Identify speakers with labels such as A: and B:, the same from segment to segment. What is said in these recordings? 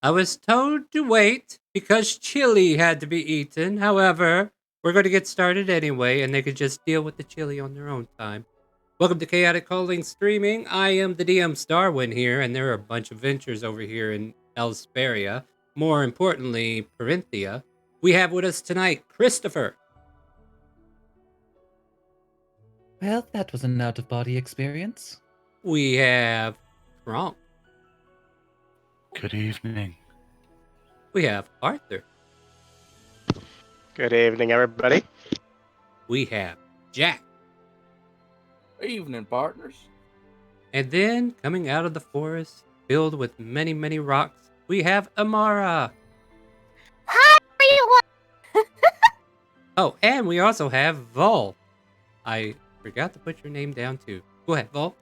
A: I was told to wait because chili had to be eaten. However, we're going to get started anyway, and they could just deal with the chili on their own time. Welcome to Chaotic Calling Streaming. I am the DM Starwin here, and there are a bunch of ventures over here in Elsparia. More importantly, Perinthia. We have with us tonight Christopher.
B: Well, that was an out-of-body experience.
A: We have Kronk.
C: Good evening.
A: We have Arthur.
D: Good evening, everybody.
A: We have Jack.
E: Evening, partners.
A: And then, coming out of the forest, filled with many, many rocks, we have Amara.
F: Hi, everyone!
A: Oh, and we also have Vol. I forgot to put your name down too. Go ahead, Vol.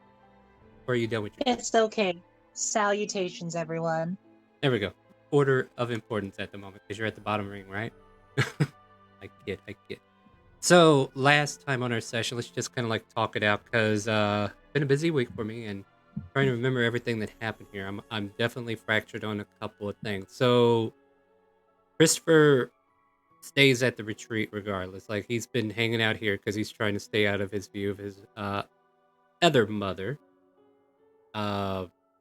A: Or are you done with your...
F: It's okay. Salutations, everyone.
A: There we go. Order of importance at the moment, because you're at the bottom ring, right? I get. So, last time on our session, let's just kind of like talk it out, because it's been a busy week for me, and trying to remember everything that happened here. I'm definitely fractured on a couple of things. So, Christopher stays at the retreat regardless. Like, he's been hanging out here because he's trying to stay out of his view of his other mother.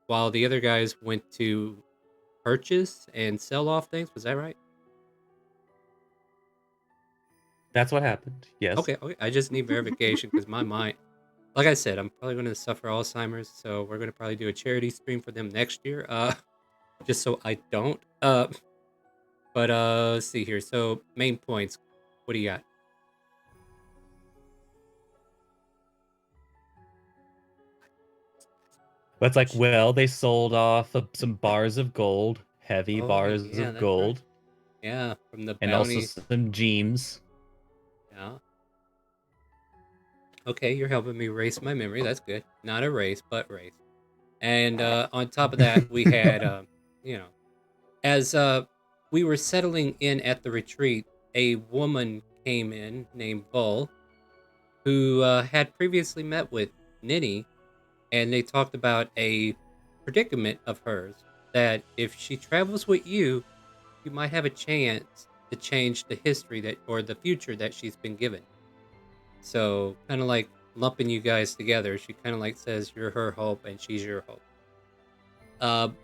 A: While the other guys went to purchase and sell off things. Was that right?
B: That's what happened. Yes.
A: Okay. I just need verification because my mind, like I said, I'm probably going to suffer Alzheimer's, so we're going to probably do a charity stream for them next year. Just so I don't. But let's see here. So main points. What do you got?
B: But it's like, well, they sold off some bars of gold, heavy bars of gold.
A: Right. Yeah, from the
B: and
A: bounty.
B: also some gems.
A: Yeah. Okay, you're helping me erase my memory. That's good. Not erase, but erase. And on top of that, we had, as we were settling in at the retreat, a woman came in named Bull, who had previously met with Ninny, and they talked about a predicament of hers that if she travels with you, you might have a chance to change the history that or the future that she's been given. So, kind of like lumping you guys together, she kind of like says you're her hope and she's your hope.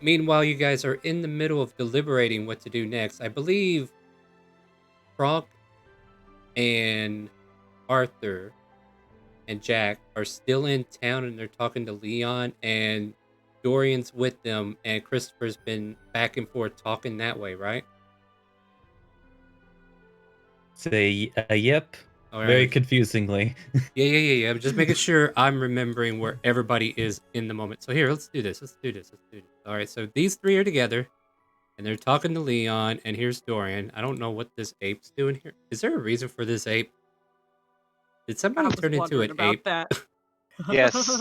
A: Meanwhile, you guys are in the middle of deliberating what to do next. I believe Frog and Arthur and Jack are still in town and they're talking to Leon, and Dorian's with them, and Christopher's been back and forth talking that way, right?
B: Say, yep. Right. Very confusingly.
A: Yeah. I'm just making sure I'm remembering where everybody is in the moment. So here, let's do this. All right, so these three are together, and they're talking to Leon, and here's Dorian. I don't know what this ape's doing here. Is there a reason for this ape? Did somebody turn into an ape?
D: That. Yes.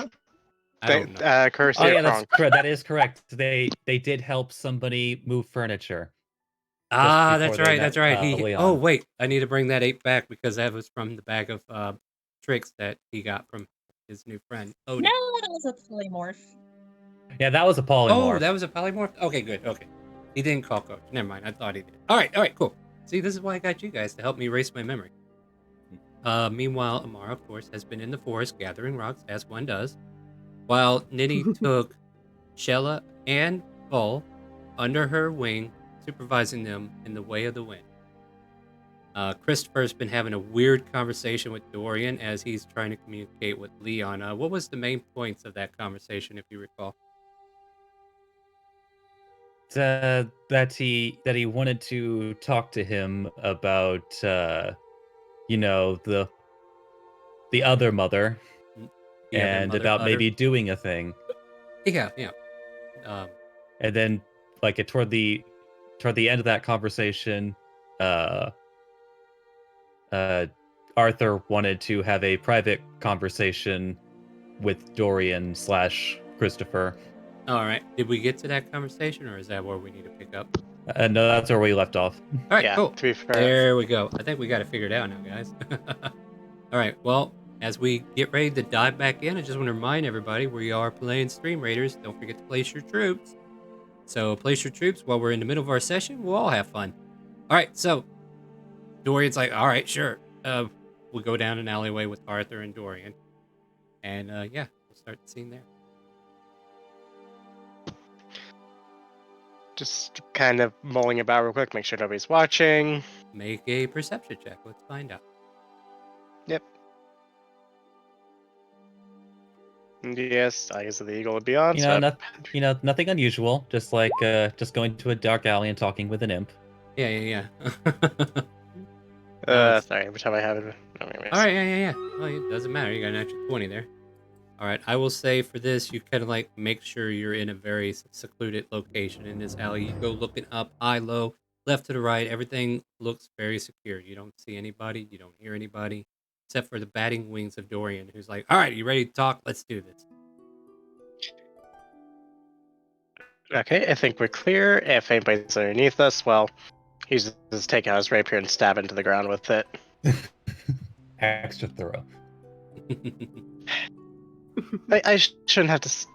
A: I don't know.
D: Curse.
B: Oh yeah, that's correct. That is correct. They did help somebody move furniture.
A: That's right. Oh wait, I need to bring that ape back because that was from the bag of tricks that he got from his new friend.
F: No, that was a polymorph.
B: Yeah, that was a polymorph.
A: Oh, that was a polymorph? Okay, good. Okay. He didn't call coach. Never mind. I thought he did. All right, cool. See, this is why I got you guys to help me erase my memory. Meanwhile, Amara, of course, has been in the forest gathering rocks, as one does, while Ninny took Shella and Bull under her wing, supervising them in the way of the wind. Christopher's been having a weird conversation with Dorian as he's trying to communicate with Leon. What was the main points of that conversation, if you recall?
B: That he wanted to talk to him about the other mother, and about maybe doing a thing.
A: Yeah.
B: And then, like, toward the end of that conversation, Arthur wanted to have a private conversation with Dorian / Christopher.
A: All right. Did we get to that conversation, or is that where we need to pick up?
B: No, that's where we left off.
A: All right, cool. To be fair. There we go. I think we got it figured out now, guys. All right. Well, as we get ready to dive back in, I just want to remind everybody we are playing StreamRaiders. Don't forget to place your troops. So place your troops while we're in the middle of our session. We'll all have fun. All right, so Dorian's like, all right, sure. We'll go down an alleyway with Arthur and Dorian. And yeah, we'll start the scene there.
D: Just kind of mulling about real quick, make sure nobody's watching.
A: Make a perception check. Let's find out.
D: Yep. Yes, Eyes of the Eagle would be on. So
B: Nothing unusual. Just like just going to a dark alley and talking with an imp.
A: Yeah.
D: sorry, every time I have it. No, anyways.
A: All right, yeah. Well, it doesn't matter. You got an extra 20 there. All right, I will say for this, you kind of like make sure you're in a very secluded location in this alley. You go looking up, high, low, left to the right. Everything looks very secure. You don't see anybody. You don't hear anybody, except for the batting wings of Dorian, who's like, all right, you ready to talk? Let's do this.
D: Okay, I think we're clear. If anybody's underneath us, well, he's just take out his rapier and stab into the ground with it.
B: Extra thorough.
D: I shouldn't have to.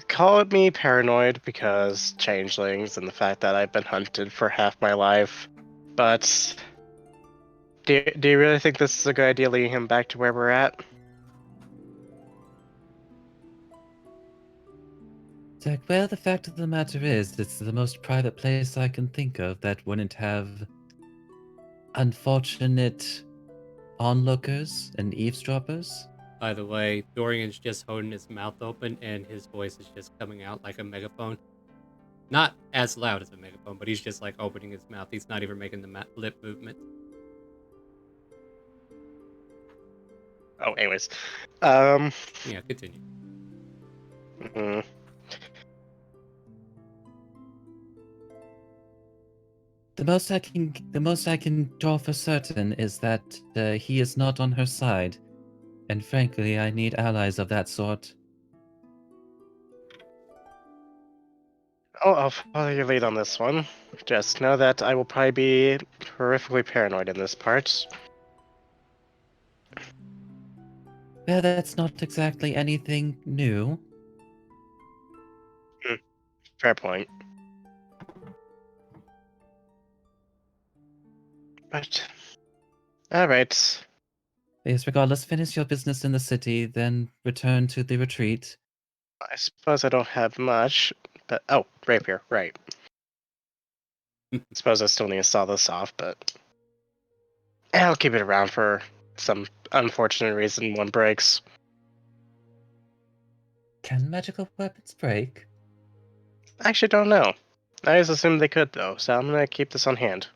D: Call me paranoid because changelings and the fact that I've been hunted for half my life. But do you really think this is a good idea, leading him back to where we're at?
B: It's like, well, the fact of the matter is, it's the most private place I can think of that wouldn't have unfortunate onlookers and eavesdroppers.
A: By the way, Dorian's just holding his mouth open and his voice is just coming out like a megaphone. Not as loud as a megaphone, but he's just like opening his mouth. He's not even making the lip movement.
D: Oh, anyways.
A: Yeah, continue.
D: Mm,
B: The most I can draw for certain is that he is not on her side, and frankly, I need allies of that sort.
D: I'll follow your lead on this one. Just know that I will probably be horrifically paranoid in this part.
B: Well, that's not exactly anything new.
D: Fair point. But alright.
B: Yes, regardless, finish your business in the city, then return to the retreat.
D: I suppose I don't have much, but oh, rapier, right. Suppose I still need to saw this off, but I'll keep it around for some unfortunate reason one breaks.
B: Can magical weapons break?
D: I actually don't know. I just assumed they could though, so I'm gonna keep this on hand.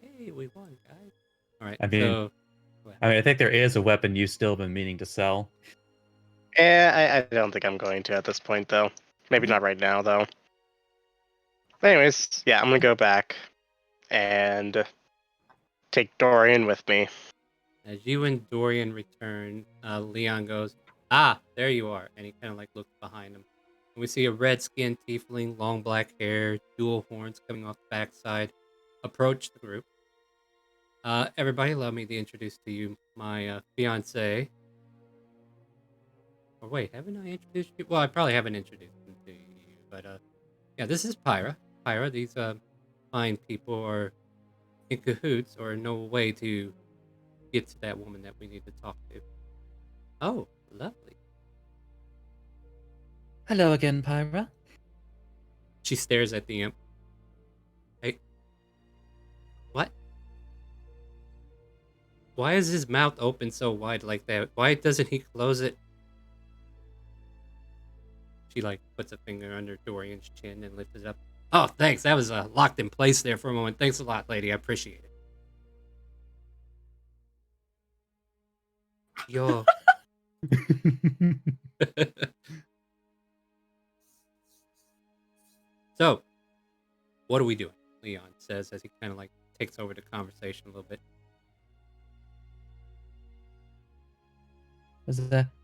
A: Hey, we won, guys. All right,
B: I mean-
A: so...
B: I think there is a weapon you've still been meaning to sell.
D: I don't think I'm going to at this point though. Maybe not right now though. Anyways, yeah, I'm gonna go back and take Dorian with me.
A: As you and Dorian return, Leon goes, ah, there you are. And he kind of like looks behind him. And we see a red-skinned tiefling, long black hair, dual horns coming off the backside, approach the group. Everybody, allow me to introduce to you my fiance. Or wait, haven't I introduced you? Well, I probably haven't introduced him to you, but yeah, this is Pyra. Pyra, these fine people are in cahoots or know a way to get to that woman that we need to talk to. Oh, lovely.
B: Hello again, Pyra.
A: She stares at the imp. Hey. What? Why is his mouth open so wide like that? Why doesn't he close it? She like puts a finger under Dorian's chin and lifts it up. Oh, thanks. That was locked in place there for a moment. Thanks a lot, lady. I appreciate it. Yo. So, what are we doing? Leon says as he kind of like takes over the conversation a little bit.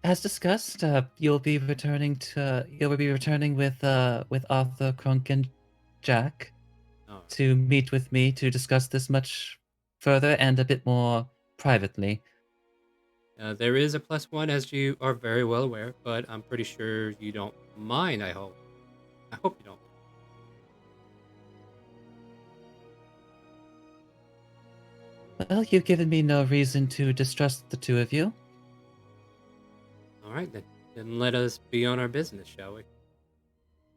B: As discussed, you'll be returning with Arthur, Crunk, and Jack
A: Oh,
B: to meet with me to discuss this much further and a bit more privately.
A: There is a +1, as you are very well aware, but I'm pretty sure you don't mind. I hope. I hope you don't.
B: Well, you've given me no reason to distrust the two of you.
A: All right then. Then let us be on our business, shall we?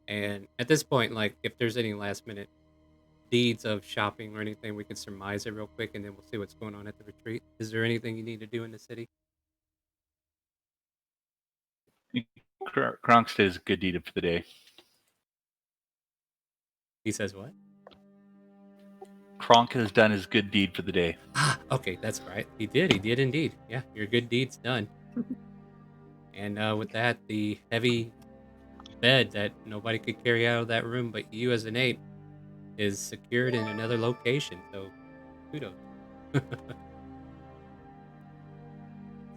A: And at this point, like, if there's any last minute deeds of shopping or anything, we can surmise it real quick, and then we'll see what's going on at the retreat. Is there anything you need to do in the city?
C: Kronk says good deed for the day.
A: He says what?
C: Kronk has done his good deed for the day.
A: Ah, okay, that's right. He did indeed. Yeah, your good deed's done. And with that, the heavy bed that nobody could carry out of that room but you as an ape is secured in another location. So, kudos.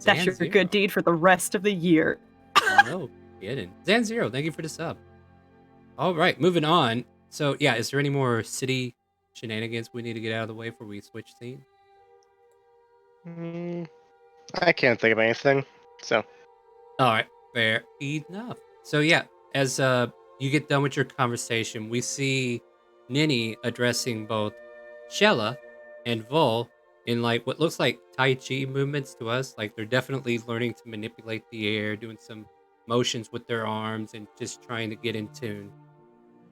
G: That's your
A: Zan
G: good deed for the rest of the year.
A: No kidding. Zan Zero, thank you for the sub. All right, moving on. So, yeah, is there any more city shenanigans we need to get out of the way before we switch scene?
D: I can't think of anything. So,
A: All right, fair enough. So yeah, as you get done with your conversation, we see Nini addressing both Shella and Vol in like what looks like Tai Chi movements to us. Like they're definitely learning to manipulate the air, doing some motions with their arms, and just trying to get in tune.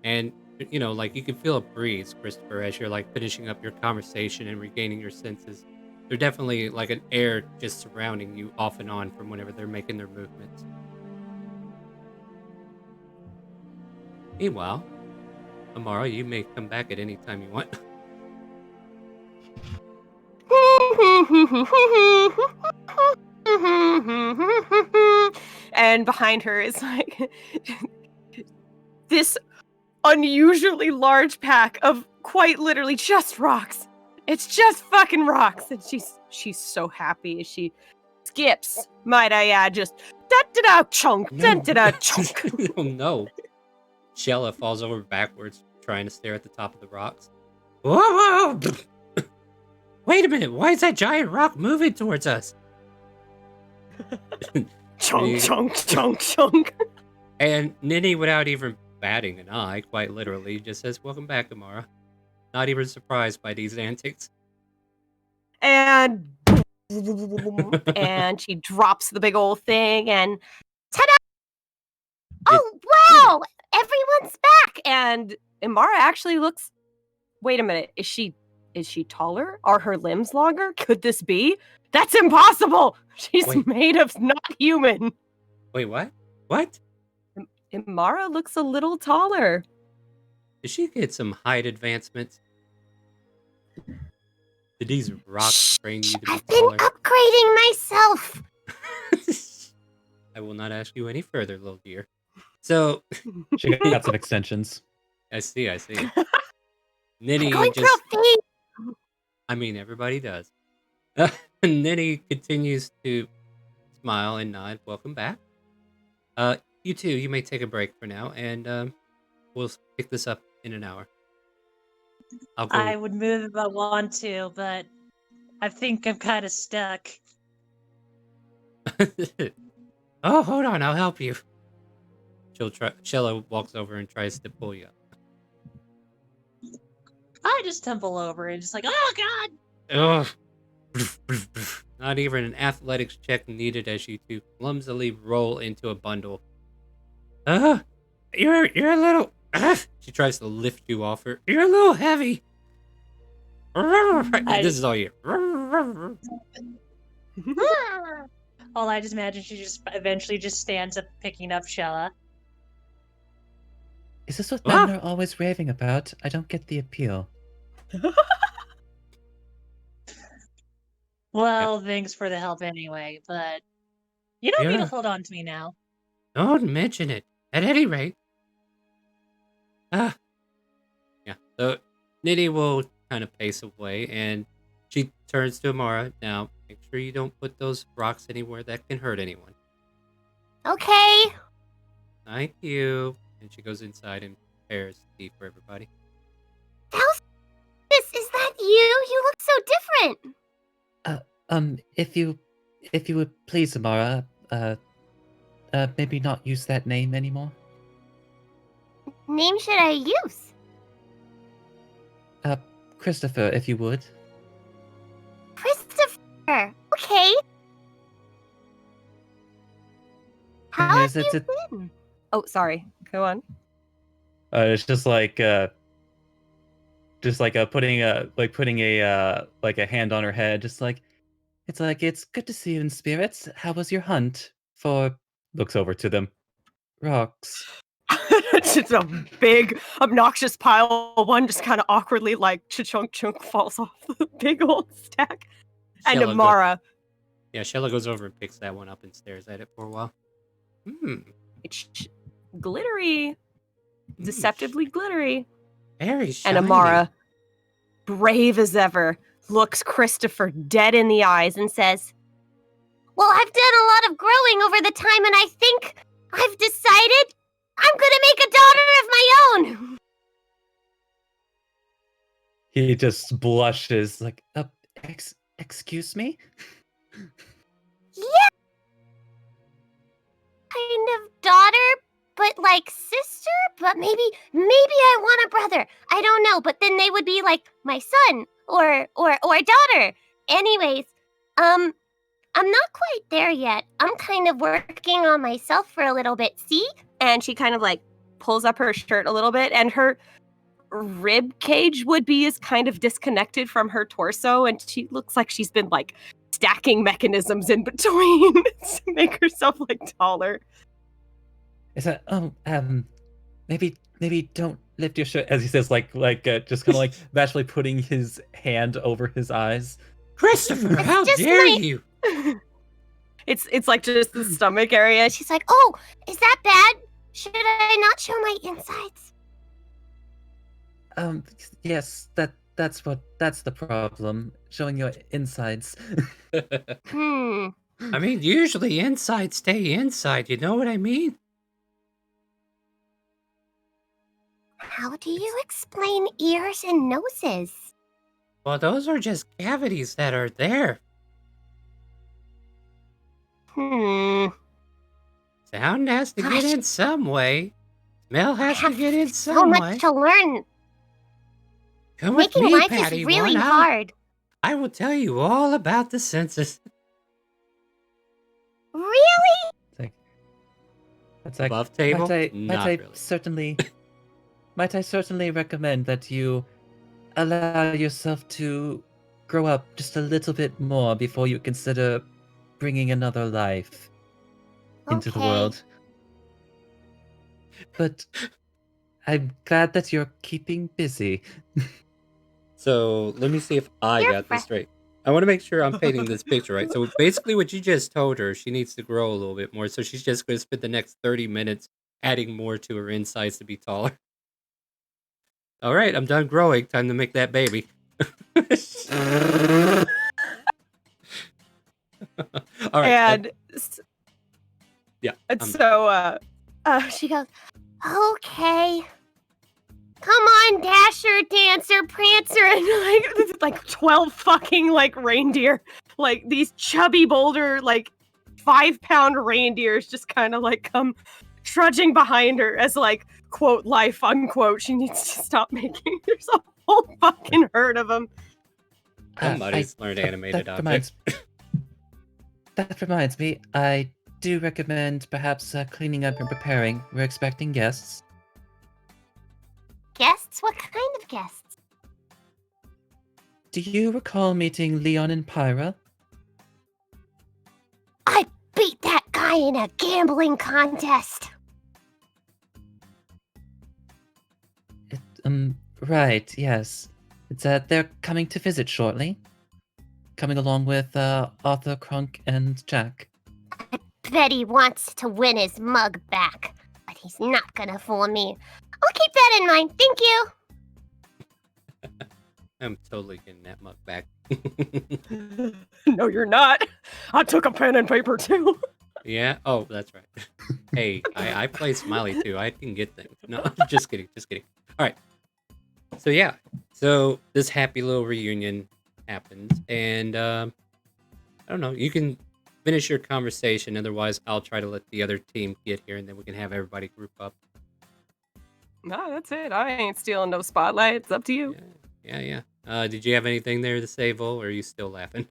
A: And you know, like you can feel a breeze, Christopher, as you're like finishing up your conversation and regaining your senses. They're definitely like an air just surrounding you off and on from whenever they're making their movements. Meanwhile, Amara, you may come back at any time you want.
G: And behind her is like this unusually large pack of quite literally just rocks. It's just fucking rocks. And she's so happy as she skips, might I add, just da-da-da chunk, da-da-da chunk.
A: Oh no. Shella falls over backwards, trying to stare at the top of the rocks. Whoa! Wait a minute, why is that giant rock moving towards us?
G: Chunk, chunk, chunk, chunk.
A: And Nini, without even batting an eye, quite literally, just says, "Welcome back, Amara." Not even surprised by these antics.
G: And and she drops the big old thing and ta-da! Oh wow! Everyone's back! And Imara actually looks. Wait a minute, is she taller? Are her limbs longer? Could this be? That's impossible! She's
A: Wait.
G: made of not human.
A: Wait, what? What?
G: Imara looks a little taller.
A: Did she get some height advancements? Did these rocks train you to be
F: I've been
A: taller?
F: upgrading myself.
A: I will not ask you any further, little dear. So,
B: She got some extensions.
A: I see. Nini
F: Going through
A: just,
F: a phase.
A: I mean, everybody does. Nini continues to smile and nod. Welcome back. You two, you may take a break for now, and we'll pick this up in an hour. I'll go.
F: I would move if I want to, but I think I'm kind of stuck.
A: Oh, hold on, I'll help you. Shella walks over and tries to pull you up.
F: I just tumble over and just like, oh god!
A: Ugh. Not even an athletics check needed as you two clumsily roll into a bundle. You're a little. She tries to lift you off her. You're a little heavy. This is all you.
F: Well, I just imagine she just eventually just stands up picking up Shella.
B: Is this what men are always raving about? I don't get the appeal.
F: Well, thanks for the help anyway, but you don't need
A: Yeah.
F: to hold on to me now.
A: Don't mention it. At any rate. Yeah. So Nitty will kind of pace away and she turns to Amara. Now, make sure you don't put those rocks anywhere that can hurt anyone.
F: Okay.
A: Thank you. And she goes inside and prepares tea for everybody.
F: Is that you? You look so different.
B: If you if you would please, Amara, maybe not use that name anymore.
H: Name should I use?
B: Christopher, if you would.
H: Christopher. Okay. How
B: Yes,
H: have
B: it's
H: you
B: a-
H: been?
G: Oh, sorry. Go on.
B: It's just like putting a hand on her head, just like it's good to see you in spirits. How was your hunt for? Looks over to them. Rocks.
G: Just a big, obnoxious pile. One just kind of awkwardly, like, chunk falls off the big old stack. And
A: Shella
G: Amara,
A: Yeah, Shella goes over and picks that one up and stares at it for a while.
G: it's glittery, deceptively glittery.
A: Very shiny.
G: And Amara, brave as ever, looks Christopher dead in the eyes and says,
H: Well, I've done a lot of growing over the time, and I think I've decided I'm gonna make a daughter of my own.
B: He just blushes, like, excuse me?
H: Yeah. Kind of daughter, but like sister, but maybe I want a brother. I don't know, but then they would be like my son or daughter. Anyways, I'm not quite there yet. I'm kind of working on myself for a little bit. See?
G: and she kind of like pulls up her shirt a little bit, and her rib cage would be is kind of disconnected from her torso, and she looks like she's been like stacking mechanisms in between to make herself like taller.
B: Is that maybe don't lift your shirt, as he says, just kind of like naturally putting his hand over his eyes.
A: Christopher,
H: It's
A: how
H: just
A: dare
H: my-
A: you?
G: It's like just the stomach area.
H: She's like, "Oh, is that bad? Should I not show my insides?"
B: Yes, that's the problem. Showing your insides.
H: Hmm.
A: I mean, usually inside stay inside, you know what I mean?
H: How do you explain ears and noses?
A: Well, those are just cavities that are there. Sound has to get
H: Gosh.
A: in some way. Smell
H: I
A: has to
H: have
A: get in
H: so
A: some
H: much
A: way.
H: to learn.
A: Come with
H: Making
A: me,
H: life
A: Patty.
H: is really
A: One,
H: hard.
A: I will tell you all about the senses.
H: Really?
B: It's like
A: Above table?
B: Might
A: Not
B: I
A: really.
B: might I certainly recommend that you allow yourself to grow up just a little bit more before you consider bringing another life into the
H: Okay.
B: world. But I'm glad that you're keeping busy.
A: So let me see if I
H: You're
A: got this
H: fr-
A: straight. I want to make sure I'm painting this picture right. So basically, what you just told her, she needs to grow a little bit more. So she's just going to spend the next 30 minutes adding more to her insides to be taller. All right, I'm done growing. Time to make that baby. All right.
G: And
A: yeah.
G: and
A: I'm-
G: so
H: She goes, "Okay. Come on, Dasher, Dancer, Prancer."
G: and like 12 fucking like reindeer, like these chubby boulder like 5-pound reindeers just kind of like come trudging behind her as like quote life unquote she needs to stop making. There's a whole fucking herd of them.
A: Somebody's learned animated objects.
B: That reminds me, I do recommend perhaps cleaning up and preparing. We're expecting guests.
H: Guests? What kind of guests?
B: Do you recall meeting Leon and Pyra?
H: I beat that guy in a gambling contest.
B: Right, yes. It's they're coming to visit shortly. Coming along with Arthur, Crunk, and Jack.
H: Bet he wants to win his mug back, but he's not gonna fool me. I'll keep that in mind. Thank you.
A: I'm totally getting that mug back.
G: No, you're not. I took a pen and paper too.
A: Yeah. Oh, that's right. Hey, I play Smiley too. I can get things. No, just kidding. Just kidding. All right. So yeah. So this happy little reunion happens, and I don't know. You can finish your conversation. Otherwise, I'll try to let the other team get here, and then we can have everybody group up.
G: No, that's it. I ain't stealing no spotlight. It's up to you.
A: Yeah. Did you have anything there to say, Vol, or are you still laughing?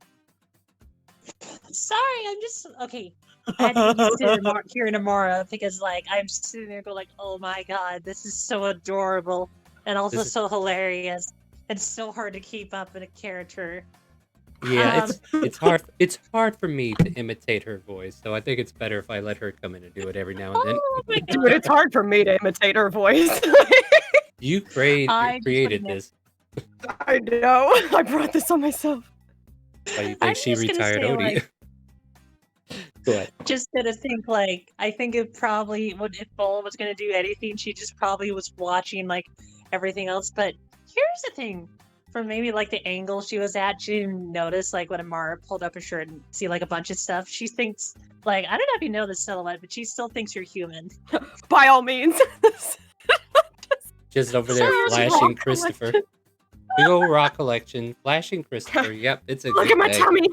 F: Sorry, I'm just okay. I had to be hearing Amara because like I'm sitting there going like, oh my god, this is so adorable and also so hilarious. It's so hard to keep up in a character.
A: Yeah, it's hard. It's hard for me to imitate her voice, so I think it's better if I let her come in and do it every now and then.
G: Oh my god, dude, it's hard for me to imitate her voice.
A: You created this.
G: I know. I brought this on myself.
A: Why you think she retired Odie?
F: Like,
A: Go ahead.
F: just gonna think like I think it probably would if Bola was gonna do anything, she just probably was watching like everything else. But here's the thing. From maybe like the angle she was at, she didn't notice like when Amara pulled up her shirt and see like a bunch of stuff. She thinks like I don't know if you know the silhouette, but she still thinks you're human.
G: By all means.
A: Just over there flashing Christopher. Big old rock collection, flashing Christopher. Yep, it's a
G: Look
A: good
G: at my
A: day.
G: tummy.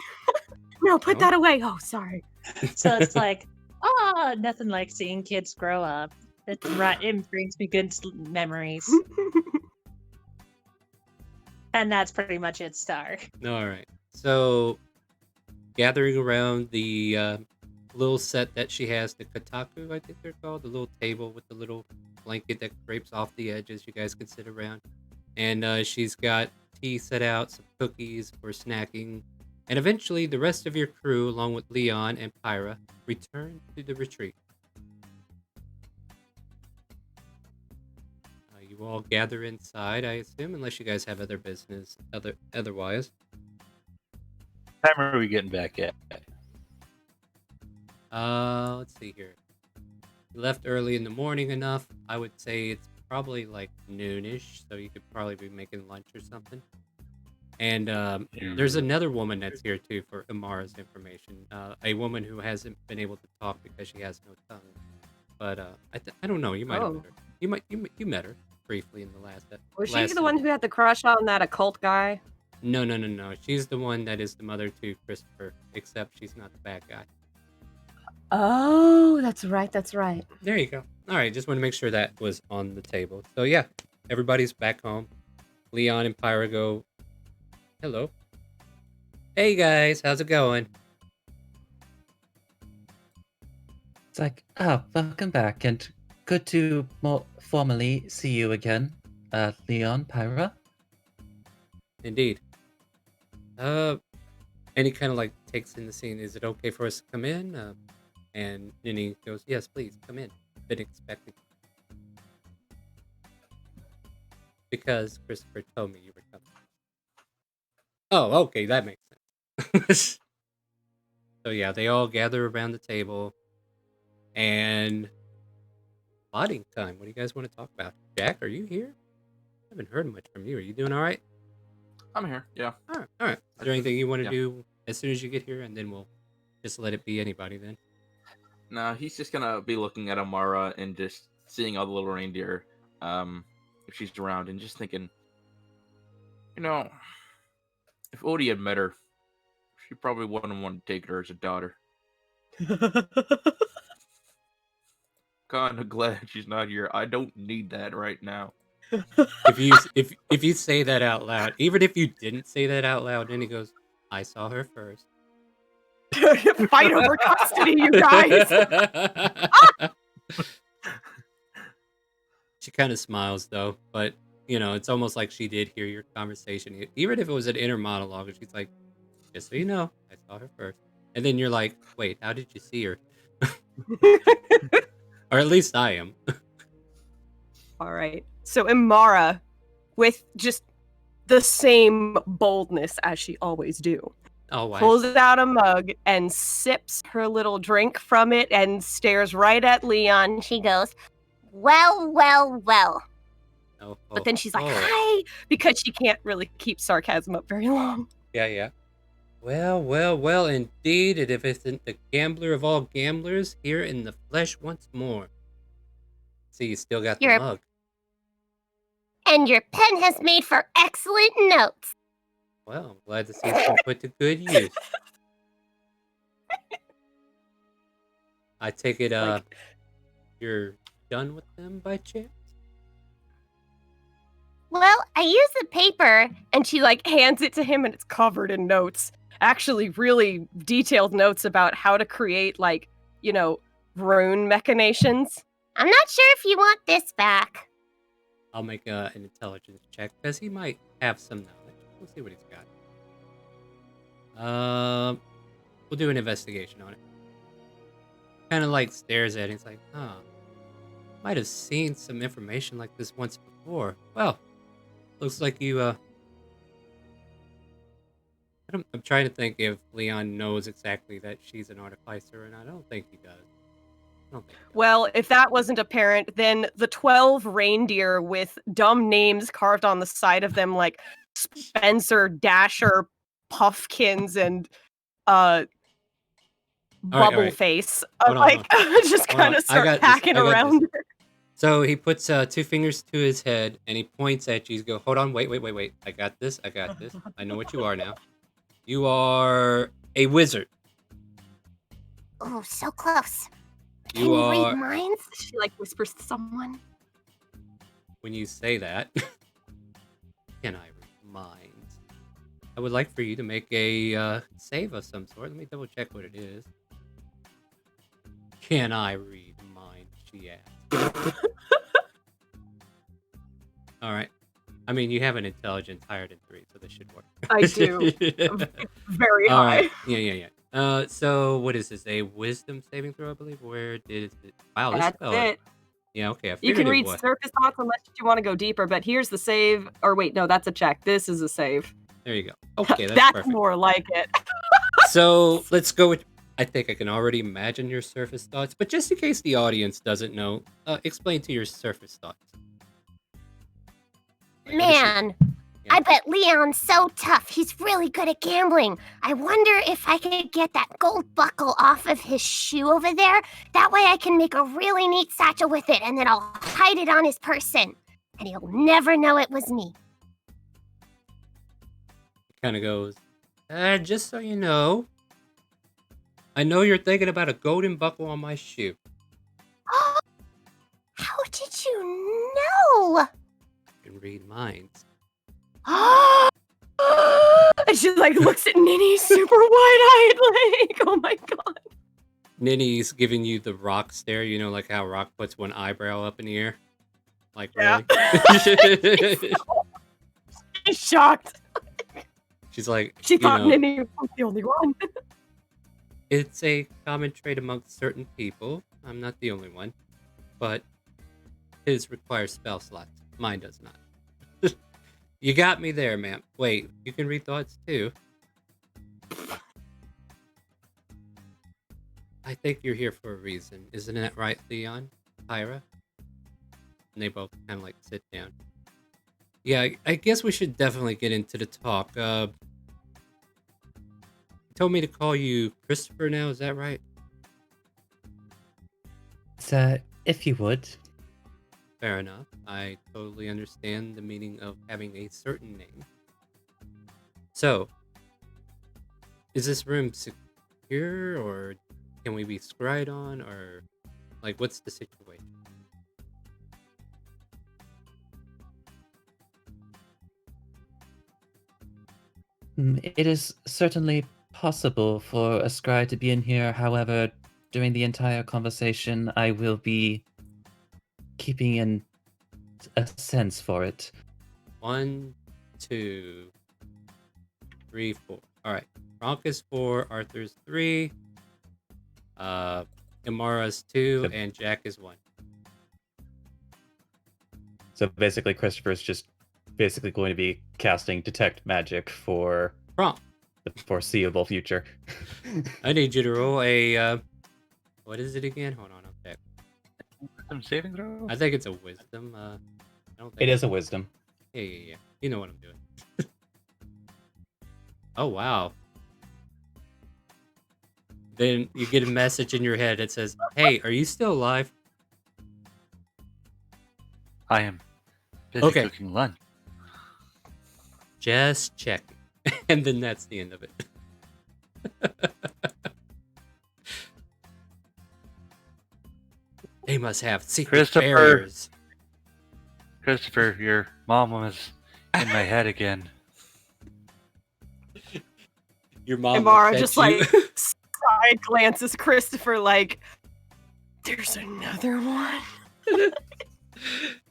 G: No, put that away. Oh, sorry.
F: So it's like, nothing like seeing kids grow up. It brings me good memories. And that's pretty much it, Star.
A: All right. So, gathering around the little set that she has, the kotaku, I think they're called, the little table with the little blanket that scrapes off the edges. You guys can sit around, and she's got tea set out, some cookies for snacking, and eventually the rest of your crew, along with Leon and Pyra, return to the retreat. You all gather inside, I assume, unless you guys have other business otherwise.
C: What time are we getting back at?
A: Let's see here. You left early in the morning enough. I would say it's probably like noonish, so you could probably be making lunch or something. And there's another woman that's here too for Amara's information. A woman who hasn't been able to talk because she has no tongue. But I don't know. You might have met her. You met her briefly in the last.
G: Was she the one who had the crush on that occult guy?
A: No. She's the one that is the mother to Christopher, except she's not the bad guy.
G: Oh, that's right.
A: There you go. All right, just want to make sure that was on the table. So yeah, everybody's back home. Leon and Pyra go, hello. Hey guys, how's it going?
B: It's like, welcome back, and good to more formally see you again, Leon, Pyra.
A: Indeed. And he kind of like takes in the scene. Is it okay for us to come in? And Nini goes, yes, please, come in. Been expecting. Because Christopher told me you were coming. Oh, okay, that makes sense. So yeah, they all gather around the table. And plotting time. What do you guys want to talk about? Jack, are you here? I haven't heard much from you. Are you doing all right?
E: I'm here. Yeah.
A: All right. Is there anything you want to do as soon as you get here, and then we'll just let it be anybody then?
E: No, he's just gonna be looking at Amara and just seeing all the little reindeer, if she's around, and just thinking, you know, if Odie had met her, she probably wouldn't want to take her as a daughter. Kind of glad she's not here. I don't need that right now.
A: If you say that out loud, even if you didn't say that out loud, then he goes, I saw her first.
G: Fight over custody, you guys.
A: She kind of smiles though, but you know, it's almost like she did hear your conversation, even if it was an inner monologue. And she's like, just so you know, I saw her first. And then you're like, wait, how did you see her? Or at least I am.
G: All right. So Amara, with just the same boldness as she always do, pulls out a mug and sips her little drink from it and stares right at Leon.
H: She goes, well.
G: But then she's like, hi, because she can't really keep sarcasm up very long.
A: Yeah. Well, indeed, and if isn't the gambler of all gamblers here in the flesh once more. See, you still got the mug.
H: And your pen has made for excellent notes.
A: Well, I'm glad to see it's been put to good use. I take it
G: Like-
A: you're done with them by chance?
H: Well, I use the paper.
G: And she like hands it to him, and it's covered in notes. Actually, really detailed notes about how to create like rune machinations.
H: I'm not sure if you want this back.
A: I'll make an intelligence check because he might have some knowledge. We'll see what he's got. We'll do an investigation on it. Kind of like stares at it. He's like, huh. Might have seen some information like this once before. Well, looks like you, I'm trying to think if Leon knows exactly that she's an artificer or not. I don't think he does.
G: Well, if that wasn't apparent, then the 12 reindeer with dumb names carved on the side of them, like Spencer, Dasher, Puffkins, and
A: right,
G: Bubble
A: all right.
G: Face,
A: Hold on,
G: just
A: Hold on.
G: kind of
A: I
G: start
A: got this,
G: hacking
A: I got
G: around.
A: this. So he puts 2 fingers to his head and he points at you. He's go, hold on, wait. I got this. I know what you are now. You are a wizard.
H: Oh, so close. Can
A: You
H: you
A: are.
H: read minds?
G: She like whispers to someone.
A: When you say that, can I read minds? I would like for you to make a save of some sort. Let me double check what it is. Can I read minds? She asked. All right. I mean, you have an intelligence higher than 3, so this should work.
G: I do. Very
A: All
G: high.
A: right. Yeah. So what is this? A wisdom saving throw, I believe. Where did it? Wow, this
G: That's
A: spell.
G: it.
A: Yeah. Okay. I
G: You
A: figured
G: can
A: it
G: read
A: was.
G: surface thoughts unless you want to go deeper, but here's the save. Or wait, no, that's a check. This is a save.
A: There you go. Okay, that's
G: That's
A: perfect.
G: more like it.
A: So let's go with. I think I can already imagine your surface thoughts, but just in case the audience doesn't know, explain to your surface thoughts. Like,
H: Man,
A: Yeah.
H: I bet Leon's so tough. He's really good at gambling. I wonder if I could get that gold buckle off of his shoe over there. That way I can make a really neat satchel with it, and then I'll hide it on his person. And he'll never know it was me.
A: Kind of goes, just so you know, I know you're thinking about a golden buckle on my shoe.
H: How did you know?
A: I can read minds.
G: And she like looks at Ninny super wide-eyed, like, oh my god.
A: Ninny's giving you the rock stare, you know, like how Rock puts one eyebrow up in the air. Like,
G: Yeah.
A: really?
G: She's shocked.
A: She's like,
G: She
A: you
G: thought
A: know,
G: Ninny was the only one.
A: it's a common trait amongst certain people. I'm not the only one. But his requires spell slots. Mine does not. You got me there, ma'am. Wait, you can read thoughts too. I think you're here for a reason. Isn't that right, Leon? Pyra? And they both kind of like sit down. Yeah, I guess we should definitely get into the talk. You told me to call you Christopher now, is that right?
B: So, if you would.
A: Fair enough. I totally understand the meaning of having a certain name. So, is this room secure, or can we be scryed on, or like what's the situation?
B: It is certainly possible for a scry to be in here. However, during the entire conversation, I will be keeping in a sense for it.
A: 1, 2, 3, 4. All right. Ronk is 4, Arthur's 3, Imara's 2,
B: So-
A: and Jack is 1.
B: So basically, Christopher is just basically going to be casting Detect Magic for
A: Ronk,
B: the foreseeable future.
A: I need you to roll a, what is it again? Hold on, I'll check.
C: Wisdom saving throw?
A: I think it's a wisdom. I don't think
B: It is a wisdom.
A: Yeah. You know what I'm doing. Oh, wow. Then you get a message in your head that says, hey, are you still alive?
C: I am busy
A: Okay.
C: cooking lunch.
A: Just checking. And then that's the end of it. They must have secret
C: Christopher.
A: barriers.
C: Christopher, your mom was in my head again.
A: Your mom
G: Amara
A: looks
G: just
A: at you.
G: like side glances Christopher like, there's another one.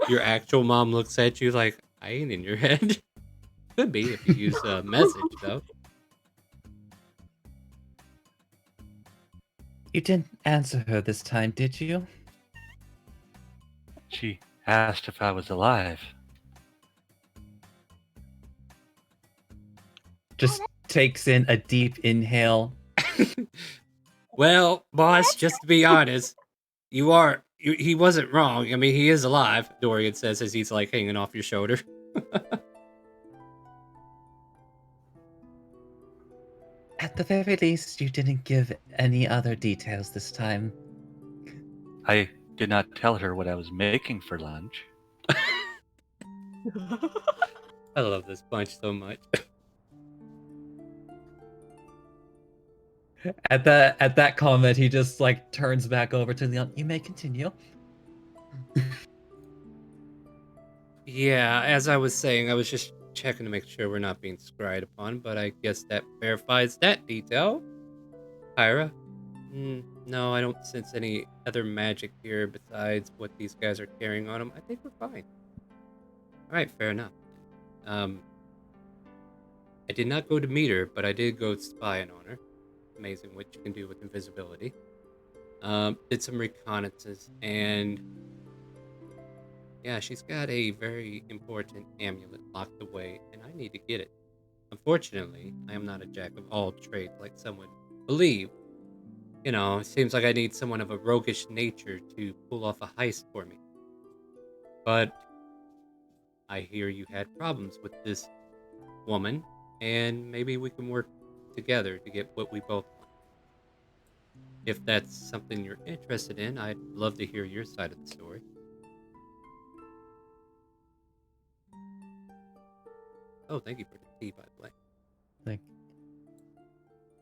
A: Your actual mom looks at you like, I ain't in your head. Could be if you use a message, though.
B: You didn't answer her this time, did you?
C: She asked if I was alive.
B: Just takes in a deep inhale.
A: Well, boss, just to be honest, he wasn't wrong. I mean, he is alive, Dorian says as he's like hanging off your shoulder.
B: At the very least, you didn't give any other details this time.
C: I did not tell her what I was making for lunch.
A: I love this bunch so much.
B: At that comment, he just like turns back over to Leon. You may continue.
A: Yeah, as I was saying, I was just checking to make sure we're not being scryed upon, but I guess that verifies that detail. Pyra? No, I don't sense any other magic here besides what these guys are carrying on them. I think we're fine. Alright, fair enough. I did not go to meet her, but I did go spying on her. Amazing what you can do with invisibility. Did some reconnaissance, and yeah, she's got a very important amulet locked away, and I need to get it. Unfortunately, I am not a jack of all trades like some would believe. You know, it seems like I need someone of a roguish nature to pull off a heist for me. But I hear you had problems with this woman, and maybe we can work together to get what we both want. If that's something you're interested in, I'd love to hear your side of the story. Oh, thank you for the tea, by the way.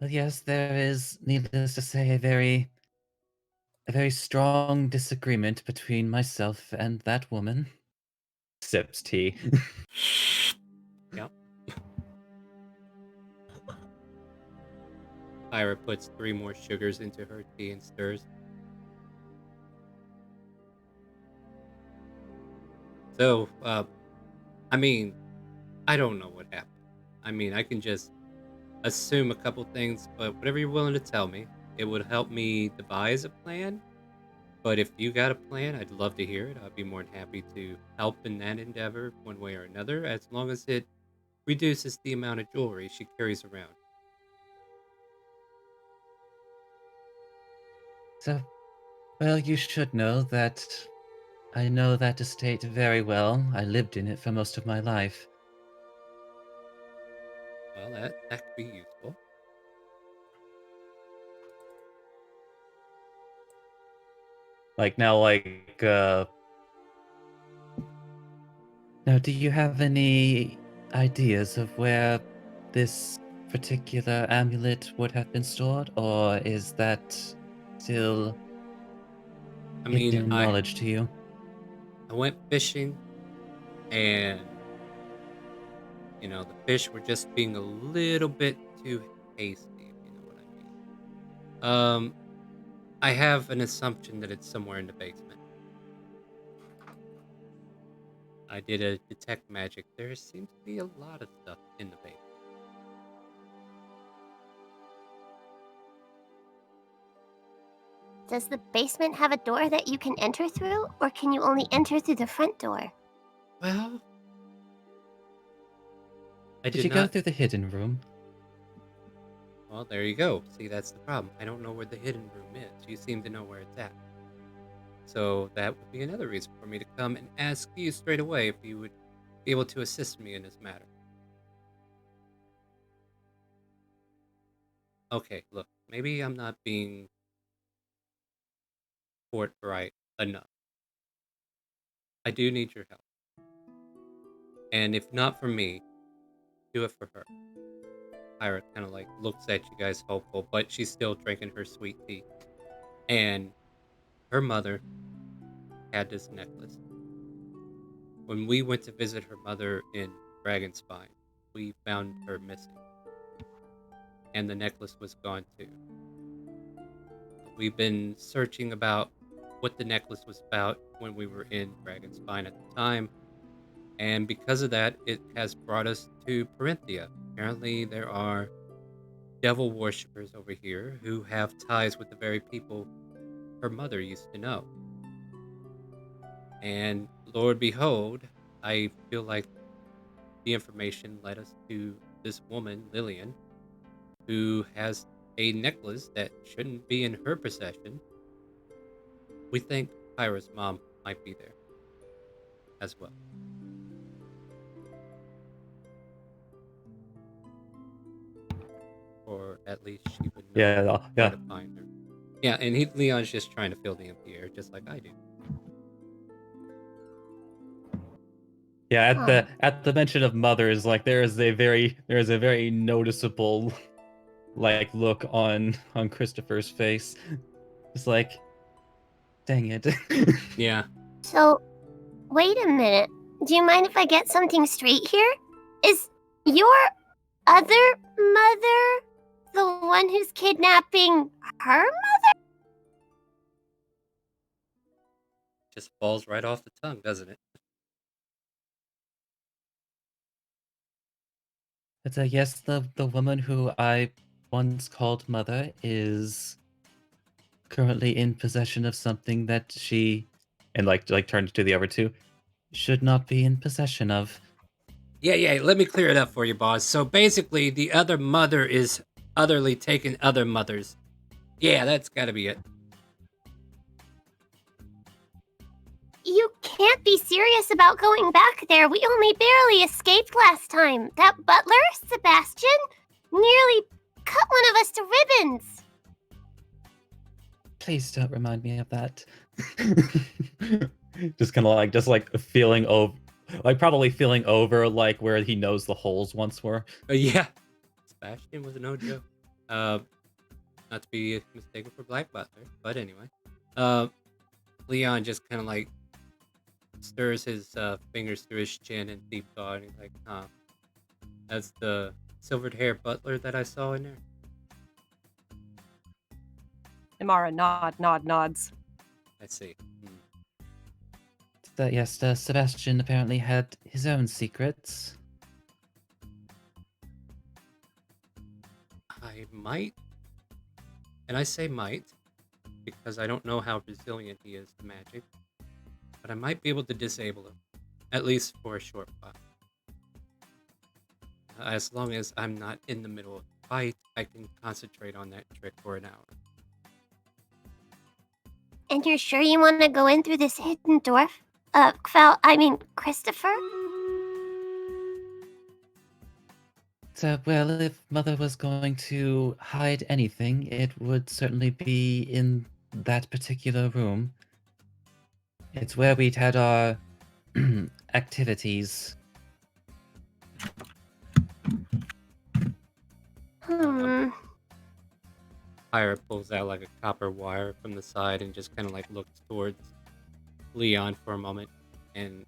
B: Well, yes, there is, needless to say, a very strong disagreement between myself and that woman. Sips tea.
A: Yep. Ira puts 3 more sugars into her tea and stirs. So, I mean, I don't know what happened. I mean, I can just assume a couple things, but whatever you're willing to tell me, it would help me devise a plan. But if you got a plan, I'd love to hear it. I'd be more than happy to help in that endeavor one way or another, as long as it reduces the amount of jewelry she carries around.
B: So, well, you should know that I know that estate very well. I lived in it for most of my life.
A: Well, that could be useful.
B: Now, do you have any ideas of where this particular amulet would have been stored, or is that still
A: I mean,
B: hidden
A: I
B: knowledge to you?
A: went fishing, and the fish were just being a little bit too hasty, if you know what I mean. I have an assumption that it's somewhere in the basement. I did a detect magic. There seems to be a lot of stuff in the basement.
H: Does the basement have a door that you can enter through, or can you only enter through the front door?
A: Well, I
B: Did
A: did
B: you go
A: not.
B: through the hidden room?
A: Well, there you go. See, that's the problem. I don't know where the hidden room is. You seem to know where it's at. So that would be another reason for me to come and ask you straight away if you would be able to assist me in this matter. Okay, look, maybe I'm not being forthright enough. I do need your help. And if not for me, do it for her. Ira kind of like looks at you guys hopeful, but she's still drinking her sweet tea. And her mother had this necklace. When we went to visit her mother in Dragonspine, we found her missing. And the necklace was gone too. We've been searching about what the necklace was about when we were in Dragonspine at the time. And because of that, it has brought us to Parenthia. Apparently, there are devil worshippers over here who have ties with the very people her mother used to know. And Lord behold, I feel like the information led us to this woman, Lillian, who has a necklace that shouldn't be in her possession. We think Pyra's mom might be there as well. Or at least she would know
B: Yeah,
A: where to find her. Yeah, and Leon's just trying to fill the empty air, just like I do.
B: Yeah, at the mention of mothers, like there is a very noticeable like look on Christopher's face. It's like, dang it.
A: Yeah.
H: So, wait a minute. Do you mind if I get something straight here? Is your other mother the one who's kidnapping her mother?
A: Just falls right off the tongue, doesn't it?
B: But yes, the woman who I once called mother is currently in possession of something that she, and like turned to the other two, should not be in possession of.
A: Yeah, let me clear it up for you, boss. So basically, the other mother is otherly taking other mothers. Yeah, that's gotta be it.
H: You can't be serious about going back there. We only barely escaped last time. That butler, Sebastian, nearly cut one of us to ribbons.
B: Please don't remind me of that. just kind of like feeling over, like probably feeling over like where he knows the holes once were.
A: Yeah, Sebastian was no joke. Not to be mistaken for Black Butler, but anyway. Leon just kind of like stirs his fingers through his chin in deep thought, and he's like, huh, that's the silvered-haired butler that I saw in there?
G: Imara nods.
A: I see.
B: Yes, Sebastian apparently had his own secrets.
A: I might, and I say might, because I don't know how resilient he is to magic, but I might be able to disable him, at least for a short while. As long as I'm not in the middle of the fight, I can concentrate on that trick for an hour.
H: And you're sure you want to go in through this hidden door? Christopher?
B: So, well, if Mother was going to hide anything, it would certainly be in that particular room. It's where we'd had our activities.
A: Pyra pulls out like a copper wire from the side and just kind of like looks towards Leon for a moment. And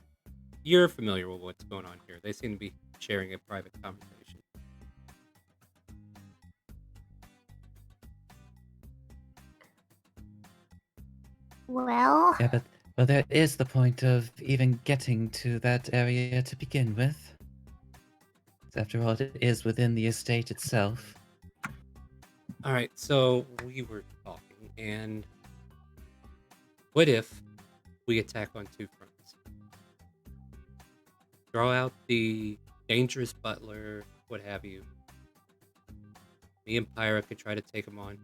A: you're familiar with what's going on here. They seem to be sharing a private conversation.
H: Well...
B: Yeah, but there is the point of even getting to that area to begin with. After all, it is within the estate itself.
A: Alright, so we were talking, and what if we attack on two fronts? Draw out the dangerous butler, what have you. Me and Pyra could try to take him on.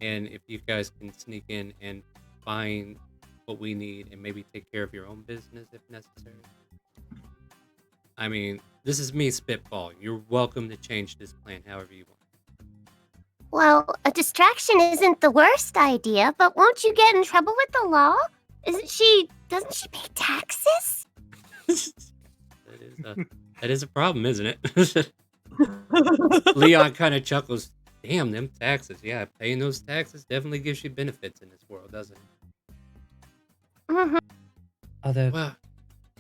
A: And if you guys can sneak in and find what we need and maybe take care of your own business if necessary. I mean, this is me spitballing. You're welcome to change this plan however you want.
H: Well, a distraction isn't the worst idea, but won't you get in trouble with the law? Doesn't she pay taxes?
A: That is a problem, isn't it? Leon kind of chuckles. Damn, them taxes. Yeah, paying those taxes definitely gives you benefits in this world, doesn't it?
B: Although,
A: Well,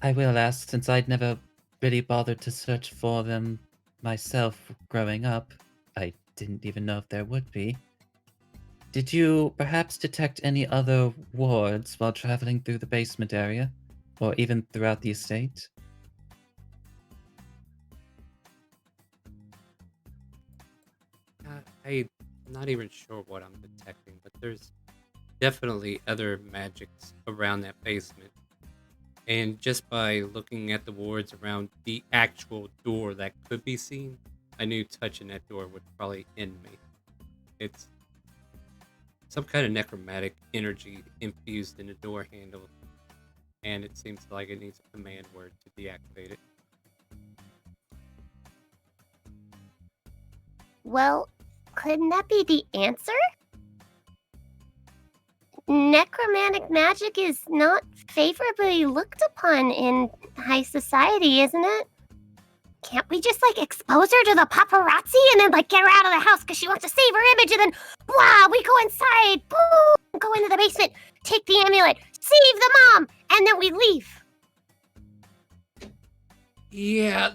B: I will ask, since I'd never really bothered to search for them myself growing up, I didn't even know if there would be. Did you perhaps detect any other wards while traveling through the basement area? Or even throughout the estate?
A: I'm not even sure what I'm detecting, but there's definitely other magics around that basement. And just by looking at the wards around the actual door that could be seen, I knew touching that door would probably end me. It's some kind of necromantic energy infused in the door handle, and it seems like it needs a command word to deactivate it.
H: Well, couldn't that be the answer? Necromantic magic is not favorably looked upon in high society, isn't it? Can't we just expose her to the paparazzi and then get her out of the house because she wants to save her image, and then blah, we go inside, boom, go into the basement, take the amulet, save the mom, and then we leave.
A: Yeah,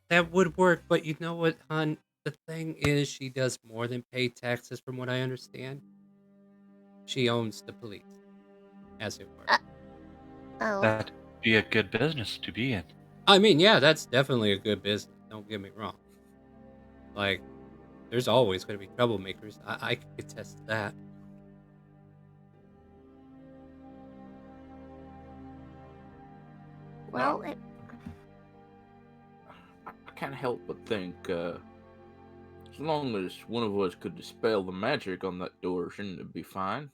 A: that would work, but you know what, hon? The thing is, she does more than pay taxes, from what I understand. She owns the police, as it were.
H: Oh.
C: That'd be a good business to be in.
A: I mean, yeah, that's definitely a good business. Don't get me wrong. There's always going to be troublemakers. I can attest to that.
H: Well,
E: I can't help but think, as long as one of us could dispel the magic on that door, shouldn't it be fine?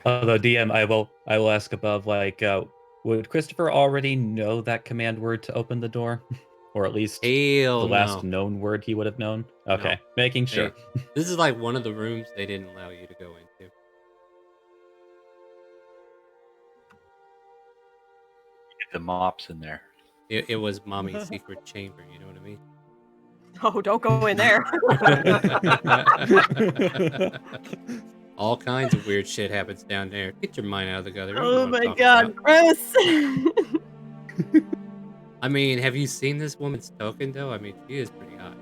B: Although DM, I will ask above, would Christopher already know that command word to open the door? Or at least
A: Hell
B: the last
A: no.
B: known word he would have known? Okay,
A: No.
B: making sure.
A: This is like one of the rooms they didn't allow you to go into.
C: Get the mops in there.
A: It was mommy's secret chamber, you know what I mean?
G: Oh, don't go in there.
A: All kinds of weird shit happens down there. Get your mind out of the gutter. You know
G: Oh
A: what I'm
G: my
A: talking
G: god,
A: about.
G: gross.
A: I mean, have you seen this woman's token, though? I mean, she is pretty hot.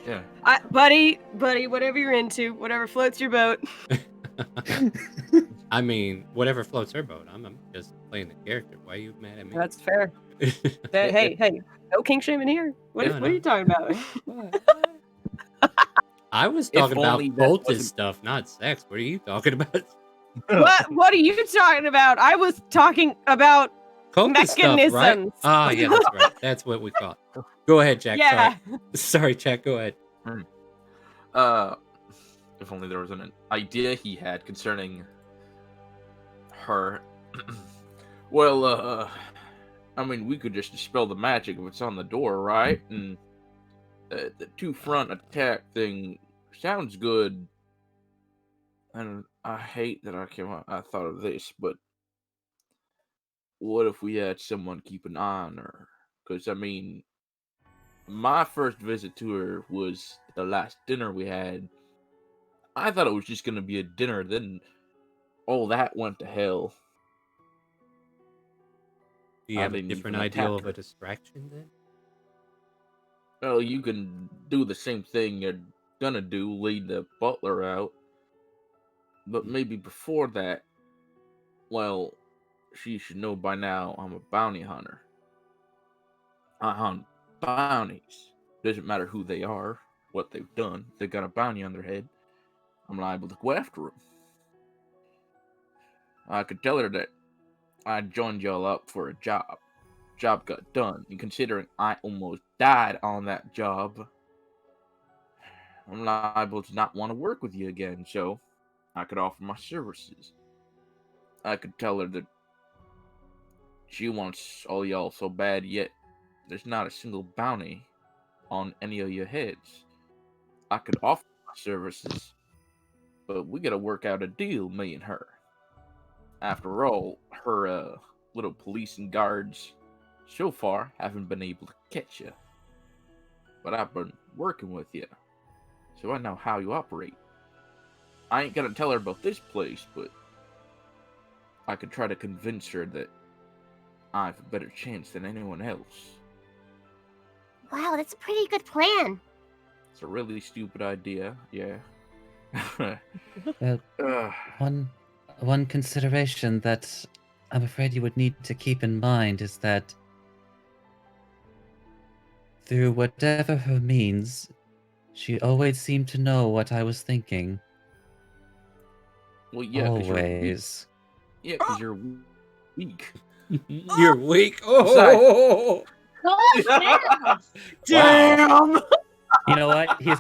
E: Yeah.
G: Buddy, whatever you're into, whatever floats your boat.
A: I mean, whatever floats her boat. I'm just playing the character. Why are you mad at me?
G: That's fair. Hey, no kink shaming here. What
A: No,
G: are you talking about?
A: I was
E: If
A: talking about
E: only that
A: cultist
E: wasn't-
A: stuff, not sex. What are you talking about?
G: What are you talking about? I was talking about
A: Cultist stuff, right?
G: mechanisms.
A: Ah, yeah, that's right. That's what we call it. Go ahead, Jack.
G: Yeah.
A: Sorry, Jack. Go ahead.
E: If only there was an idea he had concerning her. Well, I mean, we could just dispel the magic if it's on the door, right? And the two-front attack thing sounds good. And I hate that I thought of this, but what if we had someone keep an eye on her? Because, I mean, my first visit to her was the last dinner we had. I thought it was just going to be a dinner, then all that went to hell.
A: Do you
E: I
A: have a
E: didn't
A: different
E: even
A: idea
E: attack
A: of
E: her.
A: a distraction then?
E: Well, you can do the same thing you're gonna do, lead the butler out. But maybe before that, well, she should know by now I'm a bounty hunter. I hunt bounties. Doesn't matter who they are, what they've done. If they got a bounty on their head, I'm liable to go after them. I could tell her that I joined y'all up for a job. Job got done, and considering I almost died on that job, I'm liable to not want to work with you again, so I could offer my services. I could tell her that she wants all y'all so bad, yet there's not a single bounty on any of your heads. I could offer my services, but we gotta work out a deal, me and her. After all, her little police and guards so far haven't been able to catch you. But I've been working with you, so I know how you operate. I ain't gonna tell her about this place, but I could try to convince her that I have a better chance than anyone else.
H: Wow, that's a pretty good plan.
E: It's a really stupid idea, yeah.
B: Uh,
E: Ugh.
B: one consideration that I'm afraid you would need to keep in mind is that through whatever her means, she always seemed to know what I was thinking.
E: Well, yeah, because you're weak.
B: Always.
E: Yeah, because you're weak.
A: You're weak. Oh,
F: Oh, snap!
E: Damn!
B: You know what? He's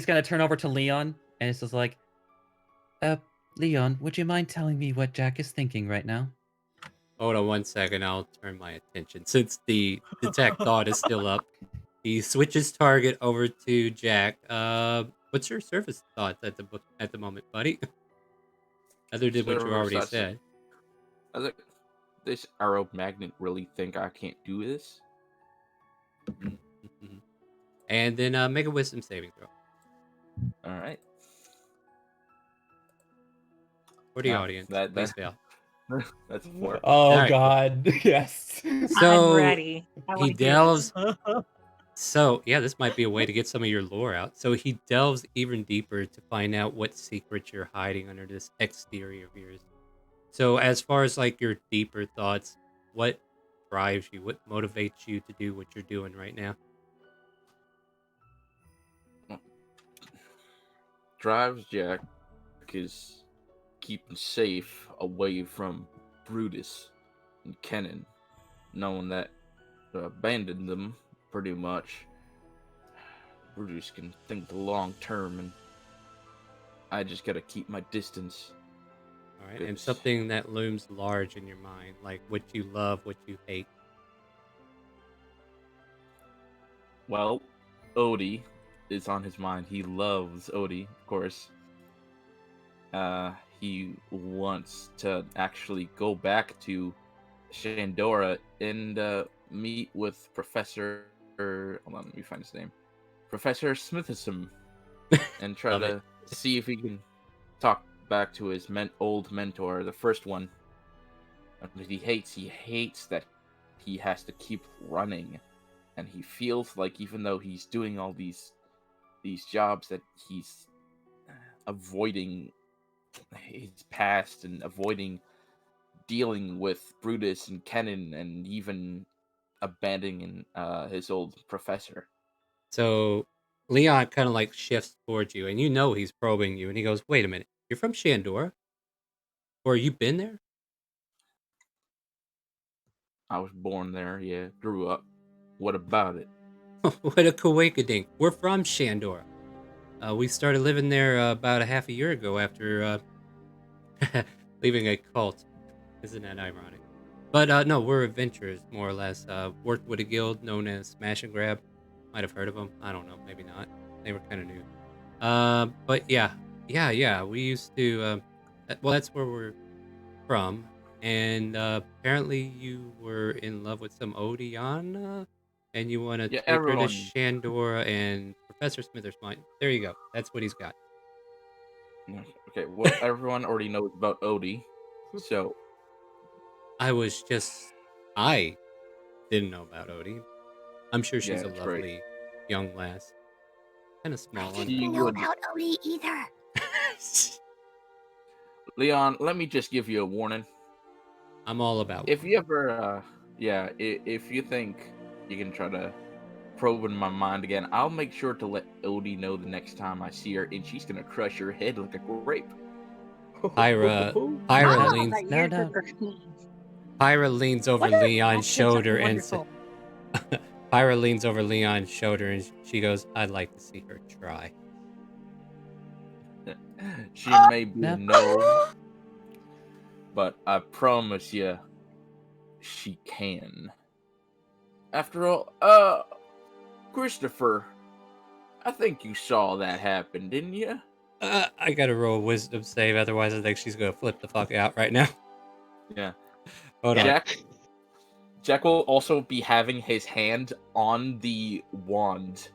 B: gonna turn over to Leon, and it's just like, Leon, would you mind telling me what Jack is thinking right now?
A: hold on 1 second. I'll turn my attention since the detect thought is still up. He switches target over to Jack. What's your service thoughts at the moment, buddy? Other than what you already said.
E: I was like, this arrow magnet really think I can't do this?
A: Mhm. And then make a wisdom saving throw
E: All right.
A: for the
E: No,
A: audience.
E: that-
A: Please fail.
E: That's a 4.
B: Oh
A: Alright.
B: God, yes.
A: So
F: I'm ready. I
A: he
F: wanna hear this.
A: delves. So yeah, this might be a way to get some of your lore out. So he delves even deeper to find out what secrets you're hiding under this exterior of yours. So as far as like your deeper thoughts, what drives you? What motivates you to do what you're doing right now?
E: Drives Jack is keeping safe away from Brutus and Kennen, knowing that abandoned them pretty much. Brutus can think the long term, and I just gotta keep my distance.
A: All right, and
E: Goodness.
A: something that looms large in your mind, like what you love, what you hate.
E: Well, Odie is on his mind. He loves Odie, of course. He wants to actually go back to Shandora and meet with Professor. Hold on, let me find his name. Professor Smithison, and try
A: Love
E: to see if he can talk back to his old mentor, the first one. But he hates that he has to keep running, and he feels like even though he's doing all these jobs, that he's avoiding his past and avoiding dealing with Brutus and Kennen, and even abandoning his old professor.
A: So Leon kind of like shifts towards you, and you know he's probing you, and he goes, "Wait a minute, you're from Shandora, or you been there?"
E: I was born there, yeah, grew up. What about it?
A: What a coinkydink. We're from Shandora. We started living there about a half a year ago after leaving a cult. Isn't that ironic? But no, we're adventurers, more or less. Worked with a guild known as Smash and Grab. Might have heard of them. I don't know. Maybe not. They were kind of new. But yeah. We used to. Well, that's where we're from. And apparently, you were in love with some Odiana, and you want to
E: Yeah,
A: take her to
E: everyone.
A: Shandora and Professor Smithers might. There you go. That's what he's got.
E: Okay, well, everyone already knows about Odie, so
A: I didn't know about Odie. I'm sure she's
E: Yeah,
A: a
E: it's great.
A: lovely young lass. Kind of
H: I
A: small.
H: didn't
E: She
H: know
E: would-
H: about Odie either.
E: Leon, let me just give you a warning.
A: I'm all about
E: If you ever, if you think you can try to probe in my mind again, I'll make sure to let Odie know the next time I see her, and she's gonna crush your head like a grape.
A: Pyra
F: Ah,
A: leans.
F: that
B: no,
F: you're
B: no.
F: the-
A: Pyra leans over
F: What a-
A: Leon's
F: that's
A: shoulder and
F: wonderful.
A: Pyra leans over Leon's shoulder and she goes, "I'd like to see her try."
E: She may be a
B: No.
E: no, but I promise you, she can. After all, Christopher, I think you saw that happen, didn't you?
A: I gotta roll a wisdom save, otherwise I think she's gonna flip the fuck out right now.
E: Yeah.
A: Hold on.
E: Jack will also be having his hand on the wand,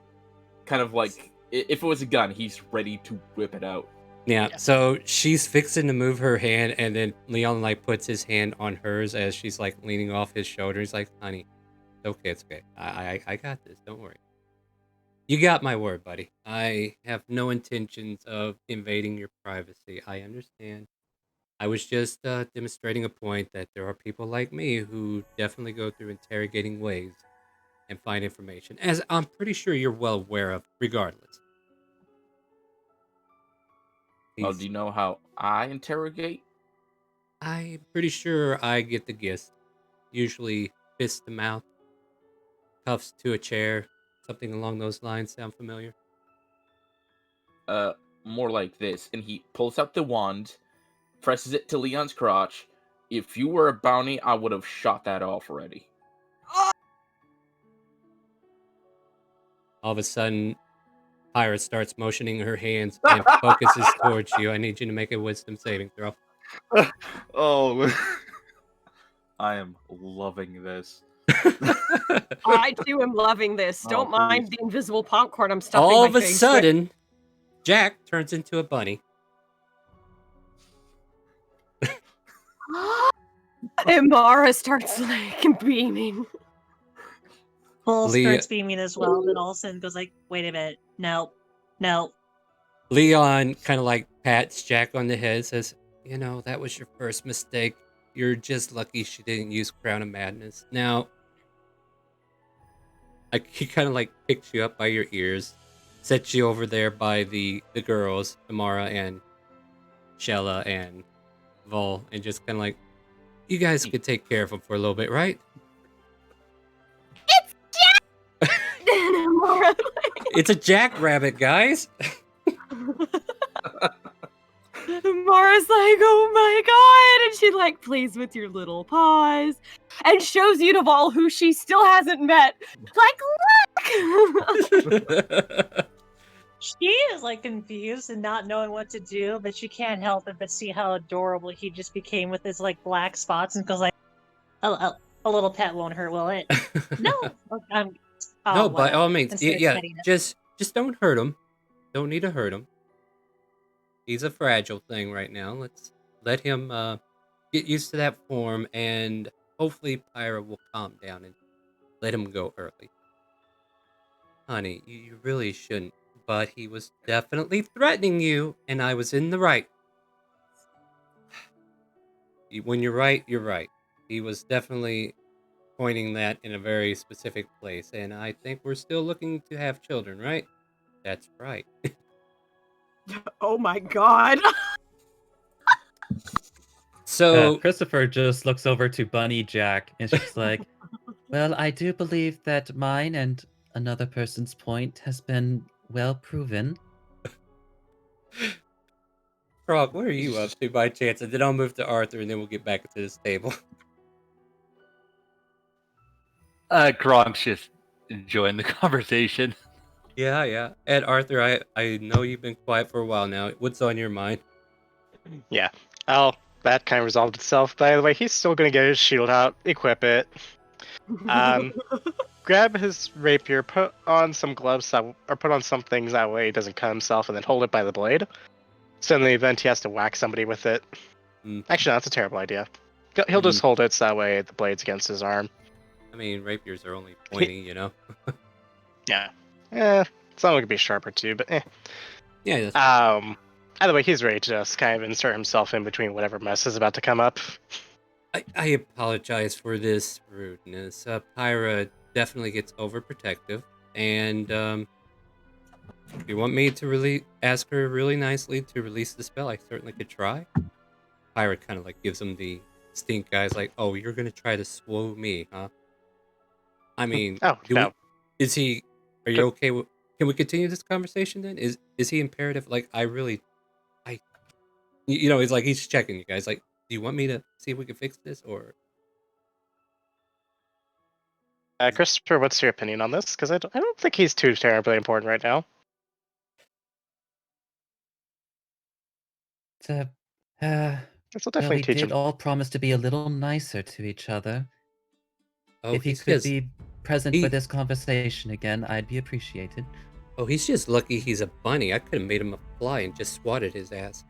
E: kind of like if it was a gun, he's ready to whip it out.
A: Yeah,
D: Yeah.
A: so she's fixing to move her hand, and then Leon like puts his hand on hers as she's like leaning off his shoulder. He's like, "Honey, it's okay, it's okay. I got this. Don't worry. You got my word, buddy. I have no intentions of invading your privacy. I understand. I was just demonstrating a point that there are people like me who definitely go through interrogating ways and find information, as I'm pretty sure you're well aware of, regardless."
E: Oh, do you know how I interrogate?
A: I'm pretty sure I get the gist. Usually fist to mouth, cuffs to a chair, something along those lines. Sound familiar?
E: More like this. And he pulls out the wand, presses it to Leon's crotch. If you were a bounty, I would have shot that off already.
A: All of a sudden, Pyra starts motioning her hands and focuses towards you. I need you to make a wisdom saving throw.
C: Oh, I am loving this.
G: I too am loving this.
C: Oh,
G: Don't mind
C: please.
G: the invisible popcorn I'm stuffing
A: All
G: my
A: of a
G: face with.
A: sudden, Jack turns into a bunny.
G: And Mara starts like beaming.
F: Bull
A: Leah-
F: starts beaming as well, then all of a sudden goes like, wait a minute, no.
A: Leon kind of like pats Jack on the head, says, "You know, that was your first mistake. You're just lucky she didn't use Crown of Madness." Now, he kind of like picks you up by your ears, sets you over there by the girls, Amara and Shella and Vol, and just kind of like, "You guys could take care of him for a little bit, right?"
G: And Mara,
A: It's a jackrabbit, guys.
G: Mara's like, oh my god, and she like plays with your little paws and shows you to Vol who she still hasn't met. Like, look!
F: She is like confused and not knowing what to do, but she can't help it but see how adorable he just became with his like black spots and goes like, a little pet won't hurt, will it? No. I'm, oh,
A: No, by
F: well,
A: all means,
F: instead of
A: yeah.
F: petting it.
A: Just don't hurt him. Don't need to hurt him. He's a fragile thing right now. Let's let him get used to that form, and hopefully Pyra will calm down and let him go early. Honey, you really shouldn't, but he was definitely threatening you, and I was in the right. When you're right, you're right. He was definitely pointing that in a very specific place, and I think we're still looking to have children, right? That's right.
G: Oh my god.
A: So,
B: Christopher just looks over to Bunny Jack and she's like, well, I do believe that mine and another person's point has been well proven.
A: Frog, what are you up to by chance? And then I'll move to Arthur, and then we'll get back to this table.
C: Gronk's just enjoying the conversation.
A: Yeah. And Arthur, I know you've been quiet for a while now. What's on your mind?
D: Yeah. Oh, that kind of resolved itself. By the way, he's still gonna get his shield out, equip it, grab his rapier, put on some gloves or put on some things that way he doesn't cut himself, and then hold it by the blade. So in the event he has to whack somebody with it. Actually, no, that's a terrible idea. He'll just hold it so that way the blade's against his arm.
A: I mean, rapiers are only pointy, you know?
D: Yeah. Someone could be sharper too, but eh.
A: Yeah, that's
D: Either way, he's ready to just kind of insert himself in between whatever mess is about to come up.
A: I apologize for this rudeness. Pyra definitely gets overprotective, and if you want me to really ask her really nicely to release the spell, I certainly could try. Pyra kind of like gives him the stink eyes, like, "Oh, you're gonna try to sway me, huh?" I mean,
D: Oh, no.
A: Is he? Are you okay with? Can we continue this conversation then? Is he imperative? Like, you know, he's checking you guys. Like, do you want me to see if we can fix this, or?
D: Christopher, what's your opinion on this? Because I don't think he's too terribly important right now.
B: So,
D: This will
B: well,
D: definitely
B: we
D: teach
B: did
D: him.
B: all promise to be a little nicer to each other.
A: Oh,
B: If he
A: he
B: could
A: says
B: be present for this conversation again, I'd be appreciated.
A: Oh, he's just lucky he's a bunny. I could have made him a fly and just swatted his ass.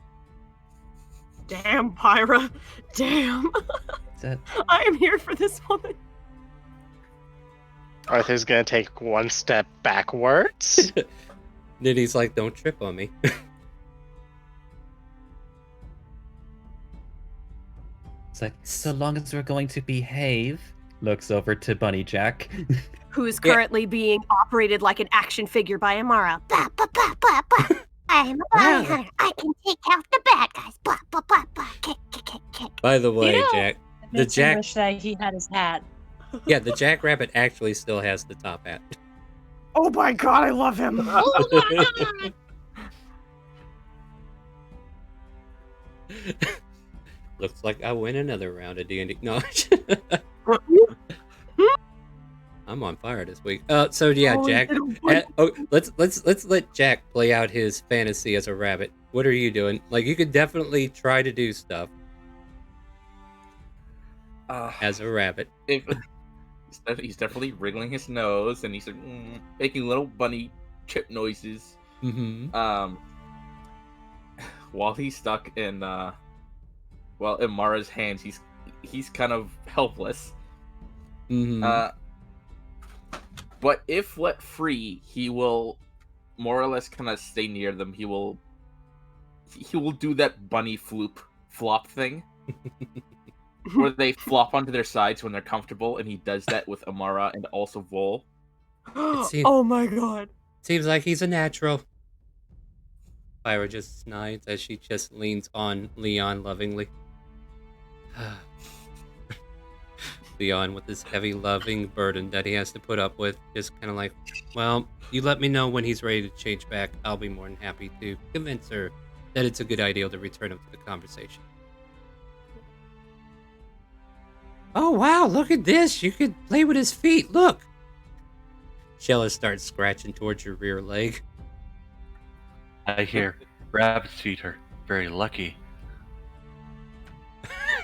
G: Damn, Pyra. Damn.
B: Is that
G: I am here for this woman.
D: Arthur's gonna take one step backwards.
A: Then he's like, don't trip on me.
B: It's like, so long as we're going to behave. Looks over to Bunny Jack.
G: Who's
A: Yeah.
G: currently being operated like an action figure by Amara.
H: Bah, bah, bah, bah, bah. I'm a
A: Wow.
H: bounty hunter. I can take out the bad guys. Blah, blah, blah, blah. Kick, kick, kick, kick.
A: By the way,
F: know,
A: Jack,
F: I
A: the
F: makes me
A: Jack,
F: wish that he had his hat.
A: yeah, the Jackrabbit actually still has the top hat.
G: Oh my god, I love him.
A: Looks like I win another round of D&D. No, I'm on fire this week. So yeah,
G: Oh,
A: Jack.
G: little bunny.
A: Let's let Jack play out his fantasy as a rabbit. What are you doing? Like, you could definitely try to do stuff as a rabbit.
E: He's definitely wriggling his nose, and he's making little bunny chip noises.
A: Mm-hmm.
E: While he's stuck in in Mara's hands, he's kind of helpless.
A: Mm-hmm.
E: But if let free, he will more or less kind of stay near them. He will do that bunny flop thing, where they flop onto their sides when they're comfortable, and he does that with Amara and also Vol.
A: seems-
G: Oh my god.
A: Seems like he's a natural. Pyra just snides as she just leans on Leon lovingly. Leon, with this heavy, loving burden that he has to put up with, just kind of like, well, you let me know when he's ready to change back. I'll be more than happy to convince her that it's a good idea to return him to the conversation. Oh, wow, look at this. You could play with his feet. Look. Shella starts scratching towards your rear leg.
C: I hear rabbit's feet are very lucky.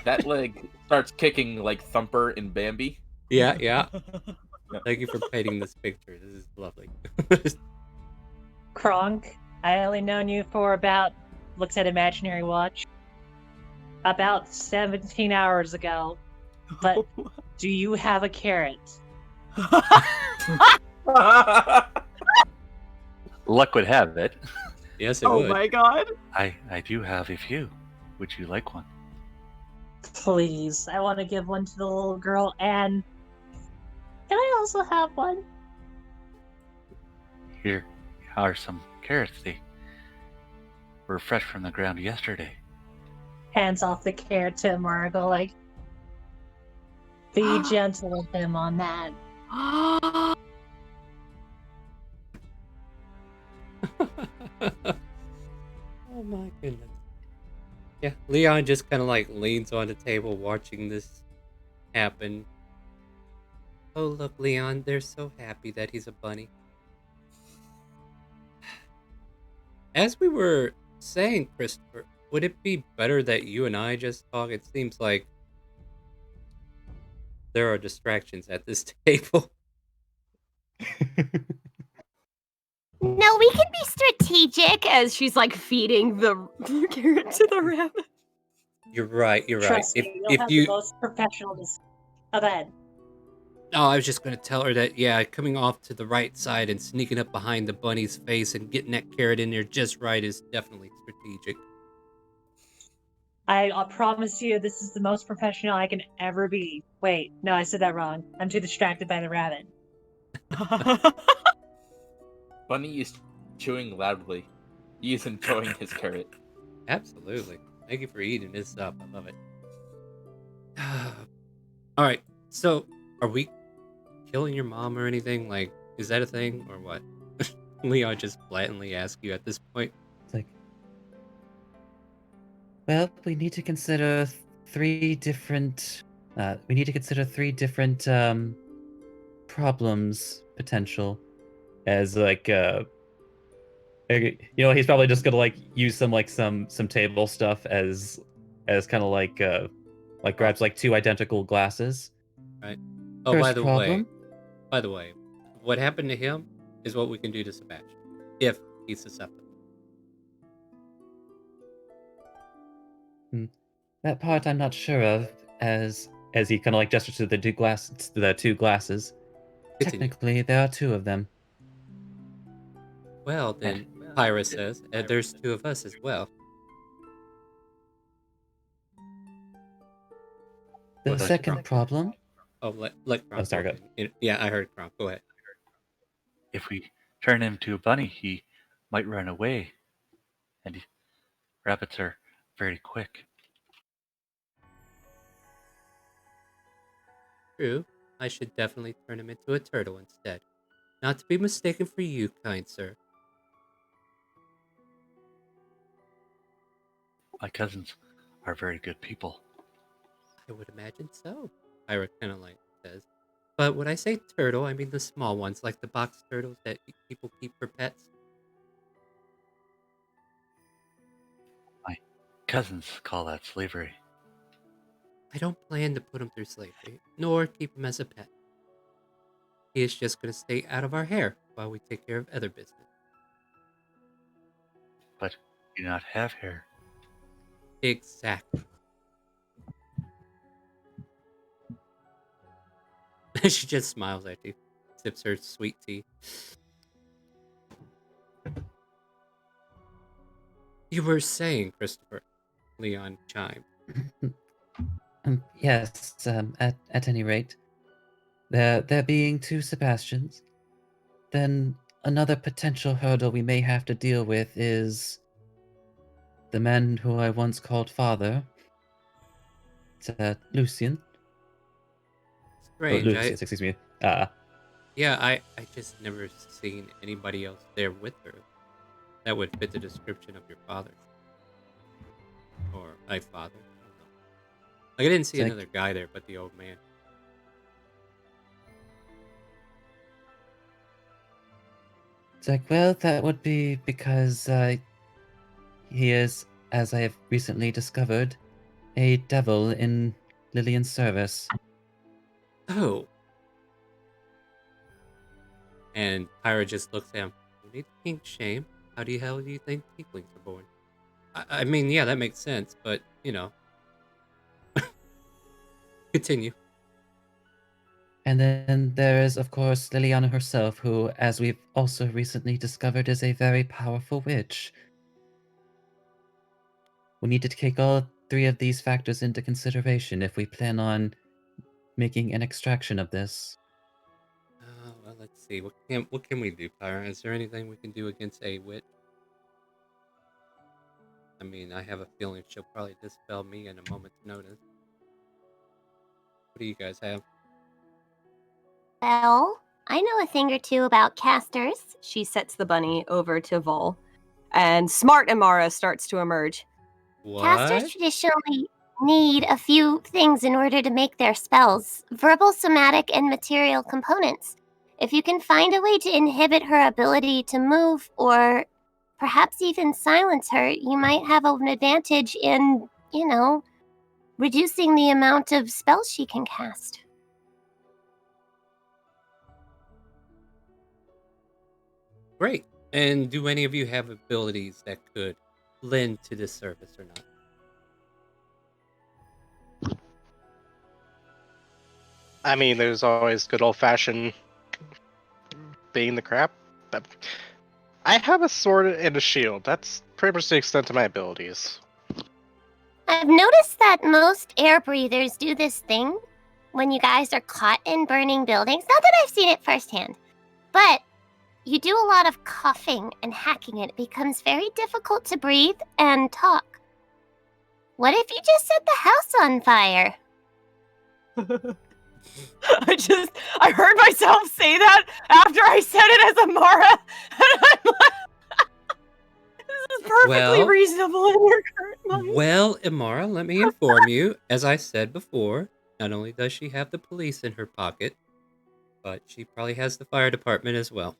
E: That leg starts kicking like Thumper in Bambi.
A: Yeah, yeah. Thank you for painting this picture. This is lovely.
F: Kronk, I only known you for about, looks at imaginary watch, about 17 hours ago. But do you have a carrot?
C: Luck would have it.
A: Yes, it
G: Oh
A: would.
G: my god.
C: I do have a few. Would you like one?
F: Please, I want to give one to the little girl, and can I also have one?
C: Here are some carrots. They were fresh from the ground yesterday.
F: Hands off the carrot to Margot, like, be gentle with him on that.
A: Oh my goodness. Yeah, Leon just kind of like leans on the table watching this happen. Oh, look, Leon, they're so happy that he's a bunny. As we were saying, Christopher, would it be better that you and I just talk? It seems like there are distractions at this table.
H: No, we can be strategic.
G: As she's like feeding the carrot to the rabbit.
A: You're right, you're right.
F: Trust me, you'll
A: If
F: have
A: you
F: the most professional. Oh, go ahead.
A: Oh, I was just gonna tell her that, yeah, coming off to the right side and sneaking up behind the bunny's face and getting that carrot in there just right is definitely strategic.
F: I promise you, this is the most professional I can ever be. Wait, no, I said that wrong. I'm too distracted by the rabbit.
E: Bunny is chewing loudly. He is enjoying his carrot.
A: Absolutely. Thank you for eating this up. I love it. All right, so are we killing your mom or anything? Like, is that a thing or what? Leon just blatantly asks you at this point.
B: It's like, well, we need to consider three different. Problems potential, as like he's probably just gonna like use some table stuff as kind of like grabs like two identical glasses.
A: Right. Oh,
B: First
A: by the
B: problem.
A: way, what happened to him is what we can do to Sebastian. if he's susceptible.
B: That part I'm not sure of, as he kind of like gestures to the two glasses.
A: Continue.
B: Technically, there are two of them.
A: Well, then, Pyra says, there's two of us as well.
B: The
A: Go ahead.
B: second problem.
A: Oh, let Kronk.
B: Oh, sorry,
A: go ahead. Yeah, I heard Kronk. Go ahead.
C: If we turn him to a bunny, he might run away. And rabbits are very quick.
A: True. I should definitely turn him into a turtle instead. Not to be mistaken for you, kind sir.
C: My cousins are very good people.
A: I would imagine so. Pyra kind of like says. But when I say turtle, I mean the small ones, like the box turtles that people keep for pets.
C: My cousins call that slavery.
A: I don't plan to put him through slavery, nor keep him as a pet. He is just going to stay out of our hair while we take care of other business.
C: But you do not have hair.
A: Exactly. She just smiles at you, sips her sweet tea. You were saying, Christopher, Leon chimed.
B: Yes, at any rate, there being two Sebastians, then another potential hurdle we may have to deal with is the man who I once called father. It's Lucian.
A: Strange.
B: Lucius, excuse me.
A: Yeah, I just never seen anybody else there with her that would fit the description of your father. Or a father. I don't know. Like, I didn't see another guy there but the old man.
B: It's like, well, that would be because he is, as I have recently discovered, a devil in Lillian's service.
A: Oh. And Pyra just looks at him. You need to kink shame. How the hell do you think tieflings are born? I mean, yeah, that makes sense, but, you know. Continue.
B: And then there is, of course, Liliana herself, who, as we've also recently discovered, is a very powerful witch. We need to take all three of these factors into consideration if we plan on making an extraction of this.
A: Well, let's see. What can we do, Pyra? Is there anything we can do against a witch? I mean, I have a feeling she'll probably dispel me in a moment's notice. What do you guys have?
H: Well, I know a thing or two about casters.
G: She sets the bunny over to Vol, and smart Amara starts to emerge.
A: What?
H: Casters traditionally need a few things in order to make their spells: verbal, somatic, and material components. If you can find a way to inhibit her ability to move, or perhaps even silence her, you might have an advantage in, reducing the amount of spells she can cast.
A: Great. And do any of you have abilities that could lend to this service or not?
D: I mean, there's always good old-fashioned being the crap. But I have a sword and a shield. That's pretty much the extent of my abilities.
H: I've noticed that most air breathers do this thing when you guys are caught in burning buildings. Not that I've seen it firsthand, but you do a lot of coughing and hacking, and it becomes very difficult to breathe and talk. What if you just set the house on fire?
G: I heard myself say that after I said it as Amara, and I'm like, this is perfectly reasonable in your current mind.
A: Well, Amara, let me inform you. As I said before, not only does she have the police in her pocket, but she probably has the fire department as well.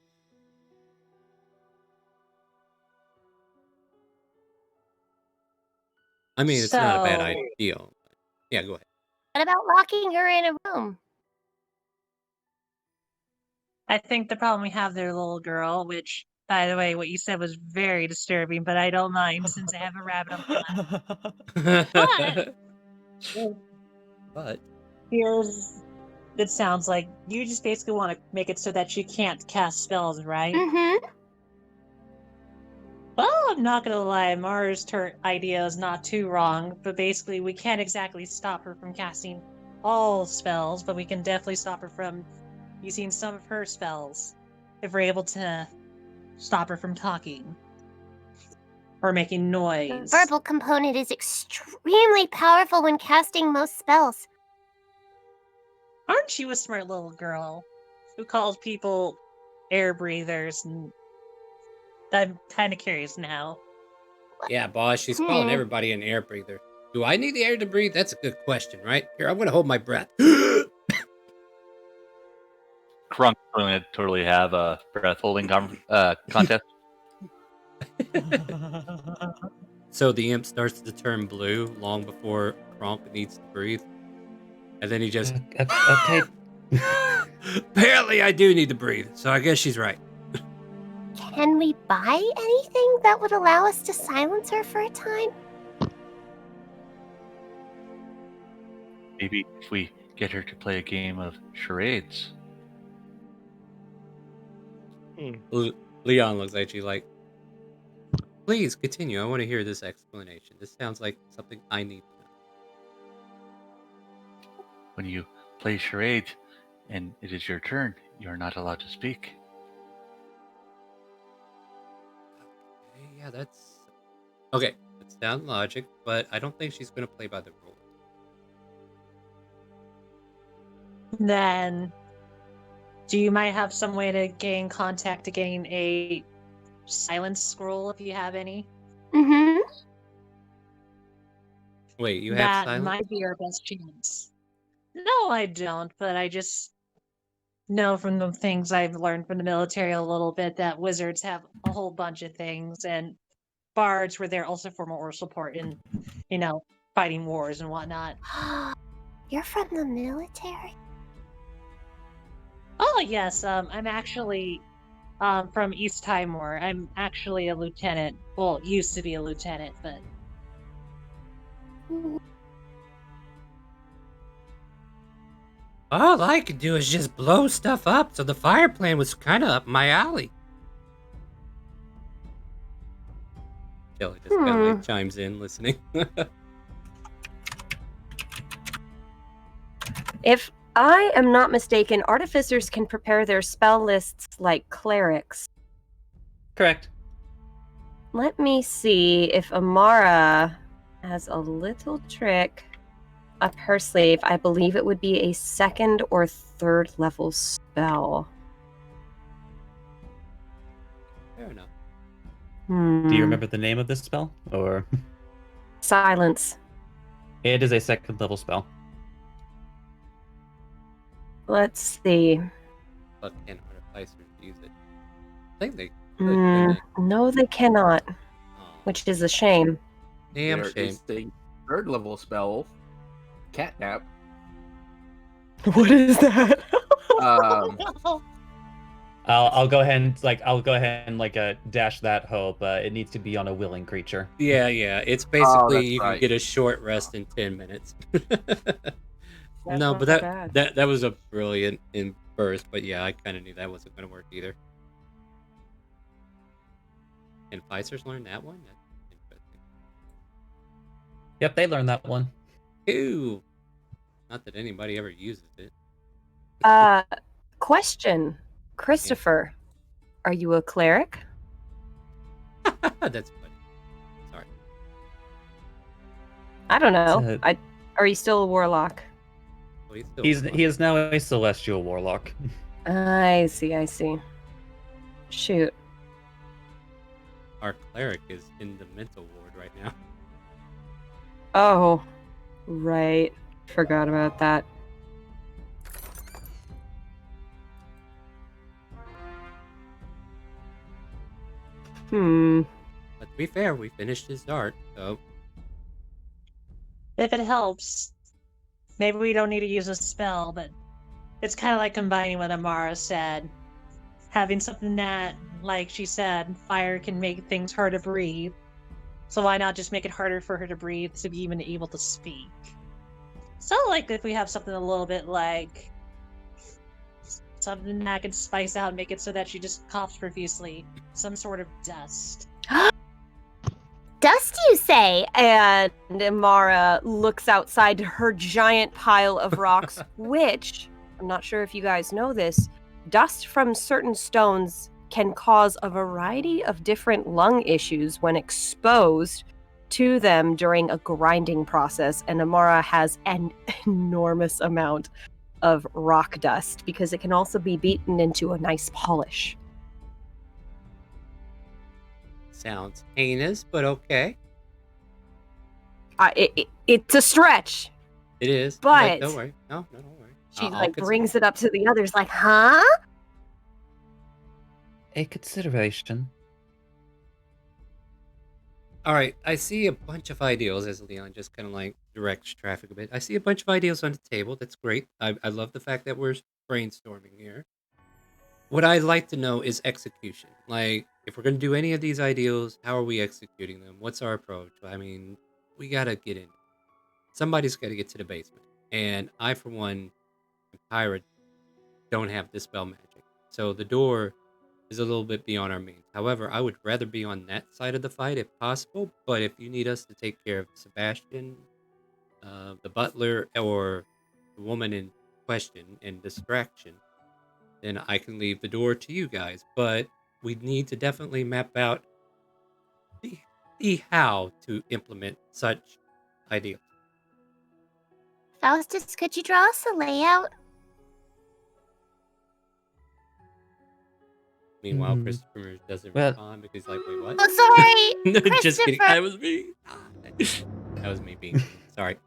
A: I mean, it's not a bad idea. Yeah, go ahead.
H: What about locking her in a room?
F: I think the problem we have there, little girl, which By the way, what you said was very disturbing, but I don't mind since I have a rabbit on my lap.
A: But
F: Here's it sounds like you just basically want to make it so that she can't cast spells, right?
H: Mm-hmm.
F: Well, I'm not gonna lie, Mara's idea is not too wrong, but basically we can't exactly stop her from casting all spells, but we can definitely stop her from using some of her spells if we're able to stop her from talking or making
H: The
F: noise.
H: verbal component is extremely powerful when casting most spells.
F: Aren't you a smart little girl who calls people air breathers? And I'm kind of curious now.
A: yeah, boss, she's calling
H: Hmm.
A: everybody an air breather. Do I need the air to breathe? That's a good question, right? Here, I'm gonna hold my breath.
C: Krunk's going to totally have a breath holding contest.
A: So the imp starts to turn blue long before Kronk needs to breathe. And then he just
B: Okay.
A: apparently I do need to breathe, so I guess she's right.
H: Can we buy anything that would allow us to silence her for a time?
C: Maybe if we get her to play a game of charades.
A: Leon looks at you like, please continue. I want to hear this explanation. This sounds like something I need to know.
C: When you play charades and it is your turn, you're not allowed to speak.
A: Okay, yeah, that's okay. That's sound logic, but I don't think she's gonna play by the rules.
F: Then, do you might have some way to gain contact to gain a silence scroll if you have any?
H: Mm-hmm.
A: Wait, you have
F: That
A: silence?
F: might be our best chance. No, I don't, but I just know from the things I've learned from the military a little bit that wizards have a whole bunch of things, and bards were there also for moral support in, fighting wars and whatnot.
H: You're from the military?
F: Oh yes, I'm actually from East Timor. I'm actually a lieutenant. Well, used to be a lieutenant, but
A: All I could do is just blow stuff up, so the fire plan was kind of up my alley. Kelly just kind of like chimes in, listening.
G: If I am not mistaken, artificers can prepare their spell lists like clerics.
B: Correct.
G: Let me see if Amara has a little trick up her sleeve. I believe it would be a 2nd or 3rd level spell.
A: Fair enough.
B: Do you remember the name of this spell? Or
G: Silence.
B: it is a 2nd level spell.
G: Let's see.
A: But can artificers use it? I think they could, couldn't they?
G: No, they cannot,
A: Aw,
G: which is a shame.
A: damn
E: There
A: shame.
E: is the 3rd level spell, Catnap.
G: What is that?
B: I'll go ahead and dash that hope. It needs to be on a willing creature.
A: Yeah. It's basically
E: that's
A: you
E: right.
A: can get a short rest in 10 minutes.
G: That's
A: No,
G: not
A: but
G: bad.
A: that was a brilliant in burst. But yeah, I kind of knew that wasn't going to work either. Can Pfizer's learn that one? That's interesting.
B: Yep, they learned that one.
A: Ew. Not that anybody ever uses it.
G: Question. Christopher, are you a cleric?
A: That's funny. Sorry.
G: I don't know.
B: It's
G: Are you still a warlock?
A: Well, he's still
B: He is now a celestial warlock.
G: I see. Shoot.
A: Our cleric is in the mental ward right now.
G: Oh, right. Forgot about that.
A: But to be fair, we finished his dart, so
F: if it helps, maybe we don't need to use a spell, but it's kind of like combining what Amara said. having something that, like she said, fire can make things hard to breathe. So why not just make it harder for her to breathe to be even able to speak? So, like, if we have something a little bit like something that can spice out and make it so that she just coughs profusely, some sort of dust.
H: Dust, you say?
G: And Amara looks outside her giant pile of rocks, which, I'm not sure if you guys know this, dust from certain stones can cause a variety of different lung issues when exposed to them during a grinding process. And Amara has an enormous amount of rock dust because it can also be beaten into a nice polish.
A: Sounds heinous, but okay.
G: It's a stretch.
A: It is.
G: But
A: don't worry. No, don't worry.
G: She
A: I'll
G: brings it up to the others like, huh?
B: A consideration.
A: All right, I see a bunch of ideals as Leon just kind of like directs traffic a bit. I see a bunch of ideals on the table. That's great. I love the fact that we're brainstorming here. What I'd like to know is execution. Like, if we're going to do any of these ideals, how are we executing them? What's our approach? I mean, we got to get in. Somebody's got to get to the basement. And I, for one, and Pirate don't have dispel magic. So the door is a little bit beyond our means. However, I would rather be on that side of the fight if possible. But if you need us to take care of Sebastian, the butler, or the woman in question and distraction, then I can leave the door to you guys. But we need to definitely map out the how to implement such ideals.
H: Faustus, could you draw us a layout?
A: Meanwhile, Christopher doesn't respond because he's like, wait, what?
H: Oh, sorry,
A: Just kidding.
H: Christopher.
A: That was me. That was me being sorry.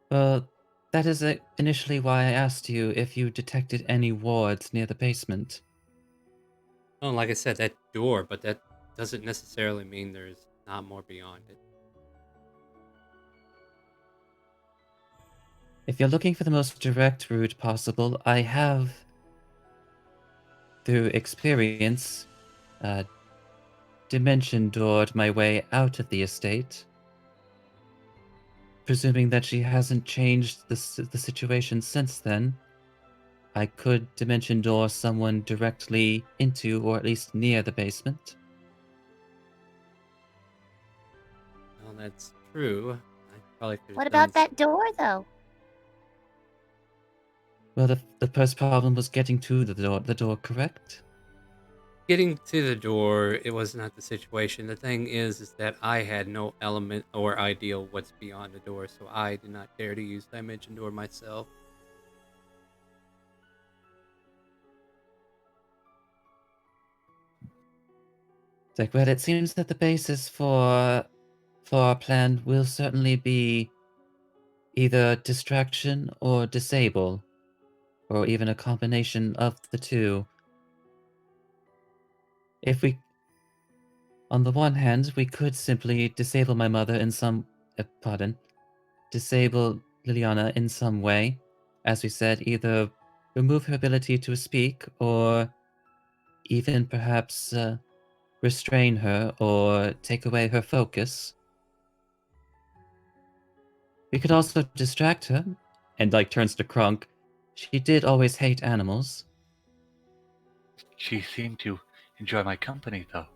B: Well, that is initially why I asked you if you detected any wards near the basement.
A: Oh, like I said, that door, but that doesn't necessarily mean there's not more beyond it.
B: If you're looking for the most direct route possible, I have, through experience, dimension doored my way out of the estate. Presuming that she hasn't changed the situation since then, I could dimension door someone directly into, or at least near, the basement.
A: Well, that's true. I probably could have
H: What
A: done
H: about that door, though?
B: Well, the first problem was getting to the door, correct?
A: Getting to the door, it was not the situation. The thing is that I had no element or idea what's beyond the door, so I did not dare to use Dimension Door myself.
B: It's like, well, it seems that the basis for our plan will certainly be either distraction or disable, or even a combination of the two. If we, on the one hand, we could simply disable my mother in some, disable Liliana in some way. As we said, either remove her ability to speak, or even perhaps restrain her or take away her focus. We could also distract her, and turns to Krunk. She did always hate animals.
C: She seemed to enjoy my company, though.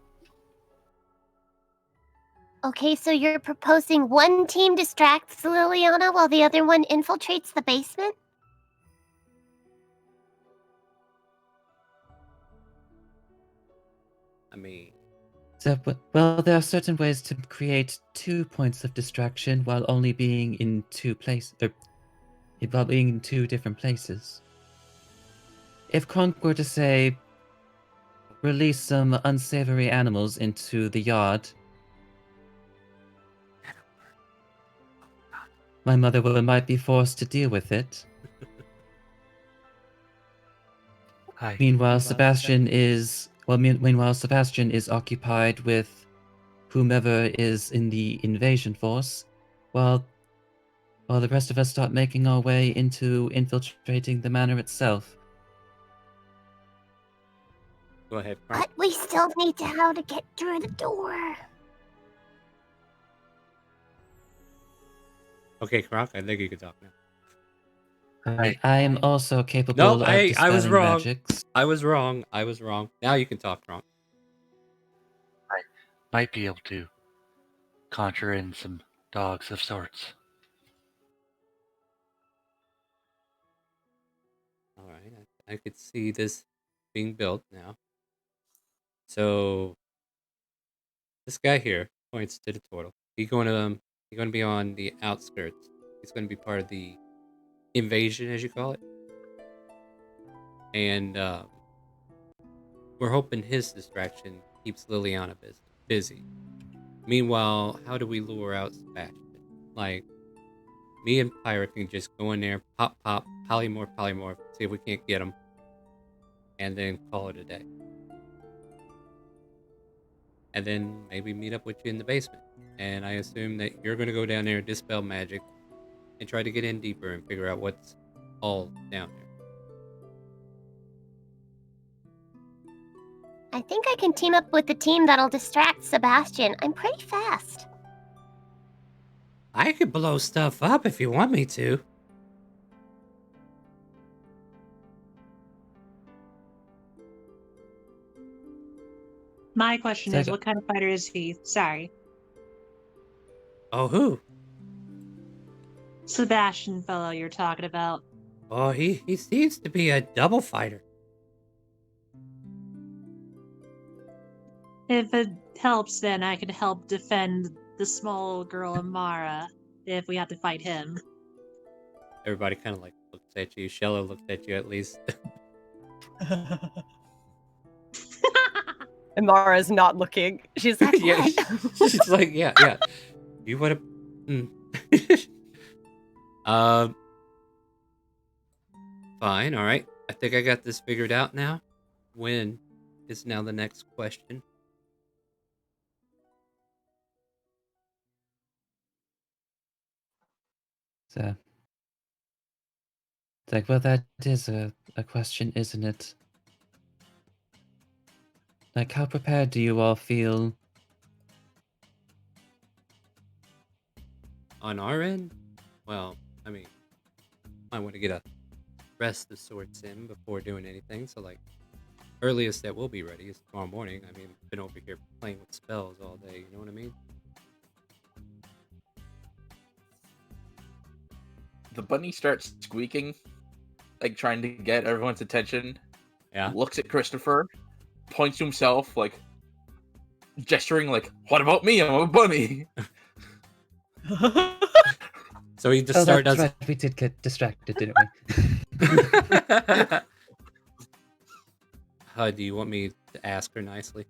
H: Okay, so you're proposing one team distracts Liliana while the other one infiltrates the basement?
A: I mean,
B: So, well, there are certain ways to create 2 points of distraction while only being in 2 places, while being in 2 different places. If Kronk were to say, release some unsavory animals into the yard, my mother might be forced to deal with it. Meanwhile, Sebastian is occupied with whomever is in the invasion force. Well, while the rest of us start making our way into infiltrating the manor itself.
A: Go ahead, Kronk.
H: But we still need to know how to get through the door.
A: Okay, Kronk, I think you can talk now.
B: I am also capable
A: No,
B: of
A: I was
B: dispelling
A: wrong.
B: magics.
A: I was wrong. Now you can talk, Kronk.
C: Might be able to conjure in some dogs of sorts.
A: All right, I could see this being built now. So this guy here points to the turtle. He's going to be on the outskirts. He's going to be part of the invasion, as you call it. And we're hoping his distraction keeps Liliana busy. Meanwhile, how do we lure out Sebastian? Like, me and Pyra can just go in there, pop, polymorph, see if we can't get him, and then call it a day. And then maybe meet up with you in the basement. And I assume that you're going to go down there, dispel magic, and try to get in deeper and figure out what's all down there.
H: I think I can team up with the team that'll distract Sebastian. I'm pretty fast.
A: I could blow stuff up if you want me to.
F: My question is,
B: Second.
F: what kind of fighter is he? Sorry.
A: Oh, who?
F: Sebastian fellow you're talking about.
A: Oh, he seems to be a double fighter.
F: If it helps, then I can help defend the small girl Amara if we have to fight him.
A: Everybody kind of like looks at you. Shella looked at you at least.
G: And Mara's not looking. She's like,
A: Yeah,
G: what?
A: she's like, yeah. You want to? Fine. All right. I think I got this figured out now. When is now the next question?
B: So, it's like, well, that is a question, isn't it? Like, how prepared do you all feel?
A: On our end, well, I mean, I want to get a rest of sorts in before doing anything. So, like, earliest that we'll be ready is tomorrow morning. I mean, been over here playing with spells all day. You know what I mean?
E: The bunny starts squeaking, like trying to get everyone's attention.
A: Yeah.
E: Looks at Christopher, points to himself, like gesturing, like, "What about me? I'm a bunny."
A: So he just
B: Oh,
A: started.
B: that's right. We did get distracted, didn't we?
A: Do you want me to ask her nicely?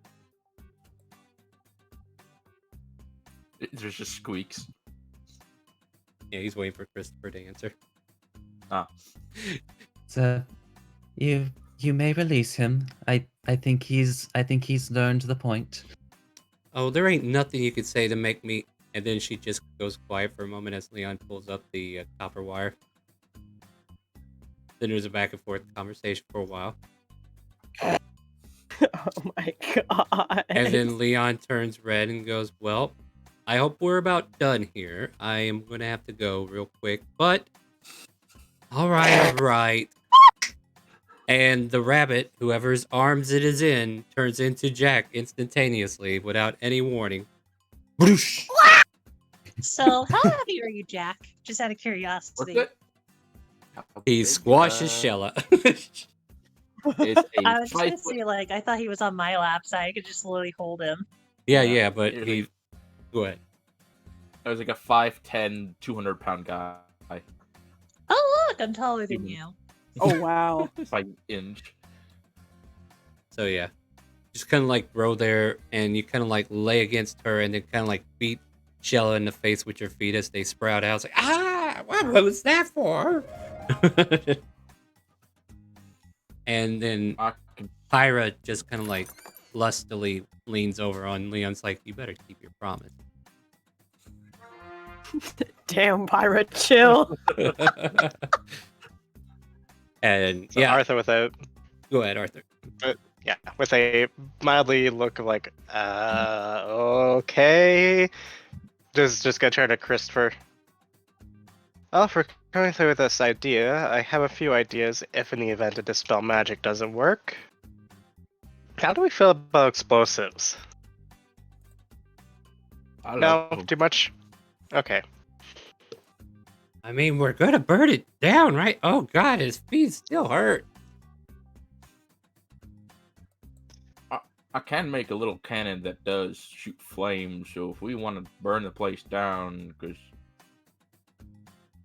E: There's just squeaks.
A: Yeah, he's waiting for Christopher to answer.
B: So, you may release him. I think he's learned the point.
A: Oh, there ain't nothing you could say to make me. And then she just goes quiet for a moment as Leon pulls up the copper wire. Then there's a back and forth conversation for a while.
G: Oh my god.
A: And then Leon turns red and goes, well, I hope we're about done here. I am going to have to go real quick, but all right. And the rabbit, whoever's arms it is in, turns into Jack instantaneously without any warning. Whoosh!
F: So, how heavy are you, Jack? Just out of
E: What's
F: curiosity.
E: it?
A: He squashes Shella.
E: It's a
F: I was just
E: 5
F: gonna
E: foot.
F: say, like, I thought he was on my lap, so I could just literally hold him.
A: Yeah, but
E: You're
A: he... Go ahead.
E: I was like a 5'10", 200-pound guy
F: Oh, look, I'm taller than
E: Mhm.
F: you.
G: Oh wow.
E: by inch.
A: So yeah, just kind of like row there, and you kind of like lay against her, and then kind of like beat Shella in the face with your feet as they sprout out. It's like, what was that for? And then
E: I can-
A: Pyra just kind of like lustily leans over on Leon's like, you better keep your promise.
G: Damn, Pyra, chill.
A: And
D: So
A: yeah,
D: Arthur with a
A: go ahead, Arthur.
D: with a mildly look of like, okay. Just gonna turn to Christopher. Well, for going through with this idea, I have a few ideas if in the event a dispel magic doesn't work. How do we feel about explosives?
E: I
D: No,
E: love 'em.
D: too much? Okay.
A: I mean, we're gonna burn it down, right? Oh God, his feet still hurt.
E: I can make a little cannon that does shoot flames, so if we want to burn the place down, because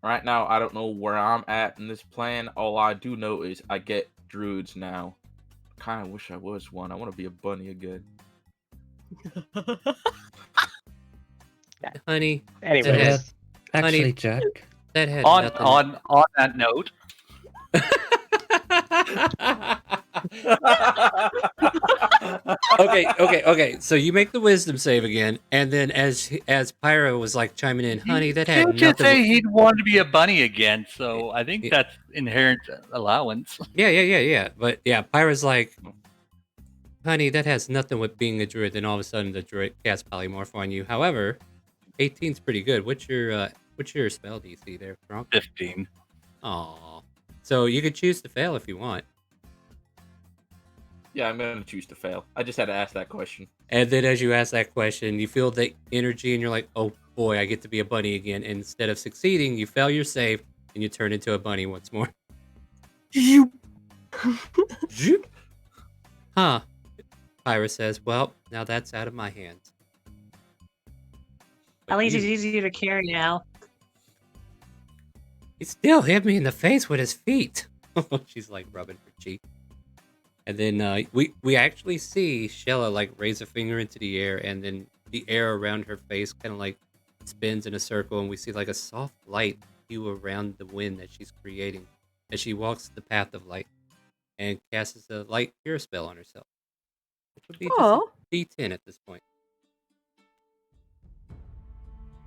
E: right now I don't know where I'm at in this plan. All I do know is I get druids now. Kind of wish I was one. I want to be a bunny again.
A: Honey,
D: Anyways,
B: Actually,
A: Honey-
B: Jack.
A: that had
C: On
A: nothing.
C: on that note,
A: Okay. So you make the wisdom save again, and then as Pyro was like chiming in, honey, that had
C: didn't you
A: nothing.
C: say he'd want to be a bunny again? So I think
A: Yeah.
C: that's inherent allowance.
A: Yeah. But yeah, Pyro's like, honey, that has nothing with being a druid. Then all of a sudden, the druid casts polymorph on you. However, 18's pretty good. What's your spell DC there, Frank?
C: 15.
A: Aw. So you could choose to fail if you want.
E: Yeah, I'm gonna choose to fail. I just had to ask that question.
A: And then as you ask that question, you feel the energy and you're like, oh boy, I get to be a bunny again. And instead of succeeding, you fail your save and you turn into a bunny once more. Zoop. Huh. Pyra says, well, now that's out of my hands.
F: At least
A: you-
F: it's easier to carry now.
A: He still hit me in the face with his feet. She's like rubbing her cheek. And then we actually see Shella like raise a finger into the air, and then the air around her face kind of like spins in a circle, and we see like a soft light hue around the wind that she's creating as she walks the path of light and casts a light cure spell on herself, which would be just a
G: Oh,
A: D10 at this point.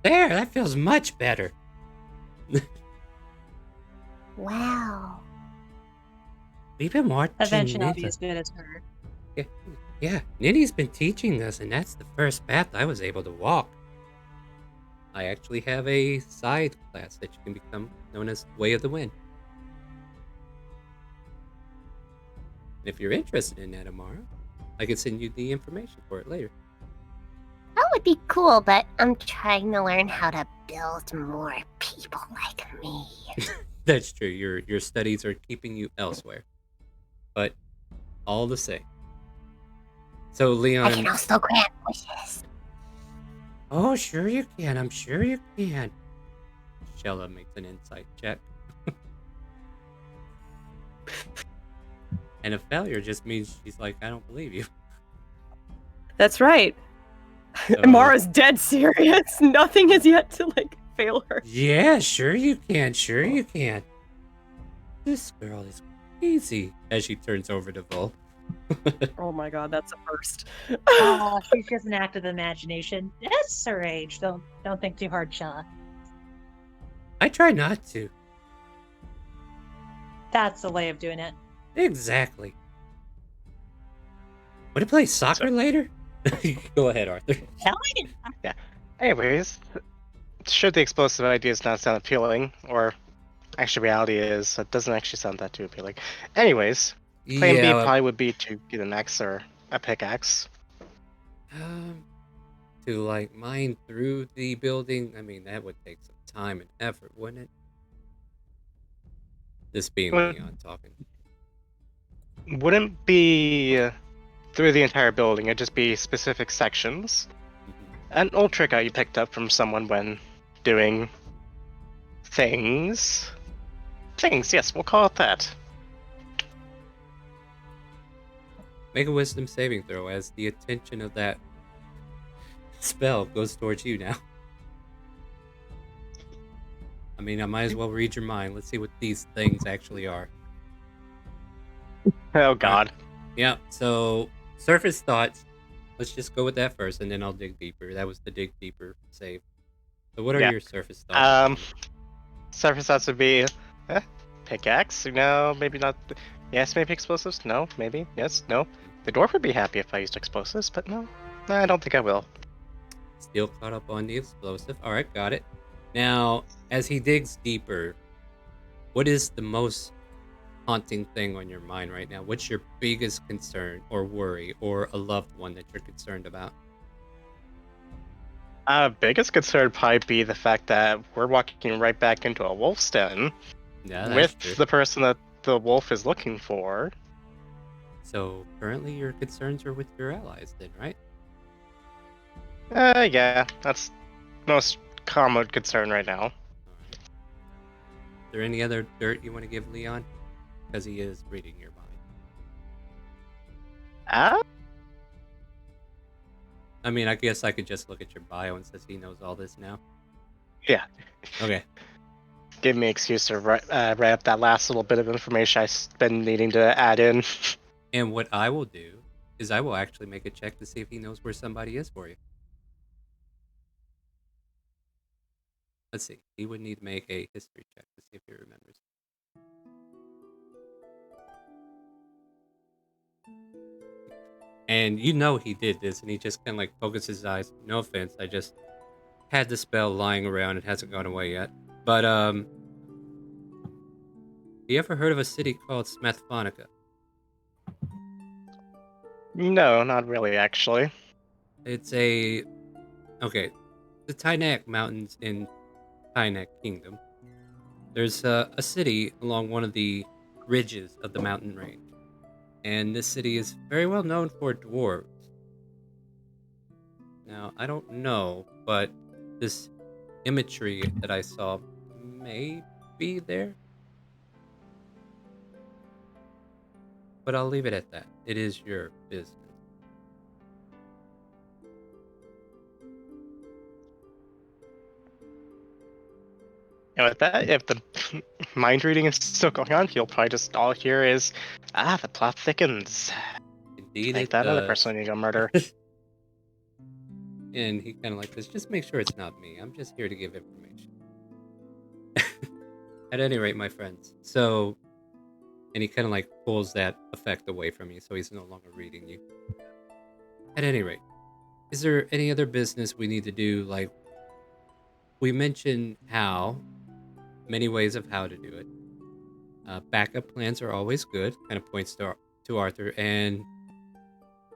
A: There, that feels much better.
H: Wow.
A: We've been watching.
F: Eventually, I'll be
A: Ninja.
F: as good as her.
A: Yeah, Nitty's been teaching us, and that's the first path I was able to walk. I actually have a side class that you can become, known as Way of the Wind. And if you're interested in that, Amara, I can send you the information for it later.
H: That would be cool, but I'm trying to learn how to build more people like me.
A: That's true. Your studies are keeping you elsewhere, but all the same. So
H: I can
A: Leon,
H: also grant wishes.
A: oh sure you can. I'm sure you can. Shella makes an insight check. And a failure just means she's like, I don't believe you.
G: that's right.
A: So-
G: Amara's dead serious. Nothing has yet to fail her.
A: Yeah, sure you can. Sure you can. This girl is crazy. As she turns over to Vol.
G: Oh my god, that's a first.
F: Oh, she's just an act of the imagination. That's her age. Don't think too hard, Shella.
A: I try not to.
F: That's the way of doing it.
A: Exactly. Want to play soccer later? Go ahead, Arthur.
F: Hell yeah.
D: anyways, should the explosive ideas not sound appealing, or actually reality is it doesn't actually sound that too appealing. Anyways, plan B probably would be to get an axe or a pickaxe.
A: To like mine through the building. I mean, that would take some time and effort, wouldn't it? This being
D: Well-
A: Leon talking.
D: Wouldn't be through the entire building, it'd just be specific sections. An old trick I picked up from someone when doing things. Things, yes, we'll call it that.
A: Make a wisdom saving throw as the attention of that spell goes towards you now. I mean, I might as well read your mind. Let's see what these things actually are.
D: Oh god.
A: Yeah, so surface thoughts. Let's just go with that first, and then I'll dig deeper. That was the dig deeper save. So what are
D: Yeah.
A: your surface thoughts?
D: Surface thoughts would be pickaxe. No, maybe not. Yes, maybe explosives. No, maybe. Yes, no. The dwarf would be happy if I used explosives, but no, I don't think I will.
A: Still caught up on the explosive. All right, got it. Now, as he digs deeper, what is the most haunting thing on your mind right now? What's your biggest concern or worry or a loved one that you're concerned about?
D: Biggest concern would probably be the fact that we're walking right back into a wolf's den
A: Yeah, that's
D: with
A: true.
D: the person that the wolf is looking for.
A: So currently your concerns are with your allies then, right?
D: Yeah, that's most common concern right now.
A: All right. Is there any other dirt you want to give Leon? Because he is reading your mind.
D: Ah,
A: I mean, I guess I could just look at your bio and says he knows all this now.
D: yeah.
A: Okay.
D: Give me an excuse to write up that last little bit of information I've been needing to add in.
A: And what I will do is I will actually make a check to see if he knows where somebody is for you. Let's see. He would need to make a history check to see if he remembers. And you know he did this, and he just kind of like focuses his eyes. No offense, I just had the spell lying around. It hasn't gone away yet. But you ever heard of a city called Smethphonica?
D: No, not really, actually.
A: It's the Tynak Mountains in Tynak Kingdom. There's a city along one of the ridges of the mountain range, and this city is very well known for dwarves. Now, I don't know, but this imagery that I saw may be there. But I'll leave it at that. It is your business.
D: And with that, if the mind reading is still going on, you'll probably just all hear is, the plot thickens.
A: Indeed,
D: Like
A: it
D: that other
A: does.
D: person you go murder.
A: And he kind of like this. Just make sure it's not me. I'm just here to give information. At any rate, my friends. So, and he kind of like pulls that effect away from you, so he's no longer reading you. At any rate, is there any other business we need to do? Like, we mentioned how, many ways of how to do it. Backup plans are always good. Kind of points to Arthur. And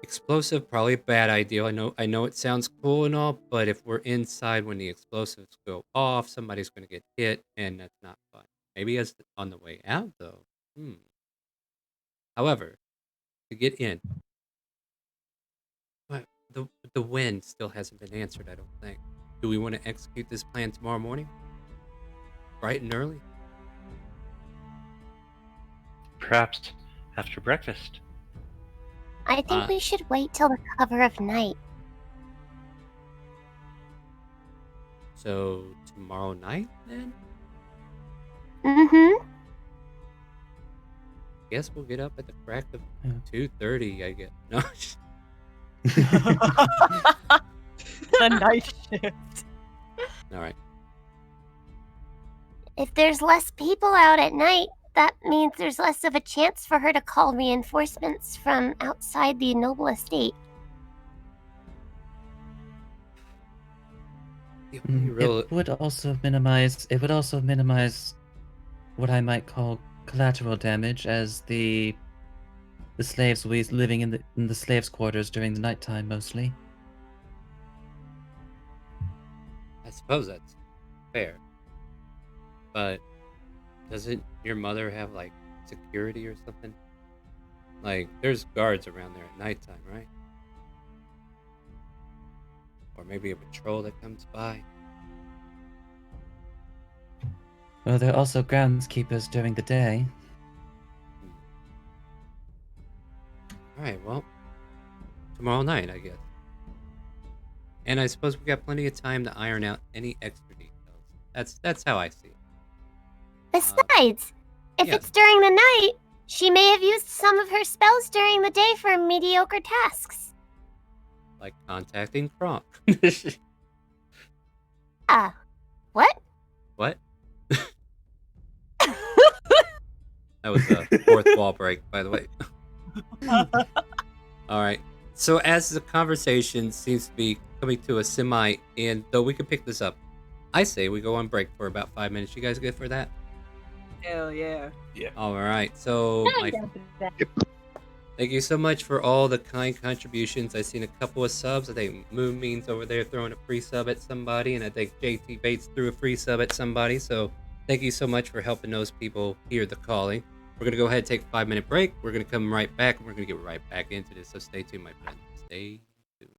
A: explosive, probably a bad idea. I know it sounds cool and all, but if we're inside when the explosives go off, somebody's going to get hit, and that's not fun. Maybe as on the way out, though. However, to get in, but the when still hasn't been answered. I don't think. Do we want to execute this plan tomorrow morning, bright and early?
C: Perhaps after breakfast.
H: I think we should wait till the cover of night.
A: So tomorrow night, then?
H: Mm-hmm.
A: Guess we'll get up at the crack of
B: Yeah.
A: 2:30. I guess. No.
G: The night shift.
A: All right.
H: If there's less people out at night, that means there's less of a chance for her to call reinforcements from outside the noble estate.
A: The only real
B: It would also minimize what I might call collateral damage, as the slaves will be living in the slaves' quarters during the nighttime mostly.
A: I suppose that's fair. But doesn't your mother have like security or something? Like there's guards around there at nighttime, right? Or maybe a patrol that comes by.
B: Well, there are also groundskeepers during the day.
A: Alright, well, tomorrow night, I guess. And I suppose we got plenty of time to iron out any extra details. That's how I see it.
H: Besides, if
A: yes.
H: it's during the night, she may have used some of her spells during the day for mediocre tasks.
A: Like contacting Kronk.
H: Ah,
A: What? That was a fourth wall break, by the way. All right. So as the conversation seems to be coming to a semi end, though we can pick this up, I say we go on break for about 5 minutes. You guys good for that?
G: Hell yeah.
A: All right. So
F: I'm down for that.
A: thank you so much for all the kind contributions. I've seen a couple of subs. I think Moonbeam's over there throwing a free sub at somebody, and I think JT Bates threw a free sub at somebody. So thank you so much for helping those people hear the calling. We're gonna go ahead and take a 5-minute break. We're gonna come right back, and we're gonna get right back into this. So stay tuned, my friends. Stay tuned.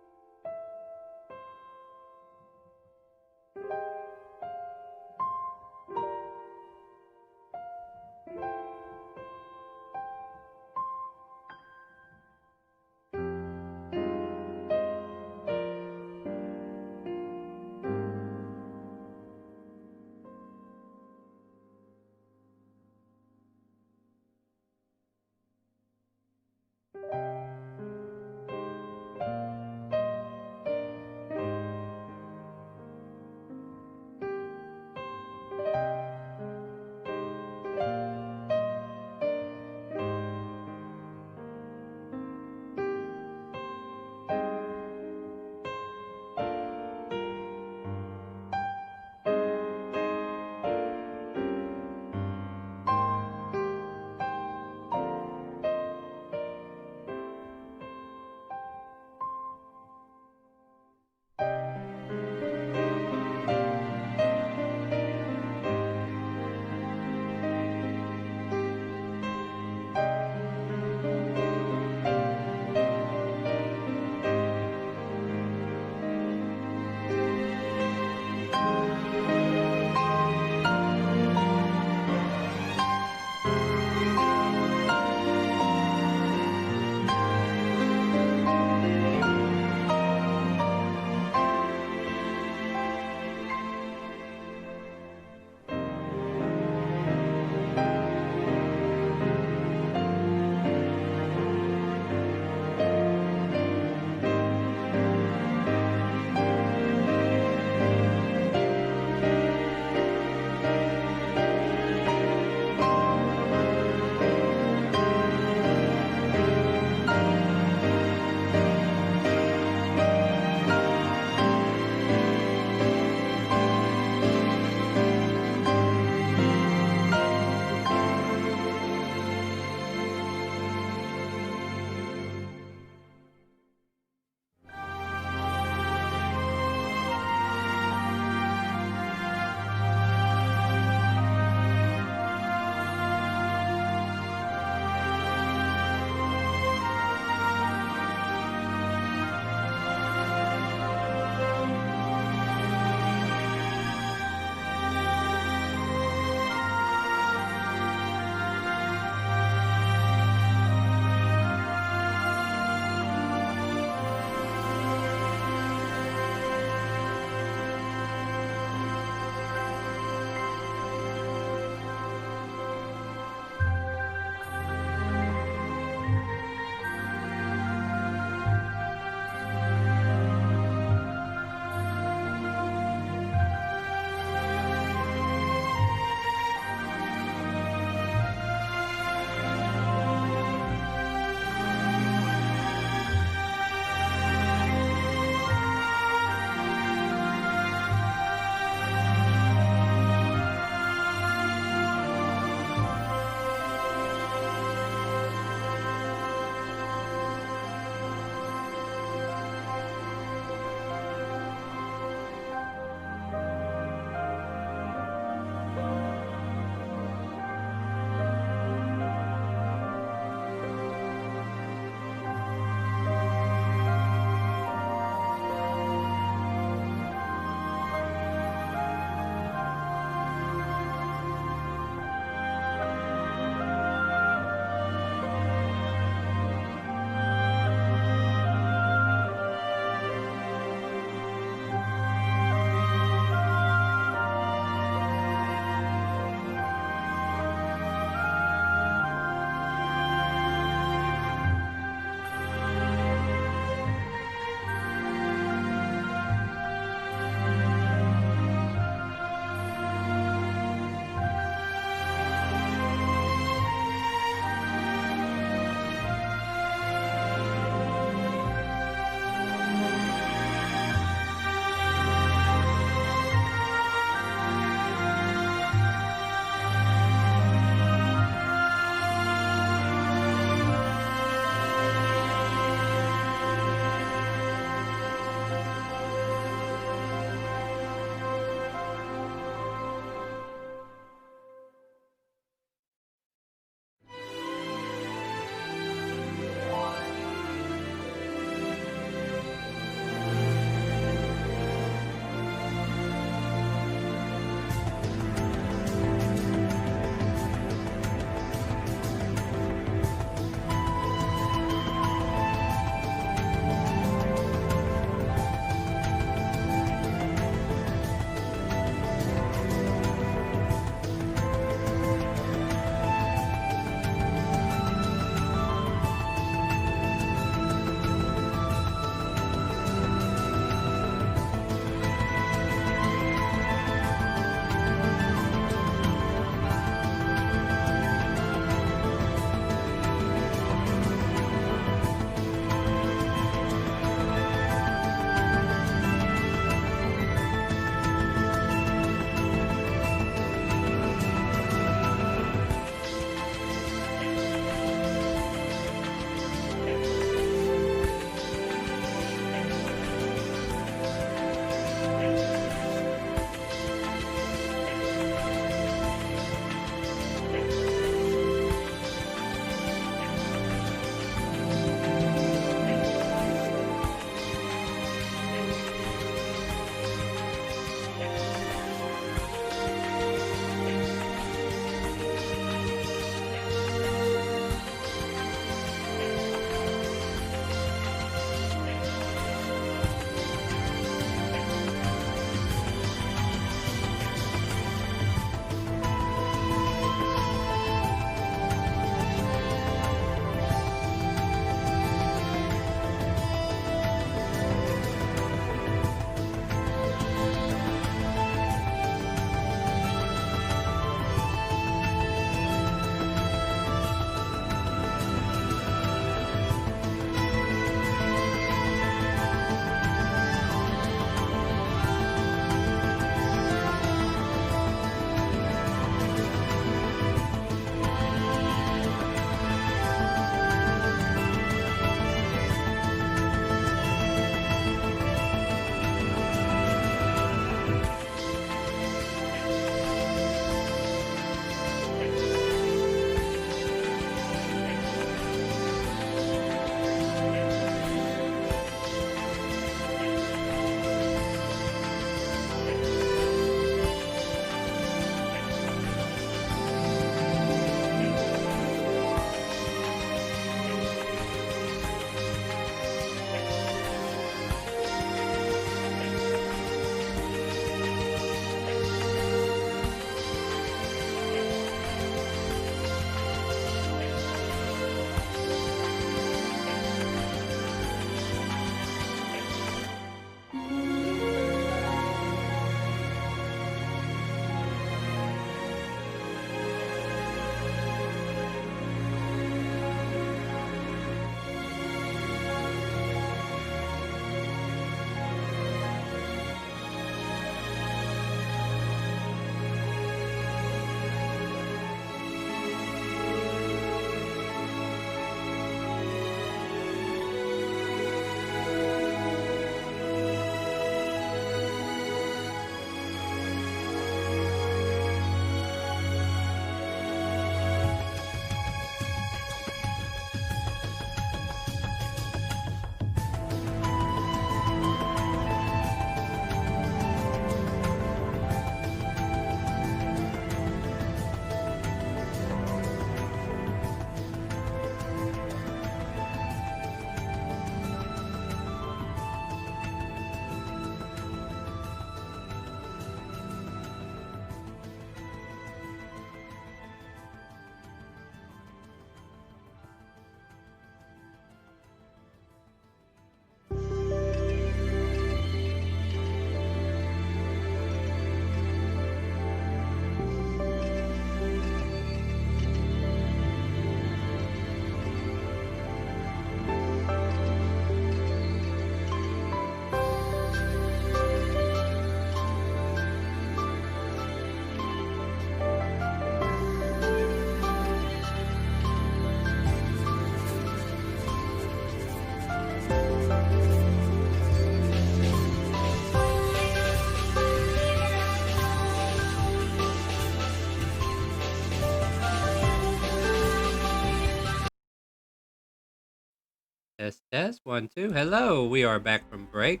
A: Test. 1, 2. Hello, we are back from break.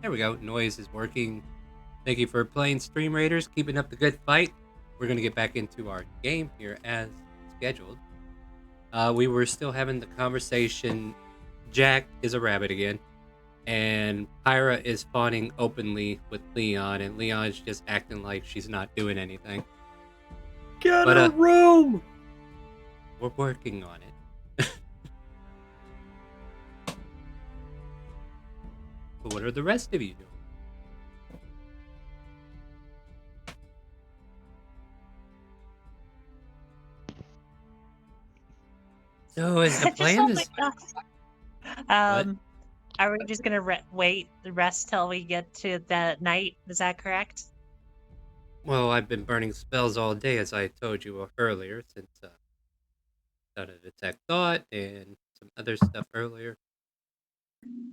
A: There we go. Noise is working. Thank you for playing StreamRaiders, keeping up the good fight. We're going to get back into our game here as scheduled. We were still having the conversation. Jack is a rabbit again. And Pyra is fawning openly with Leon, and Leon's just acting like she's not doing anything.
B: Get
A: But,
B: a room!
A: We're working on it. But what are the rest of you doing? So is the
F: Just
A: plan
F: oh
A: this?
F: my God. Are we just gonna wait the rest till we get to that night? Is that correct?
A: Well, I've been burning spells all day, as I told you earlier, since done a detect thought and some other stuff earlier.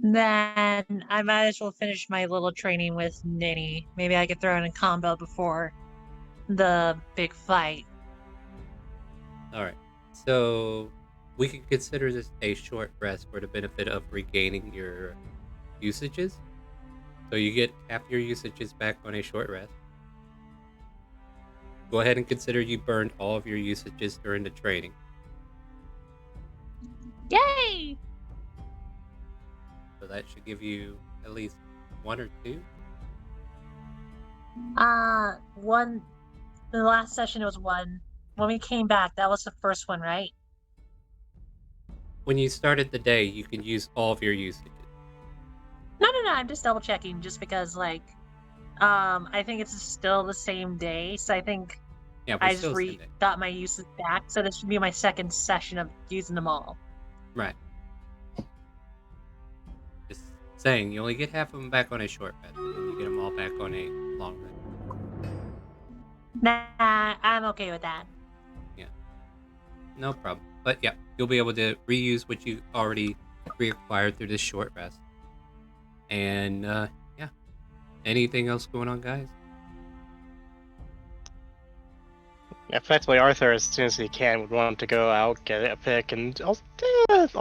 F: Then I might as well finish my little training with Ninny. Maybe I could throw in a combo before the big fight.
A: All right. So we can consider this a short rest for the benefit of regaining your usages. So you get half your usages back on a short rest. Go ahead and consider you burned all of your usages during the training.
F: Yay!
A: So that should give you at least 1 or 2.
F: One. The last session was 1. When we came back, that was the first one, right?
A: When you started the day, you can use all of your usages.
F: No. I'm just double checking, just because, like, I think it's still the same day. So I think
A: Yeah,
F: I
A: we're
F: just
A: still the same day.
F: got my uses back. So this should be my second session of using them all.
A: Right. Just saying, you only get half of them back on a short rest, and you get them all back on a long rest.
F: Nah, I'm okay with that.
A: Yeah. No problem. But yeah, you'll be able to reuse what you already reacquired through this short rest. And yeah. Anything else going on, guys?
D: Effectively, Arthur, as soon as he can, would want to go out, get a pick, and also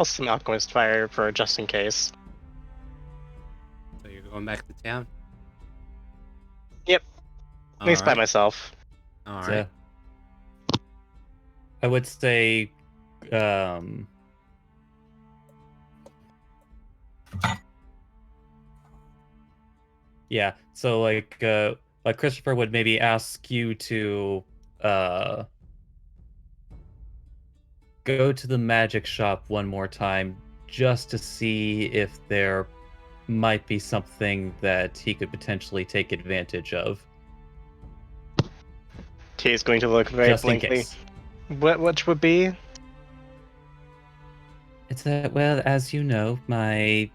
D: some Alchemist Fire for just in case.
A: So you're going back to town?
D: Yep. At least by
A: Alright.
D: myself.
A: Alright.
B: I would say, yeah. So like Christopher would maybe ask you to go to the magic shop one more time just to see if there might be something that he could potentially take advantage of.
D: He's going to look very
B: Just in
D: blankly.
B: case.
D: Which would be?
B: It's well, as you know, my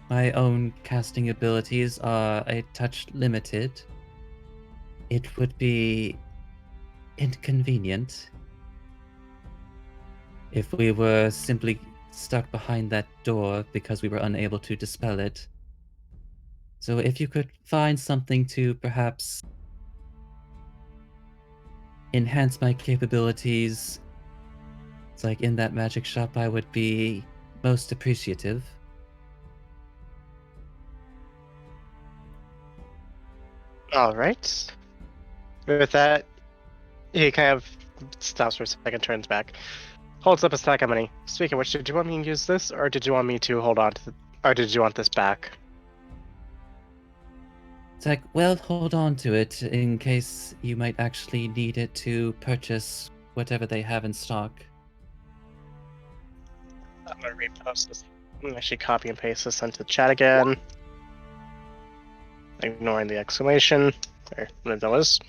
B: own casting abilities are a touch limited. It would be inconvenient if we were simply stuck behind that door because we were unable to dispel it. So if you could find something to perhaps enhance my capabilities, it's like in that magic shop, I would be most appreciative.
D: Alright. With that, he kind of stops for a second, turns back, holds up a stack of money. Speaking of which, did you want me to use this, or did you want me to hold on to or did you want this back?
B: It's like, well, hold on to it in case you might actually need it to purchase whatever they have in stock.
D: I'm gonna repost this. I'm gonna actually copy and paste this into the chat again. Ignoring the exclamation, or what that was.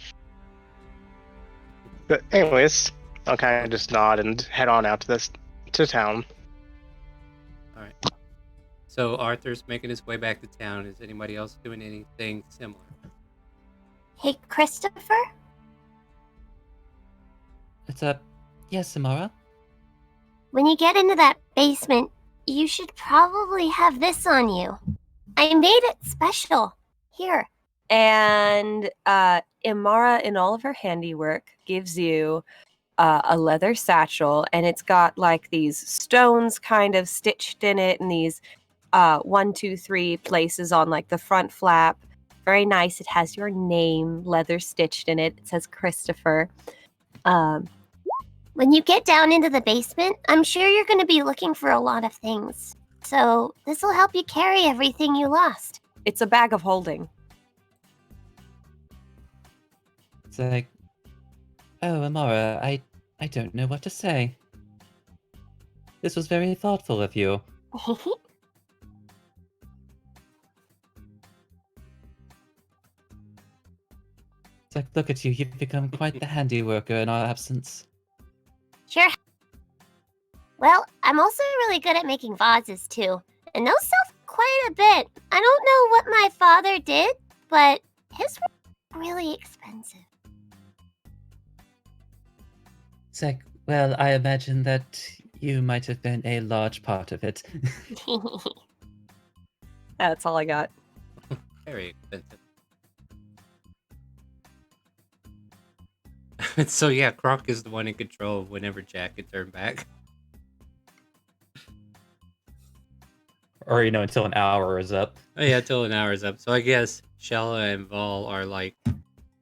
D: But anyways, I'll kind of just nod and head on out to town.
A: Alright. So Arthur's making his way back to town. Is anybody else doing anything similar?
H: Hey, Christopher?
B: It's a yes, Samara.
H: When you get into that basement, you should probably have this on you. I made it special. Here.
G: And Imara, in all of her handiwork, gives you a leather satchel, and it's got like these stones kind of stitched in it, and these 1, 2, 3 places on like the front flap. Very nice. It has your name leather stitched in it. It says Christopher.
H: When you get down into the basement, I'm sure you're going to be looking for a lot of things. So this will help you carry everything you lost.
G: It's a bag of holding.
B: It's like, oh, Amara, I don't know what to say. This was very thoughtful of you. It's like, look at you, you've become quite the handy worker in our absence.
H: Sure. Well, I'm also really good at making vases too, and those sell quite a bit. I don't know what my father did, but his were really expensive.
B: It's like, well, I imagine that you might have been a large part of it.
G: That's all I got.
A: Very expensive. So yeah, Croc is the one in control of whenever Jack can turn back.
B: Or, until an hour is up.
A: Oh yeah, till an hour is up. So I guess Shala and Vol are like,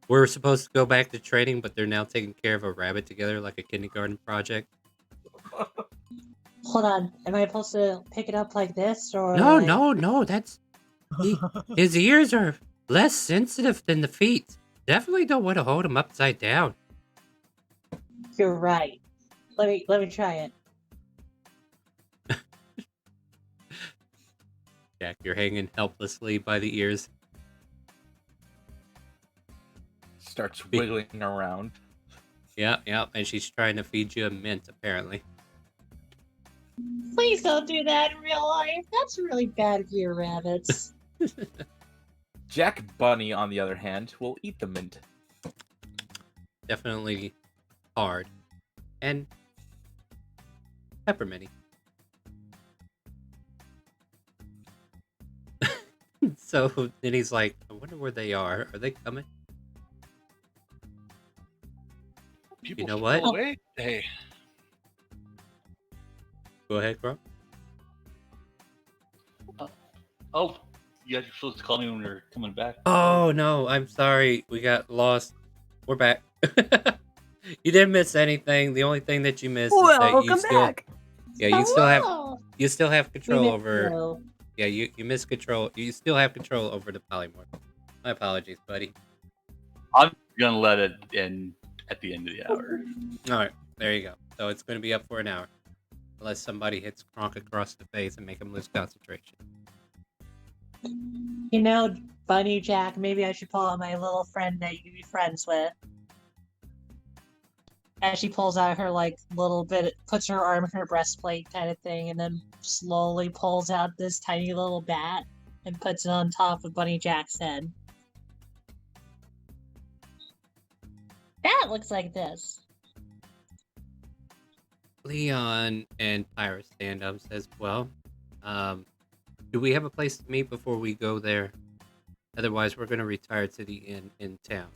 A: we're supposed to go back to training, but they're now taking care of a rabbit together like a kindergarten project.
F: Hold on. Am I supposed to pick it up like this or
A: No,
F: like...
A: no, that's... His ears are less sensitive than the feet. Definitely don't want to hold him upside down.
F: You're right. Let me try it.
A: Jack, you're hanging helplessly by the ears.
E: Starts wiggling around.
A: Yeah, and she's trying to feed you a mint, apparently.
F: Please don't do that in real life. That's really bad for your rabbits.
E: Jack Bunny, on the other hand, will eat the mint.
A: Definitely hard. And pepperminty. So then he's like, I wonder where they are. Are they coming?
C: People
A: You know
C: still
A: what?
C: awake? Hey,
A: Go ahead, bro.
C: oh, you guys are supposed to call me when we're coming back.
A: Oh no, I'm sorry. We got lost. We're back. You didn't miss anything. The only thing that you missed is that you
G: Welcome
A: still
G: back.
A: you still have control over
F: You.
A: yeah, you miss control. You still have control over the polymorph. My apologies, buddy.
C: I'm gonna let it in at the end of the hour.
A: Alright, there you go. So it's gonna be up for an hour. Unless somebody hits Kronk across the face and make him lose concentration.
F: You know, Bunny Jack, maybe I should pull out my little friend that you can be friends with. As she pulls out her little bit, puts her arm in her breastplate kind of thing, and then slowly pulls out this tiny little bat and puts it on top of Bunny Jack's head. That looks like this.
A: Leon and Pyra stand up, says, well, do we have a place to meet before we go there? Otherwise, we're going to retire to the inn in town.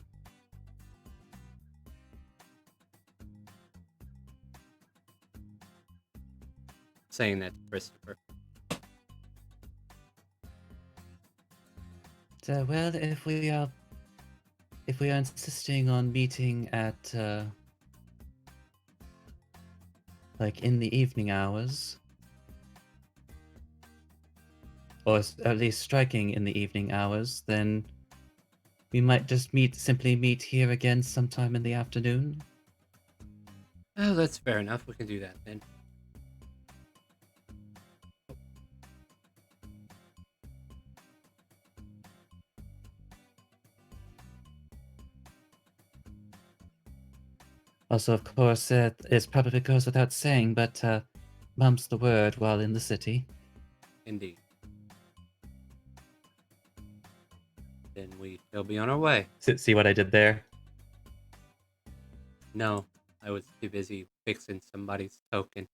A: Saying that to Christopher.
B: Well, if we are insisting on meeting at in the evening hours, or at least striking in the evening hours, then we might just simply meet here again sometime in the afternoon.
A: Oh, that's fair enough. We can do that then.
B: Also, of course, it probably goes without saying, but mum's the word while in the city.
A: Indeed. Then we shall be on our way.
B: See what I did there?
A: No, I was too busy fixing somebody's token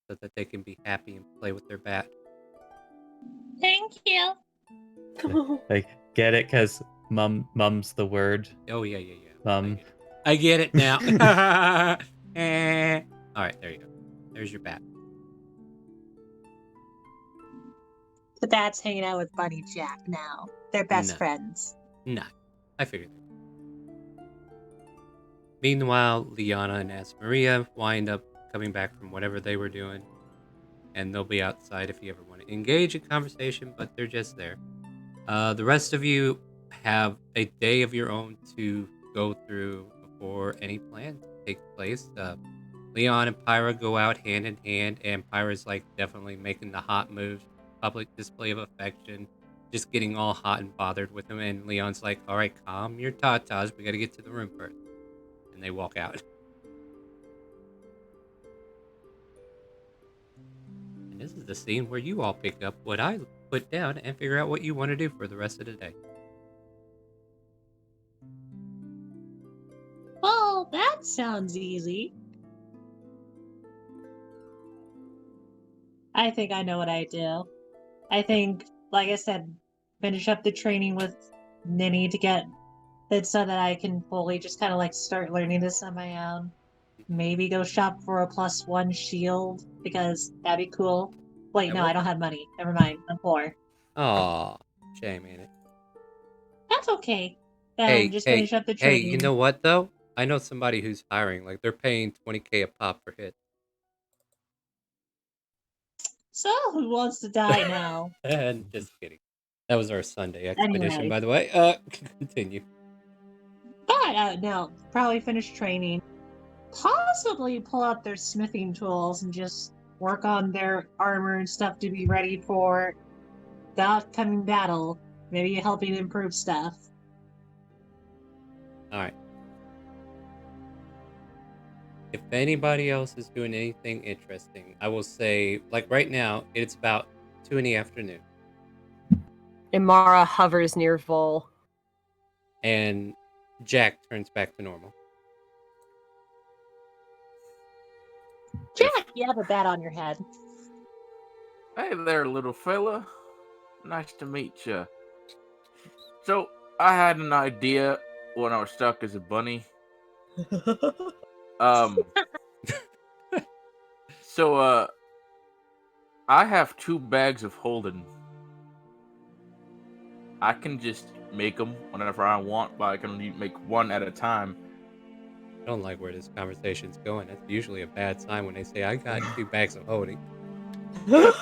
A: so that they can be happy and play with their bat.
F: Thank you.
B: Get it? Because mum's the word.
A: Oh, yeah.
B: Mum.
A: I get it now. All right, there you go. There's your bat.
F: The bat's hanging out with Bunny Jack now. They're best
A: No.
F: friends.
A: Nah, I figured. Meanwhile, Liana and Asmaria wind up coming back from whatever they were doing, and they'll be outside if you ever want to engage in conversation, but they're just there. The rest of you have a day of your own to go through before any plans take place. Leon and Pyra go out hand in hand, and Pyra's like definitely making the hot moves, public display of affection, just getting all hot and bothered with him. And Leon's like, "All right, calm your tatas. We got to get to the room first." And they walk out. And this is the scene where you all pick up what I put down and figure out what you want to do for the rest of the day.
F: Well, that sounds easy. I think I know what I do. I think, like I said, finish up the training with Ninny to get it so that I can fully just kind of like start learning this on my own. Maybe go shop for a +1 shield because that'd be cool. Wait,
A: Yeah,
F: no,
A: well-
F: I don't have money. Never mind. I'm poor.
A: Aw, shame, ain't it?
F: That's okay.
A: Hey,
F: Just
A: hey,
F: finish up the
A: hey,
F: training.
A: you know what though? I know somebody who's hiring. Like they're paying 20K a pop for hit.
F: So, who wants to die now?
A: And just kidding. That was our Sunday expedition,
F: Anyway.
A: by the way. Continue.
F: But no, probably finish training. Possibly pull out their smithing tools and just work on their armor and stuff to be ready for the upcoming battle. Maybe helping improve stuff.
A: All right. If anybody else is doing anything interesting, I will say, like right now, it's about 2 in the afternoon,
G: Imara hovers near Vol.
A: and Jack turns back to normal.
F: Jack, you have a bat on your head.
E: Hey there, little fella. Nice to meet you. So, I had an idea when I was stuck as a bunny. So, I have 2 bags of holding. I can just make them whenever I want, but I can only make 1 at a time.
A: I don't like where this conversation's going. That's usually a bad sign when they say, I got 2 bags of holding. That's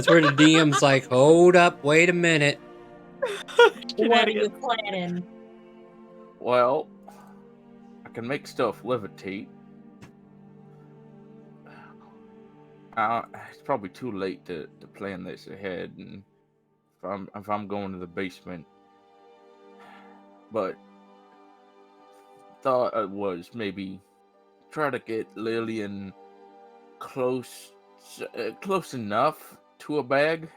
A: where the DM's like, hold up, wait a minute.
F: What are you planning?
E: Well, I can make stuff levitate. It's probably too late to plan this ahead, and if I'm going to the basement. But thought it was maybe try to get Lillian close enough to a bag.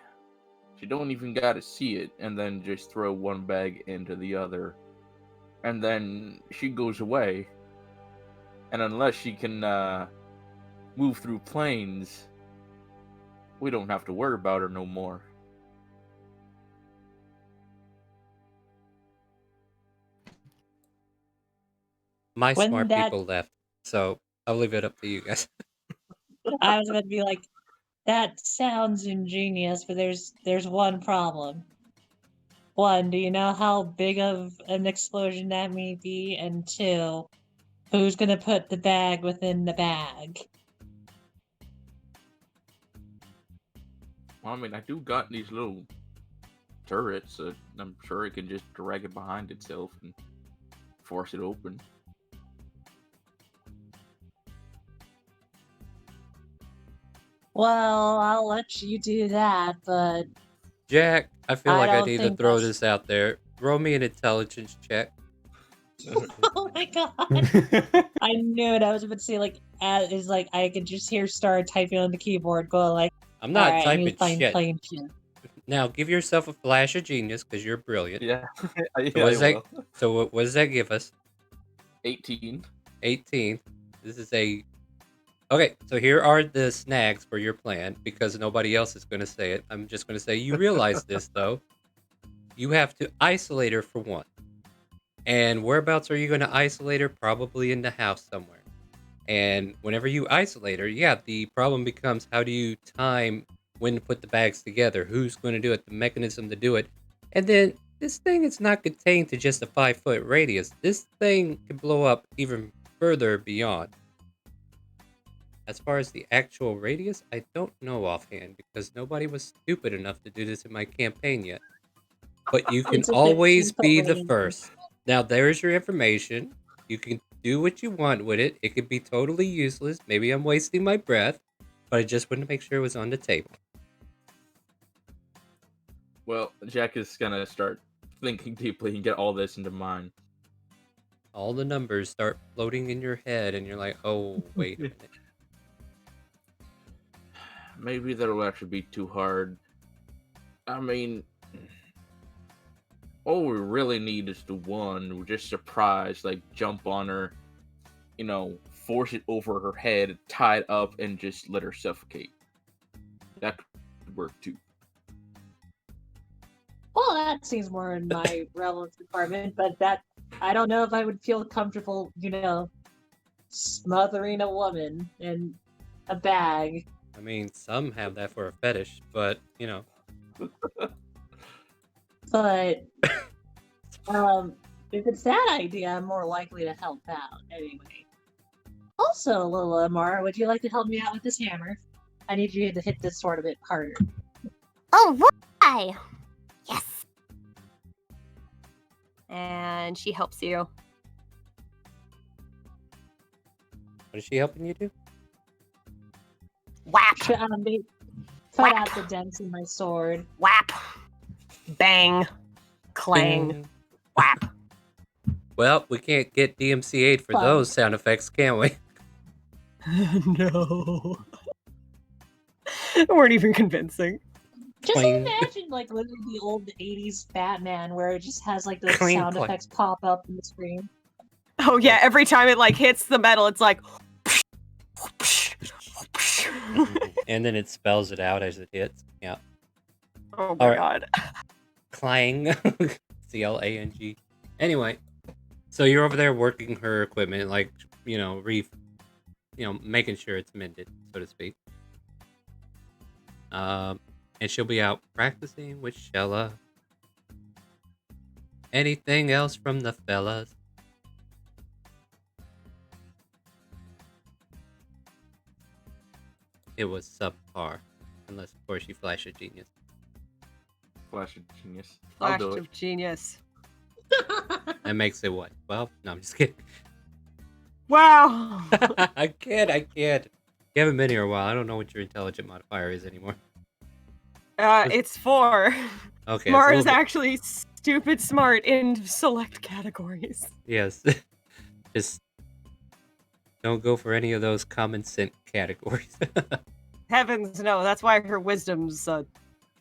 E: She don't even gotta see it, and then just throw 1 bag into the other, and then she goes away. And unless she can move through planes, we don't have to worry about her no more.
A: My
F: When
A: smart
F: that-
A: people left, so I'll leave it up to you guys.
F: I was about to be like, that sounds ingenious, but there's one problem. 1, do you know how big of an explosion that may be? And 2, who's gonna put the bag within the bag?
E: Well, I mean, I do got these little turrets, so I'm sure it can just drag it behind itself and force it open.
F: Well, I'll let you do that, but
A: Jack, I feel
F: I
A: like I
F: don't
A: need to
F: think
A: throw
F: that's-
A: this out there. Roll me an intelligence check.
F: oh my god. I knew it. I was about to say, like, is like I could just hear Star typing on the keyboard, going like,
A: I'm not
F: "Alright, I need to
A: typing
F: find
A: shit.
F: plain shit."
A: Now, give yourself a flash of genius because you're brilliant.
E: Yeah,
A: So what does that? So what does that give us?
E: 18.
A: 18. This is a. Okay, so here are the snags for your plan because nobody else is going to say it. I'm just going to say you realize this though. You have to isolate her for 1. And whereabouts are you going to isolate her? Probably in the house somewhere. And whenever you isolate her, yeah, the problem becomes how do you time when to put the bags together? Who's going to do it? The mechanism to do it. And then this thing is not contained to just a 5-foot radius. This thing can blow up even further beyond. As far as the actual radius, I don't know offhand because nobody was stupid enough to do this in my campaign yet. But you can
F: It's a
A: always
F: 15-foot
A: be the
F: range.
A: first. Now, there's your information. You can do what you want with it. It could be totally useless. Maybe I'm wasting my breath, but I just wanted to make sure it was on the table.
E: Well, Jack is gonna start thinking deeply and get all this into mind.
A: All the numbers start floating in your head, and you're like, oh, wait a minute.
E: Maybe that'll actually be too hard. I mean, all we really need is the one. We're just surprised, like jump on her, force it over her head, tie it up, and just let her suffocate. That could work too.
F: Well, that seems more in my realm of department, but that I don't know if I would feel comfortable, smothering a woman in a bag.
A: I mean, some have that for a fetish, but,
F: But if it's that idea, I'm more likely to help out anyway. Also, little Amara, would you like to help me out with this hammer? I need you to hit this sword a bit harder.
H: Oh, why? Yes.
G: And she helps you.
A: what is she helping you do?
H: Whap.
F: Cut out the dents in my sword.
G: Whap. Bang. Clang.
A: Ding.
G: Whap.
A: Well, we can't get DMCA'd for
F: Fun.
A: those sound effects, can we?
G: No. Weren't even convincing.
F: Just
A: Cling.
F: imagine, like, literally the old 80s Batman where it just has, like, those
A: Cling,
F: sound
A: clang.
F: effects pop up in the screen.
G: Oh yeah, every time it like hits the metal, it's like
A: And then it spells it out as it hits. Yeah.
G: oh my
A: Alright.
G: god.
A: Clang. CLANG. Anyway, so you're over there working her equipment, like, making sure it's mended, so to speak. And she'll be out practicing with Shella. Anything else from the fellas? It was subpar. Unless, of course, you flash a genius.
E: Flash of genius.
G: Flash
E: I'll do it.
G: of genius.
A: That makes it what? 12? No, I'm just kidding.
G: Wow.
A: I kid. You haven't been here a while. I don't know what your intelligent modifier is anymore.
G: It's 4.
A: Okay.
G: Mara's
A: it's a little
G: actually stupid smart in select categories.
A: bit- Yes. Just don't go for any of those common sense categories.
G: Heavens no, that's why her wisdom's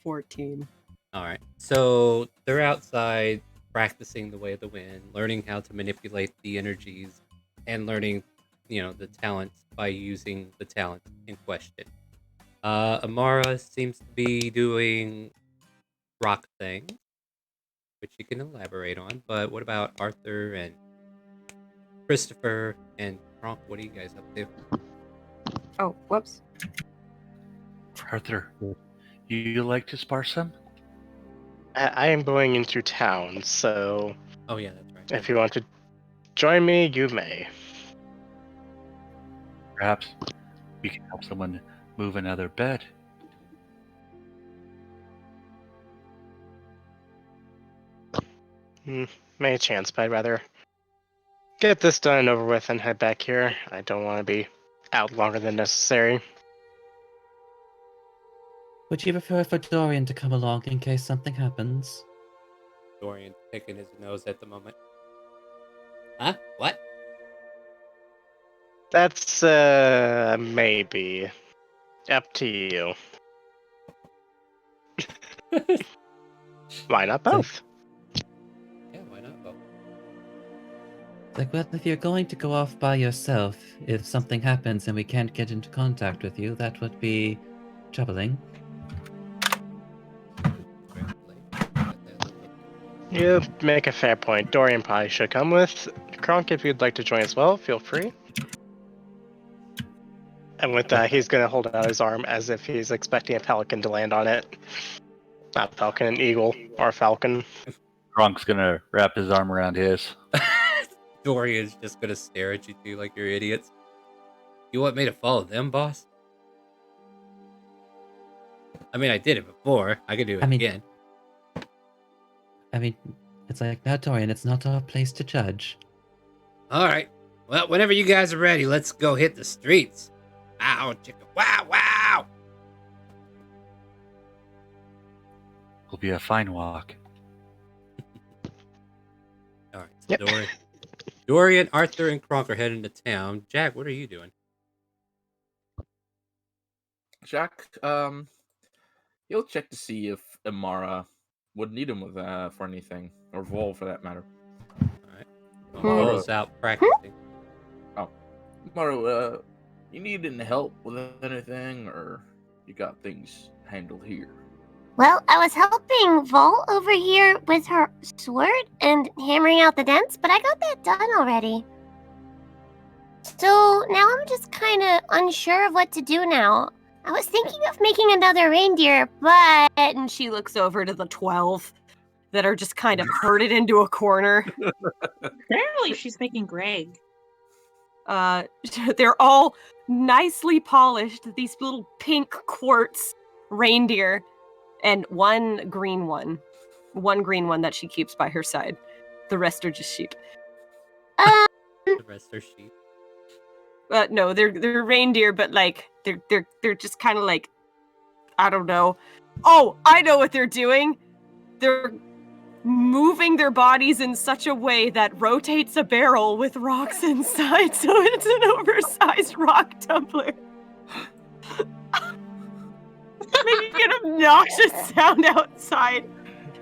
G: 14.
A: All right. So they're outside practicing the way of the wind, learning how to manipulate the energies, and learning, the talents by using the talent in question. Amara seems to be doing rock things, which you can elaborate on. But what about Arthur and Christopher and Kronk? What are you guys up to?
G: Oh, whoops.
C: Arthur, you like to spar some?
D: I am going into town, so
A: Oh yeah, that's right.
D: if you want to join me, you may.
C: Perhaps we can help someone move another bed.
D: May chance, but I'd rather get this done and over with and head back here. I don't want to be out longer than necessary.
B: Would you prefer for Dorian to come along in case something happens?
A: Dorian picking his nose at the moment. Huh? What?
D: That's, maybe. Up to you. Why not both?
A: Yeah, why not both?
B: Like, well, if you're going to go off by yourself, if something happens and we can't get into contact with you, that would be troubling.
D: You make a fair point. Dorian probably should come with. Kronk, if you'd like to join as well, feel free. And with that, he's gonna hold out his arm as if he's expecting a pelican to land on it. Not falcon, an eagle or a falcon.
C: Gronk's gonna wrap his arm around his.
A: Dorian's just gonna stare at you two like you're idiots. You want me to follow them, boss? I mean, I did it before. I could do it again.
B: I mean, it's like, now, Dorian, it's not our place to judge.
A: All right. Well, whenever you guys are ready, let's go hit the streets. Ow, chicka, wow, wow.
C: It'll be a fine walk.
A: All right. So Dorian, Arthur, and Kronk are heading to town. Jack, what are you doing?
E: Jack, he'll check to see if Amara would need him with for anything, or Vol for that matter.
A: All right. Vol's out practicing.
E: Oh, Amara, you need any help with anything, or you got things handled here?
H: Well, I was helping Vol over here with her sword and hammering out the dents, but I got that done already. So now I'm just kind of unsure of what to do now. I was thinking of making another reindeer, but...
G: And she looks over to the 12 that are just kind of herded into a corner.
F: Apparently she's making Greg.
G: They're all nicely polished, these little pink quartz reindeer, and one green one that she keeps by her side. The rest are just sheep.
A: The rest are sheep.
G: No, they're reindeer, but like they're just kind of like, I don't know. Oh, I know what they're doing. They're moving their bodies in such a way that rotates a barrel with rocks inside, so it's an oversized rock tumbler. Making an obnoxious sound outside.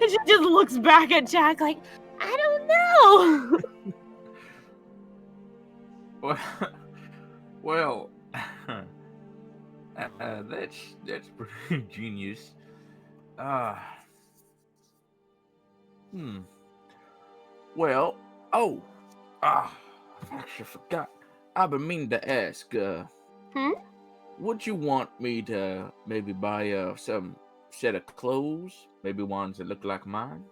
G: And she just looks back at Jack like, I don't know.
E: Well, that's pretty genius. Well, I actually forgot. I've been meaning to ask. Would you want me to maybe buy some set of clothes? Maybe ones that look like mine?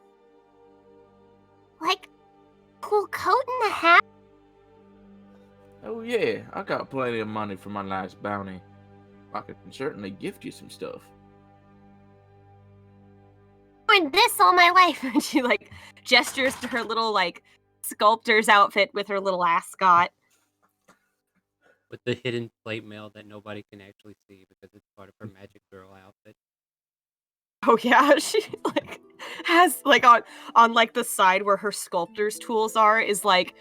H: Like, cool coat and a hat?
E: Oh yeah, I got plenty of money for my last bounty. I can certainly gift you some stuff.
H: I've worn this all my life.
G: And she like gestures to her little like sculptor's outfit with her little ascot.
A: With the hidden plate mail that nobody can actually see because it's part of her magic girl outfit.
G: Oh yeah, she like has like on like the side where her sculptor's tools are is like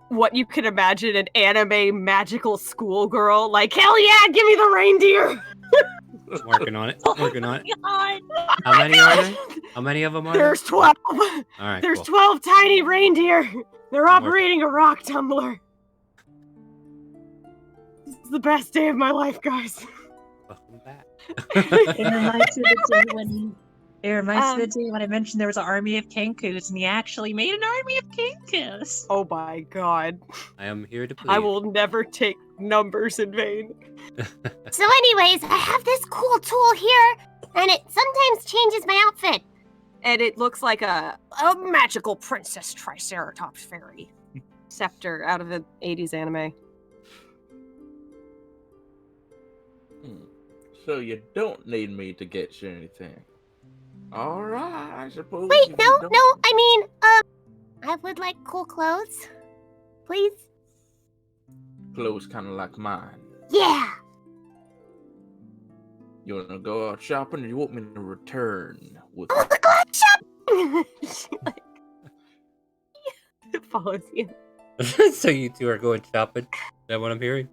G: what you could imagine an anime magical schoolgirl. Like, hell yeah, give me the reindeer!
A: Working on it. Working on it.
F: God.
A: How many are there? How many of them are there?
G: There's 12.
A: All right,
G: There's
A: cool.
G: 12 tiny reindeer. They're operating a rock tumbler. This is the best day of my life, guys.
A: Welcome back.
F: It reminds me of the day when I mentioned there was an army of Kenkus, and he actually made an army of Kenkus.
G: Oh my god.
A: I am here to please.
G: I will never take numbers in vain.
H: So anyways, I have this cool tool here, and it sometimes changes my outfit.
G: And it looks like a magical princess triceratops fairy scepter out of an 80s anime.
E: So you don't need me to get you anything. Alright, I suppose.
H: Wait,
E: if
H: no,
E: you don't-
H: I mean, I would like cool clothes. Please?
E: Clothes kind of like mine.
H: Yeah!
E: You want to go out shopping, or you want me to return with?
H: I want to go out shopping!
G: She like follows you.
A: So you two are going shopping? Is that what I'm hearing?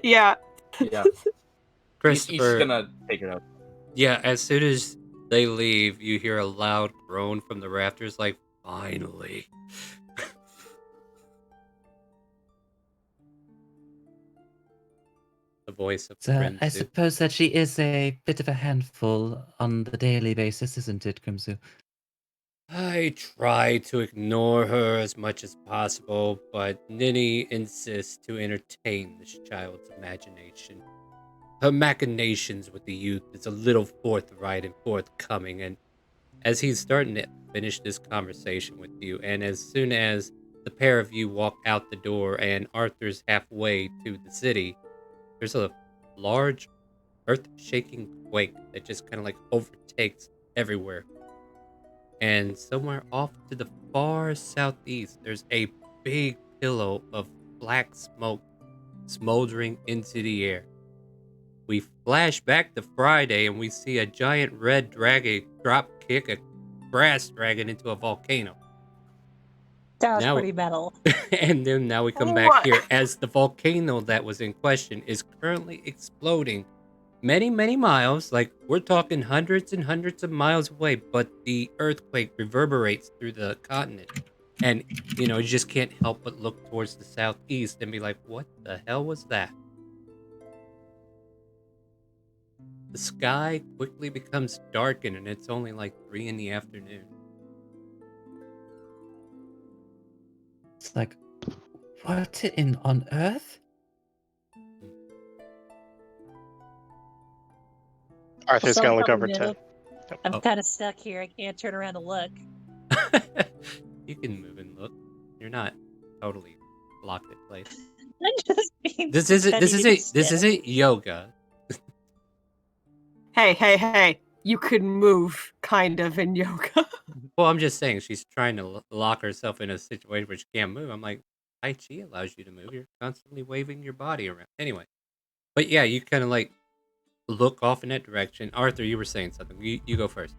G: Yeah.
E: Yeah.
A: Christopher.
E: He's just gonna take it out.
A: Yeah, as soon as they leave, you hear a loud groan from the rafters, like, finally. The voice of
B: So I
A: Grimsu.
B: suppose that she is a bit of a handful on the daily basis, isn't it, Grimsu?
A: I try to ignore her as much as possible, but Ninny insists to entertain this child's imagination. Her machinations with the youth is a little forthright and forthcoming, and as he's starting to finish this conversation with you, and as soon as the pair of you walk out the door and Arthur's halfway to the city, there's a large earth-shaking quake that just kind of like overtakes everywhere. And somewhere off to the far southeast, there's a big pillow of black smoke smoldering into the air. We flash back to Friday and we see a giant red dragon drop kick a grass dragon into a volcano.
F: That was
A: Now-
F: pretty metal.
A: And then now we come back
G: What?
A: here as the volcano that was in question is currently exploding many, many miles. Like, we're talking hundreds and hundreds of miles away, but the earthquake reverberates through the continent. And, you just can't help but look towards the southeast and be like, what the hell was that? The sky quickly becomes darkened and it's only like 3 in the afternoon.
B: It's like, what on earth?
D: Arthur's
F: So
D: gonna
F: I'm
D: look over
F: coming
D: to.
F: in. I'm
A: Oh.
F: kind of stuck here. I can't turn around to look.
A: You can move and look. You're not totally locked in place.
F: I'm just being
A: This isn't yoga.
G: Hey. You could move, kind of, in yoga.
A: Well, I'm just saying she's trying to lock herself in a situation where she can't move. I'm like, Tai Chi allows you to move. You're constantly waving your body around. Anyway, but yeah, you kind of like look off in that direction. Arthur, you were saying something. You go first.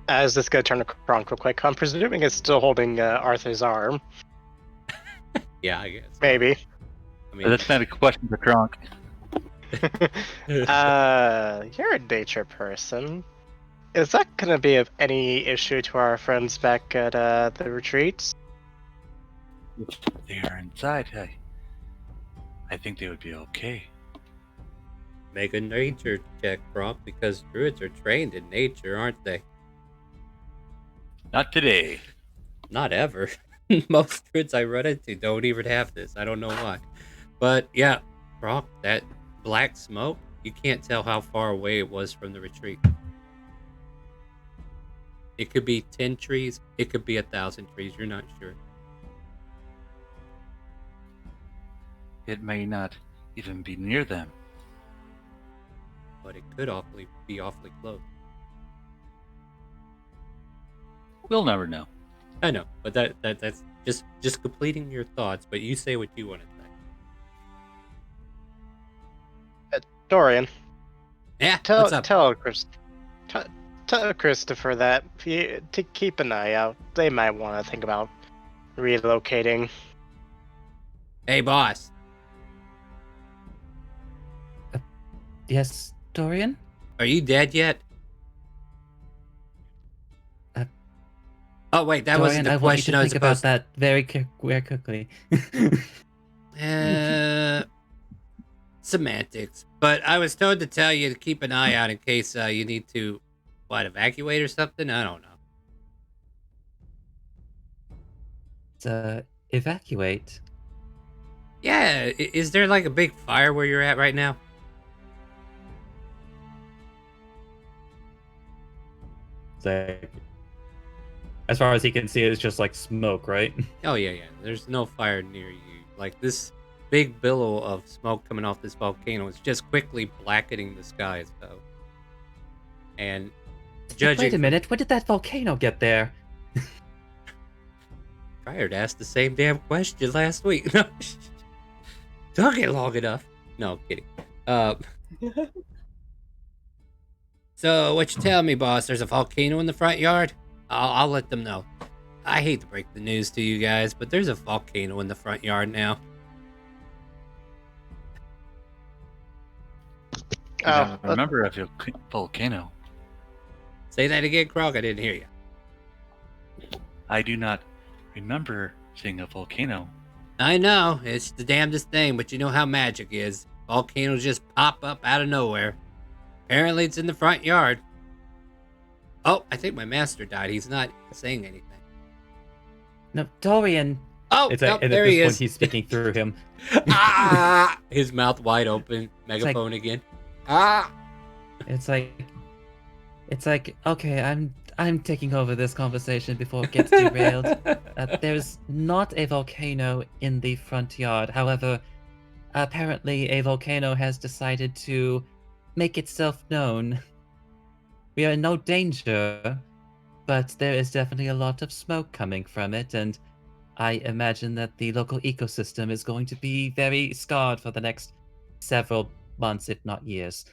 D: As this gonna turn around real quick, I'm presuming it's still holding Arthur's arm.
A: Yeah, I guess.
D: Maybe.
A: I mean,
C: That's not a question for Kronk.
D: You're a nature person. Is that gonna be of any issue to our friends back at the retreats?
C: If they are inside, I think they would be okay.
A: make a nature check, Bronk, because druids are trained in nature, aren't they?
C: Not today.
A: Not ever. Most druids I run into don't even have this. I don't know why. But yeah, Bronk, that black smoke, you can't tell how far away it was from the retreat. It could be 10 trees. It could be 1,000 trees. You're not sure.
C: It may not even be near them.
A: But it could be awfully close.
C: We'll never know.
A: I know, but that's just completing your thoughts. But you say what you want to say.
D: Dorian,
A: Yeah, what's up?
D: tell Christopher that to keep an eye out. They might want to think about relocating.
A: Hey, boss.
B: Yes, Dorian?
A: Are you dead yet? Oh wait, that wasn't
B: Dorian,
A: the question I
B: I
A: was
B: think about
A: supposed.
B: that very quickly.
A: Semantics. But I was told to tell you to keep an eye out in case you need to, evacuate or something? I don't know.
B: Evacuate.
A: Yeah, is there like a big fire where you're at right now?
B: It's like, as far as he can see, it's just like smoke, right?
A: Oh yeah. There's no fire near you. Like this big billow of smoke coming off this volcano is just quickly blackening the skies, though. And judging,
B: Wait a minute, when did that volcano get there?
A: Tired asked the same damn question last week. No, took it long enough. No, kidding. So what you tell me, boss? There's a volcano in the front yard? I'll let them know. I hate to break the news to you guys, but there's a volcano in the front yard now.
D: Oh,
C: Remember a volcano.
A: Say that again, Krog. I didn't hear you.
C: I do not remember seeing a volcano.
A: I know, it's the damnedest thing, but you know how magic is. Volcanoes just pop up out of nowhere. Apparently it's in the front yard. Oh, I think my master died. He's not saying anything.
B: No, Dorian.
A: Oh,
B: It's
A: nope,
B: and
A: there
B: at this
A: he
B: point
A: is.
B: he's speaking through him.
A: His mouth wide open,
B: like-
A: megaphone again. Ah!
B: It's like okay, I'm taking over this conversation before it gets derailed. There's not a volcano in the front yard. However, apparently a volcano has decided to make itself known. We are in no danger, but there is definitely a lot of smoke coming from it, and I imagine that the local ecosystem is going to be very scarred for the next several months, if not years.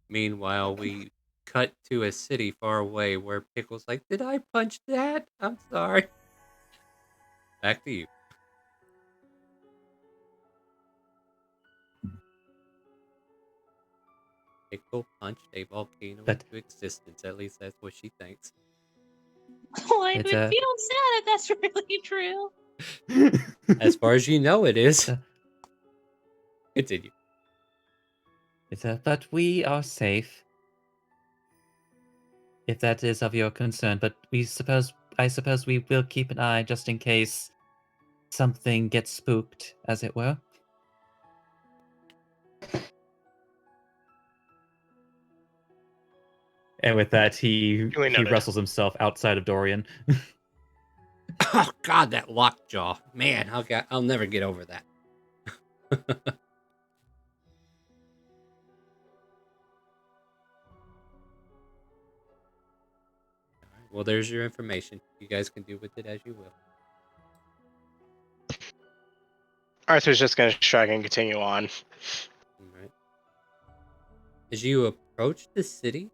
A: Meanwhile, we cut to a city far away where Pickle's like, "Did I punch that? I'm sorry." Back to you. Pickle punched a volcano
B: But-
A: into existence. At least that's what she thinks.
F: Oh, I would
B: It's
F: feel
B: a-
F: sad if that's really true.
A: As far as you know, it is.
B: Uh,
A: Continue.
B: But we are safe. If that is of your concern, but I suppose we will keep an eye just in case something gets spooked, as it were. And with that, he
D: Duly noted.
B: wrestles himself outside of Dorian.
A: Oh God, that lockjaw, man! I'll never get over that. Alright, well, there's your information. You guys can do with it as you will.
D: Arthur's just gonna shrug and continue on.
A: All right. As you approach the city,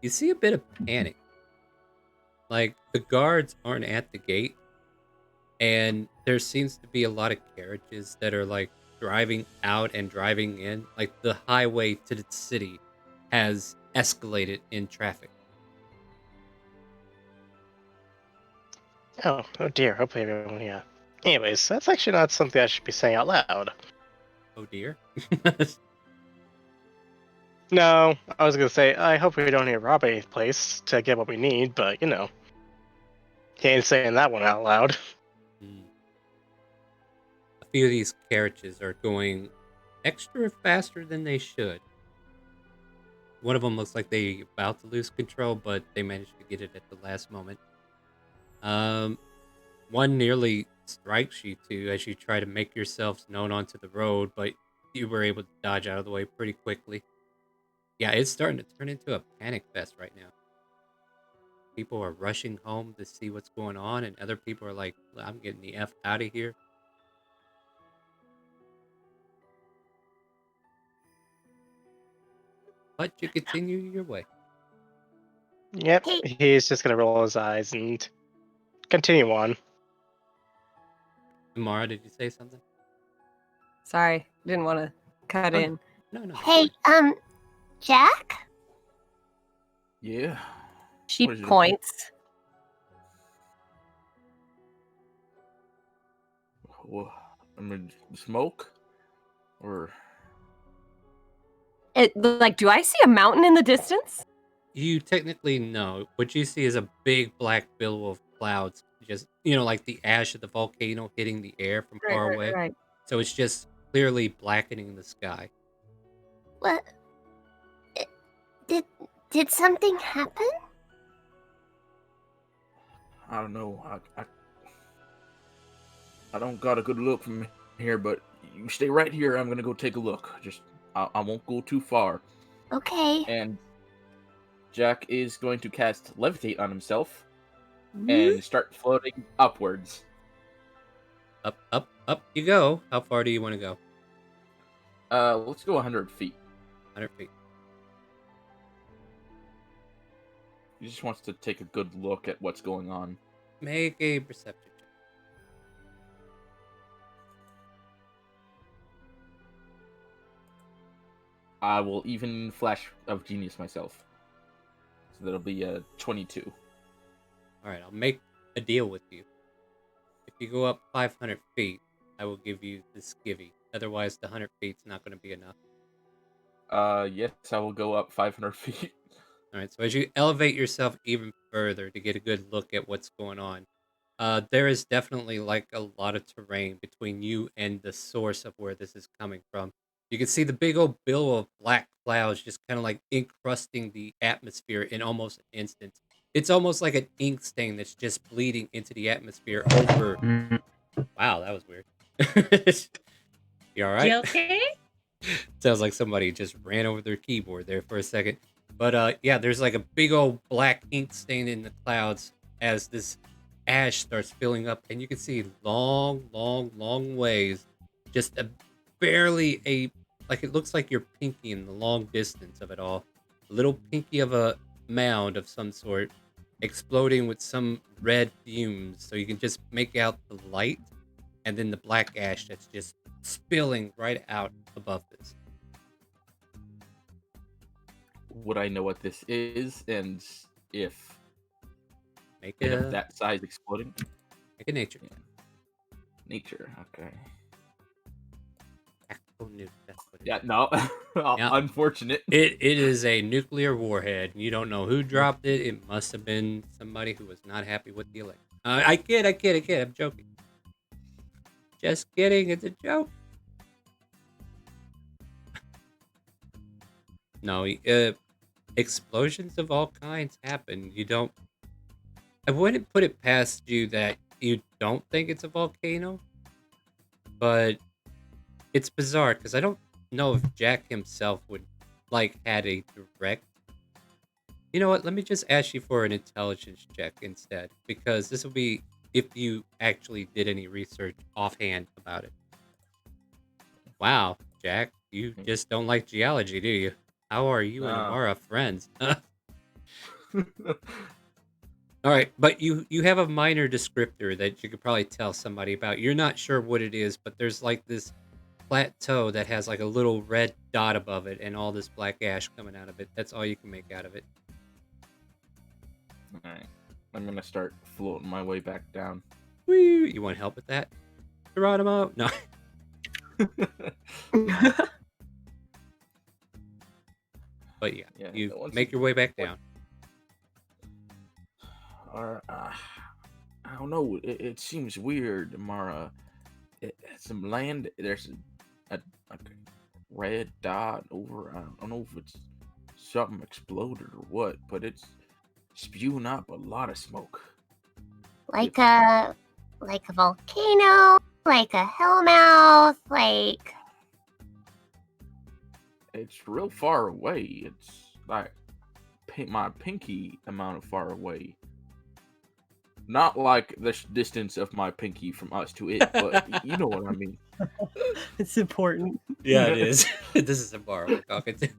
A: you see a bit of panic. Like, the guards aren't at the gate, and there seems to be a lot of carriages that are like driving out and driving in. Like, the highway to the city has escalated in traffic.
D: Oh dear. Hopefully everyone, yeah. Anyways, that's actually not something I should be saying out loud.
A: Oh dear.
D: No, I was gonna say, I hope we don't need to rob any place to get what we need, but you know. He ain't saying that one out loud.
A: Hmm. A few of these carriages are going extra faster than they should. One of them looks like they about to lose control, but they managed to get it at the last moment. One nearly strikes you too as you try to make yourselves known onto the road, but you were able to dodge out of the way pretty quickly. Yeah, it's starting to turn into a panic fest right now. People are rushing home to see what's going on, and other people are like, "I'm getting the F out of here." But you continue your way.
D: Yep,
H: Hey.
D: he's just gonna roll his eyes and continue on.
A: Mara, did you say something?
G: Sorry, didn't want to cut
A: Oh,
G: in.
A: No.
H: Hey, Jack?
E: Yeah.
G: She
E: What is it?
G: points.
E: Well, I mean, smoke? Or.
G: Do I see a mountain in the distance?
A: You technically know. What you see is a big black billow of clouds, just like the ash of the volcano hitting the air from far away.
G: Right.
A: So it's just clearly blackening the sky.
H: What? Did something happen?
E: I don't know. I don't got a good look from here, but you stay right here. I'm gonna go take a look. I won't go too far.
H: Okay.
E: And Jack is going to cast Levitate on himself and start floating upwards.
A: Up you go. How far do you want to go?
E: Let's go 100 feet.
A: 100 feet.
E: He just wants to take a good look at what's going on.
A: Make a perception check.
E: I will even flash of genius myself. So that'll be a 22.
A: All right, I'll make a deal with you. If you go up 500 feet, I will give you the skivvy. Otherwise, the 100 feet's not going to be enough.
E: Yes, I will go up 500 feet.
A: All right, so as you elevate yourself even further to get a good look at what's going on, there is definitely like a lot of terrain between you and the source of where this is coming from. You can see the big old billow of black clouds just kind of like encrusting the atmosphere in almost an instant. It's almost like an ink stain that's just bleeding into the atmosphere over.
B: Mm,
A: Wow, that was weird. You all
F: You
A: right?
F: okay?
A: Sounds like somebody just ran over their keyboard there for a second. But yeah, there's like a big old black ink stain in the clouds as this ash starts filling up, and you can see long, long, long ways, just a barely a like it looks like your pinky in the long distance of it all. A little pinky of a mound of some sort exploding with some red fumes, so you can just make out the light and then the black ash that's just spilling right out above this.
E: Would I know what this is, and if
A: Make
E: and if
A: a
E: that size exploding?
A: make a nature.
E: Yeah. Nature. Okay.
A: Tactical nuke. That's what it
E: Yeah.
A: is.
E: No.
A: Yeah.
E: Unfortunate.
A: It is a nuclear warhead. You don't know who dropped it. It must have been somebody who was not happy with the election. I kid. I'm joking. Just kidding. It's a joke. No, explosions of all kinds happen. You don't. I wouldn't put it past you that you don't think it's a volcano, but it's bizarre because I don't know if Jack himself would like had a direct. You know what? Let me just ask you for an intelligence check instead, because this will be if you actually did any research offhand about it. Wow, Jack, you just don't like geology, do you? How are you and
E: No.
A: Amara friends? All right, but you have a minor descriptor that you could probably tell somebody about. You're not sure what it is, but there's like this plateau that has like a little red dot above it and all this black ash coming out of it. That's all you can make out of it.
E: All right. I'm gonna start floating my way back down.
A: Woo! You want help with that, Geronimo? No. But yeah,
E: Yeah,
A: you
E: once
A: make your way back down.
E: Or I don't know. It seems weird, Mara. Some land. There's like a red dot over. I don't know if it's something exploded or what, but it's spewing up a lot of smoke.
H: Like a volcano, like a hellmouth, like
E: It's real far away. It's like my pinky amount of far away. Not like the distance of my pinky from us to it, but you know what I mean.
G: It's important.
A: Yeah, it is. This is a bar we're talking to.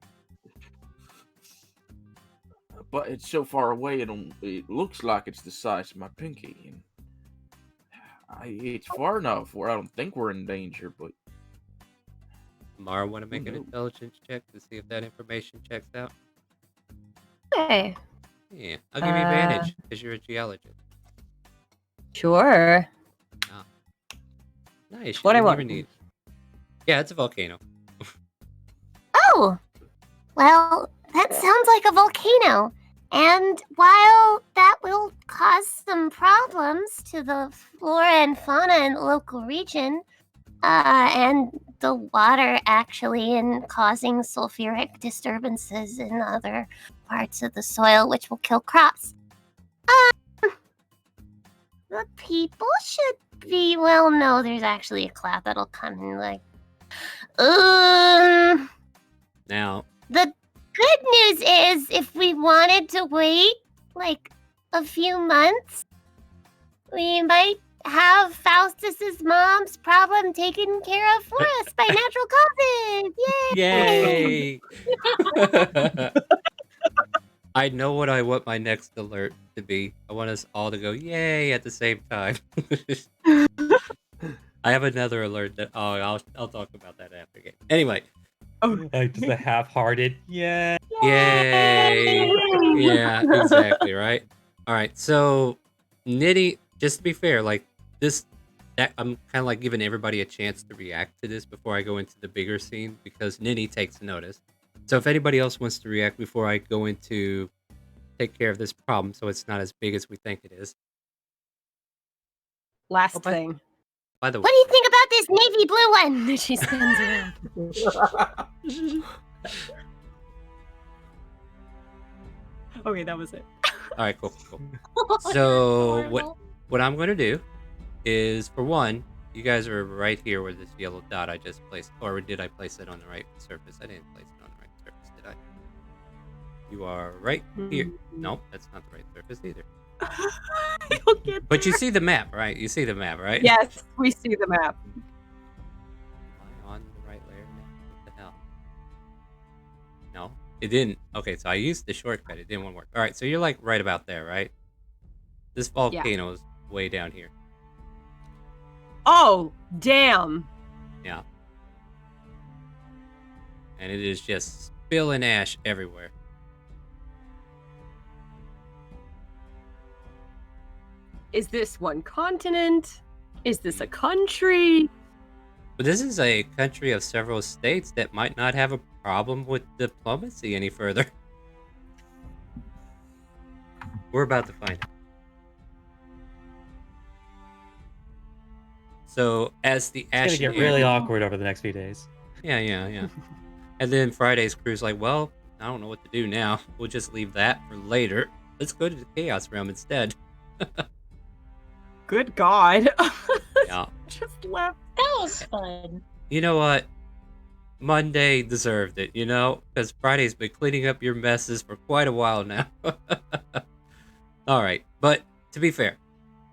E: But it's so far away, it looks like it's the size of my pinky. And it's far enough where I don't think we're in danger, but
A: Mara, want to make an
E: knows?
A: intelligence check to see if that information checks out?
H: okay.
A: Yeah, I'll give you advantage because you're a geologist.
G: Sure.
A: Nice.
G: What I
A: you
G: want.
A: never need. Yeah, it's a volcano.
H: Oh, well, that sounds like a volcano. And while that will cause some problems to the flora and fauna in the local region, and the water actually, and causing sulfuric disturbances in other parts of the soil, which will kill crops, the people should be well. No, there's actually a cloud that'll come in like.
A: Now,
H: The good news is, if we wanted to wait like a few months, we might have Faustus's mom's problem taken care of for us by natural causes. Yay!
A: yay! I know what I want my next alert to be. I want us all to go yay at the same time. I have another alert that I'll talk about that after game. Anyway, just a half-hearted yay. Yay! Yeah, exactly, right? All right, so Nitty, just to be fair, like this, that I'm kind of like giving everybody a chance to react to this before I go into the bigger scene because Nitty takes notice. So if anybody else wants to react before I go into take care of this problem so it's not as big as we think it is.
G: Last
A: Oh,
G: thing.
A: By the way,
H: What do you think about this navy blue one that she spins around?
G: Okay, that was it.
A: all right, cool. So
F: Adorable.
A: what I'm going to do is, for one, you guys are right here where this yellow dot I just placed, or did I place it on the right surface? I didn't place it on the right surface, did I? You are right here. Nope, that's not the right surface either.
G: You'll get
A: But you
G: there.
A: see the map, right? You see the map, right?
G: Yes, we see the map.
A: Am I on the right layer now? What the hell? No, it didn't. Okay, so I used the shortcut. It didn't want to work. All right, so you're like right about there, right? This volcano is way down here.
G: Oh, damn.
A: Yeah. And it is just spilling ash everywhere.
G: Is this one continent? Is this a country?
A: But this is a country of several states that might not have a problem with diplomacy any further. We're about to find out. So, as the
B: It's gonna
A: ashen
B: get
A: air...
B: really awkward over the next few days.
A: Yeah. And then Friday's crew's like, well, I don't know what to do now. We'll just leave that for later. Let's go to the Chaos Realm instead.
G: Good God.
A: Yeah.
G: Just left.
F: That was fun.
A: You know what? Monday deserved it, you know? Because Friday's been cleaning up your messes for quite a while now. Alright, but to be fair,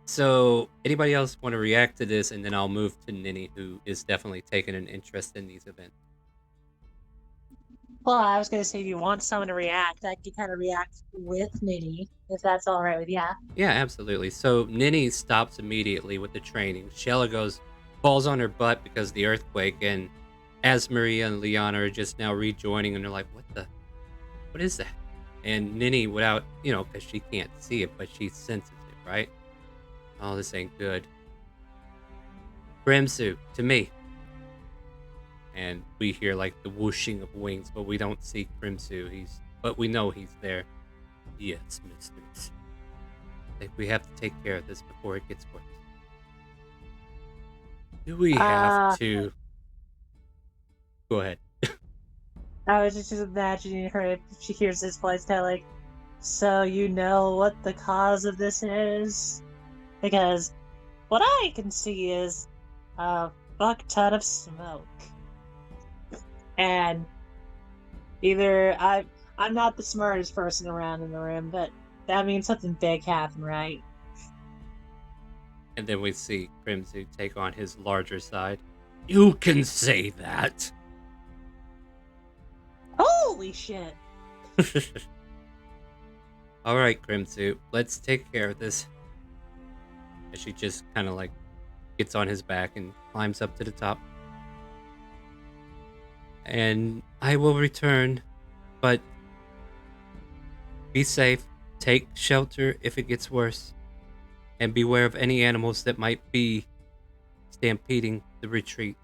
A: so anybody else want to react to this, and then I'll move to Ninny, who is definitely taking an interest in these events.
F: Well, I was gonna say, if you want someone to react, I could kind of react with Nitty, if that's all right with you.
A: Yeah, absolutely. So Ninny stops immediately with the training. Shella falls on her butt because of the earthquake, and as Maria and Liana are just now rejoining, and they're like, what is that? And Ninny, without, because she can't see it, but she senses it, right? Oh, this ain't good. Brimsu, to me. And we hear like the whooshing of wings, but we don't see Crimsu. But we know he's there. Yes, misters. I think we have to take care of this before it gets worse. Do we have to? Go ahead.
F: I was just imagining her if she hears this voice, kind of like, so you know what the cause of this is? Because what I can see is a fuck ton of smoke. And either I'm not the smartest person around in the room, but that means something big happened, right?
A: And then we see Crimsu take on his larger side. You can say that.
F: Holy shit!
A: All right, Crimsu, let's take care of this. And she just kind of like gets on his back and climbs up to the top. And I will return, but be safe, take shelter if it gets worse, and beware of any animals that might be stampeding the retreat.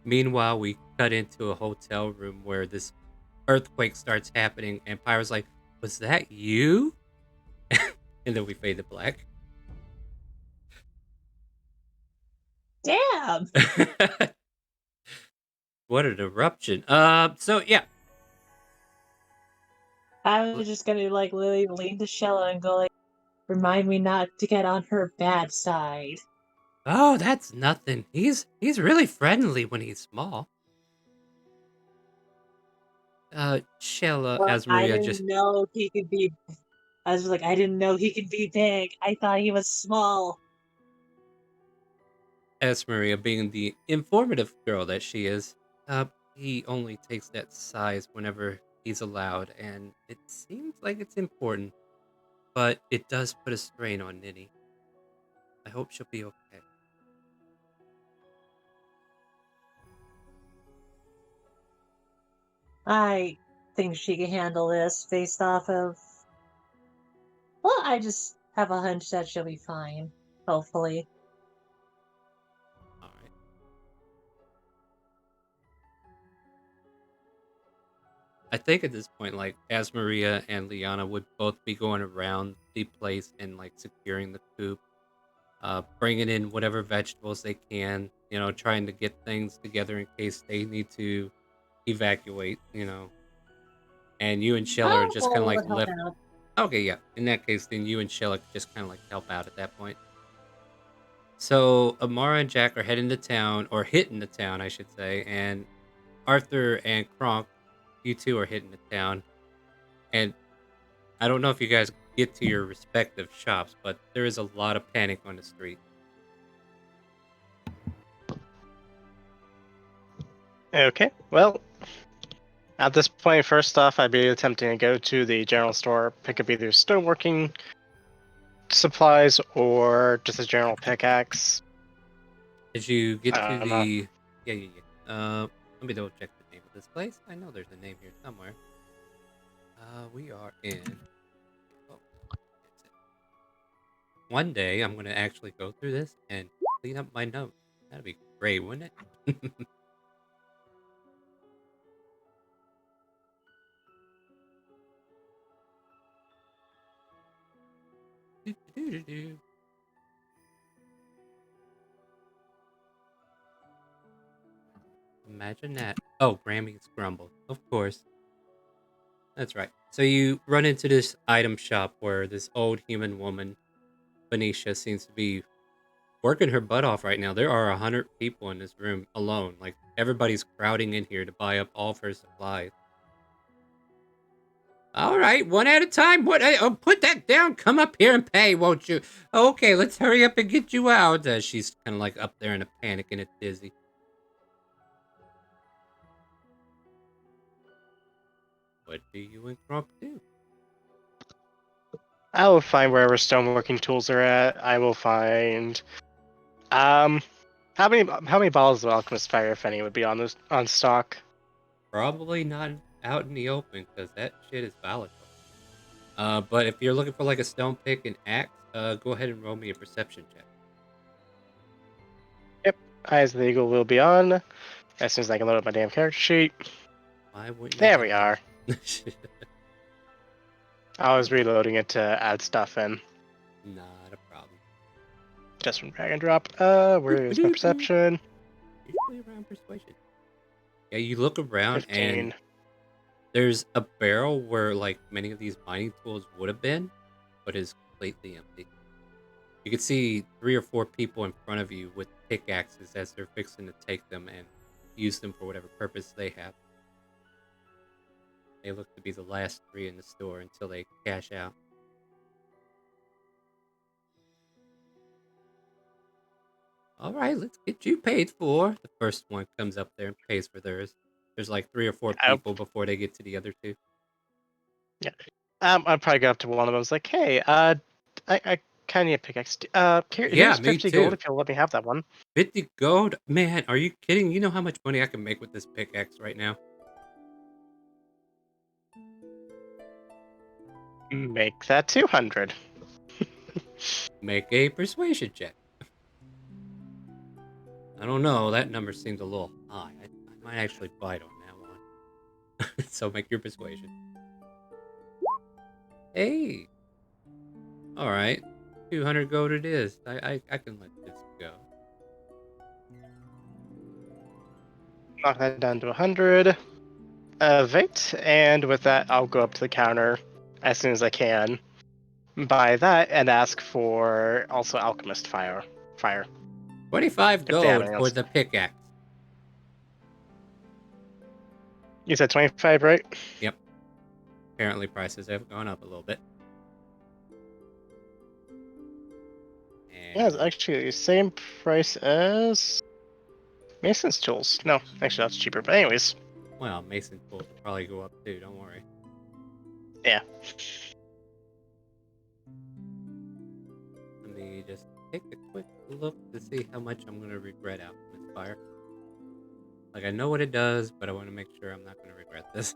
A: Meanwhile, we cut into a hotel room where this earthquake starts happening, and Pyro's like, was that you? And then we fade to black.
F: Damn!
A: What an eruption. So yeah.
F: I was just gonna like literally lean to Shella and go like, remind me not to get on her bad side.
A: Oh, that's nothing. He's really friendly when he's small. Shella,
F: Well,
A: as
F: I
A: Maria
F: didn't
A: just...
F: know he could be. I was like, I didn't know he could be big. I thought he was small.
A: As Maria, being the informative girl that she is, he only takes that size whenever he's allowed, and it seems like it's important, but it does put a strain on Ninny. I hope she'll be okay.
F: I think she can handle this based off of. Well, I just have a hunch that she'll be fine. Hopefully.
A: All right. I think at this point, like, as Maria and Liana would both be going around the place and like securing the coop, bringing in whatever vegetables they can, trying to get things together in case they need to evacuate, and you and Sheila are just kind of
F: Bull
A: like
F: would help
A: lift.
F: out.
A: Okay, yeah. In that case, then you and Sheila just kind of like help out at that point. So Amara and Jack are heading to town, or hitting the town, I should say, and Arthur and Kronk, you two are hitting the town. And I don't know if you guys get to your respective shops, but there is a lot of panic on the street.
D: Okay, well, at this point, first off, I'd be attempting to go to the general store, pick up either stoneworking supplies or just a general pickaxe.
A: As you get to
D: I'm
A: the... Yeah. Let me double check the name of this place. I know there's a name here somewhere. We are in... Oh, that's it. One day, I'm going to actually go through this and clean up my notes. That'd be great, wouldn't it? Do-do-do-do-do. Imagine that. Oh, Grammy's Grumble. Of course. That's right. So you run into this item shop where this old human woman, Benicia, seems to be working her butt off right now. There are 100 people in this room alone. Like, everybody's crowding in here to buy up all of her supplies. All right, one at a time. What? Put that down. Come up here and pay, won't you? Okay, let's hurry up and get you out. She's kind of like up there in a panic and a dizzy. What do you and Crump do?
D: I will find wherever stoneworking tools are at. I will find. How many bottles of alchemist fire, if any, would be on stock?
A: Probably not out in the open because that shit is volatile. But if you're looking for like a stone pick and axe, go ahead and roll me a perception check.
D: Yep, Eyes of the Eagle will be on as soon as I can load up my damn character sheet.
A: Why wouldn't you
D: There
A: have
D: we
A: that?
D: are. I was reloading it to add stuff in,
A: Not a problem.
D: just from drag and drop. Where is my perception?
A: Usually around persuasion. Yeah, you look around
D: 15.
A: and there's a barrel where like many of these mining tools would have been, but is completely empty. You can see 3 or 4 people in front of you with pickaxes as they're fixing to take them and use them for whatever purpose they have. They look to be the last 3 in the store until they cash out. All right, let's get you paid for. The first one comes up there and pays for theirs. There's like 3 or 4 people before they get to the other 2.
D: Yeah. I'd probably go up to one of them. It's like, hey, I kind of need a pickaxe. Here's
A: me
D: 50 gold
A: too.
D: if you'll let me have that one.
A: 50 gold? Man, are you kidding? You know how much money I can make with this pickaxe right now?
D: Make that 200.
A: Make a persuasion check. I don't know. That number seems a little high. I might actually bite on that one. So make your persuasion. Hey. All right. 200 gold it is. I can let this go.
D: Knock that down to 100. Right, and with that, I'll go up to the counter as soon as I can, buy that, and ask for also alchemist fire.
A: 25
D: If they have
A: gold
D: anything
A: for
D: else.
A: the pickaxe.
D: You said 25, right?
A: Yep. Apparently prices have gone up a little bit. And
D: Yeah, it's actually the same price as Mason's tools. No, actually that's cheaper. But anyways,
A: well, mason tools will probably go up too, don't worry.
D: yeah.
A: Let me just take a quick look to see how much I'm going to regret alchemist fire. Like, I know what it does, but I want to make sure I'm not going to regret this.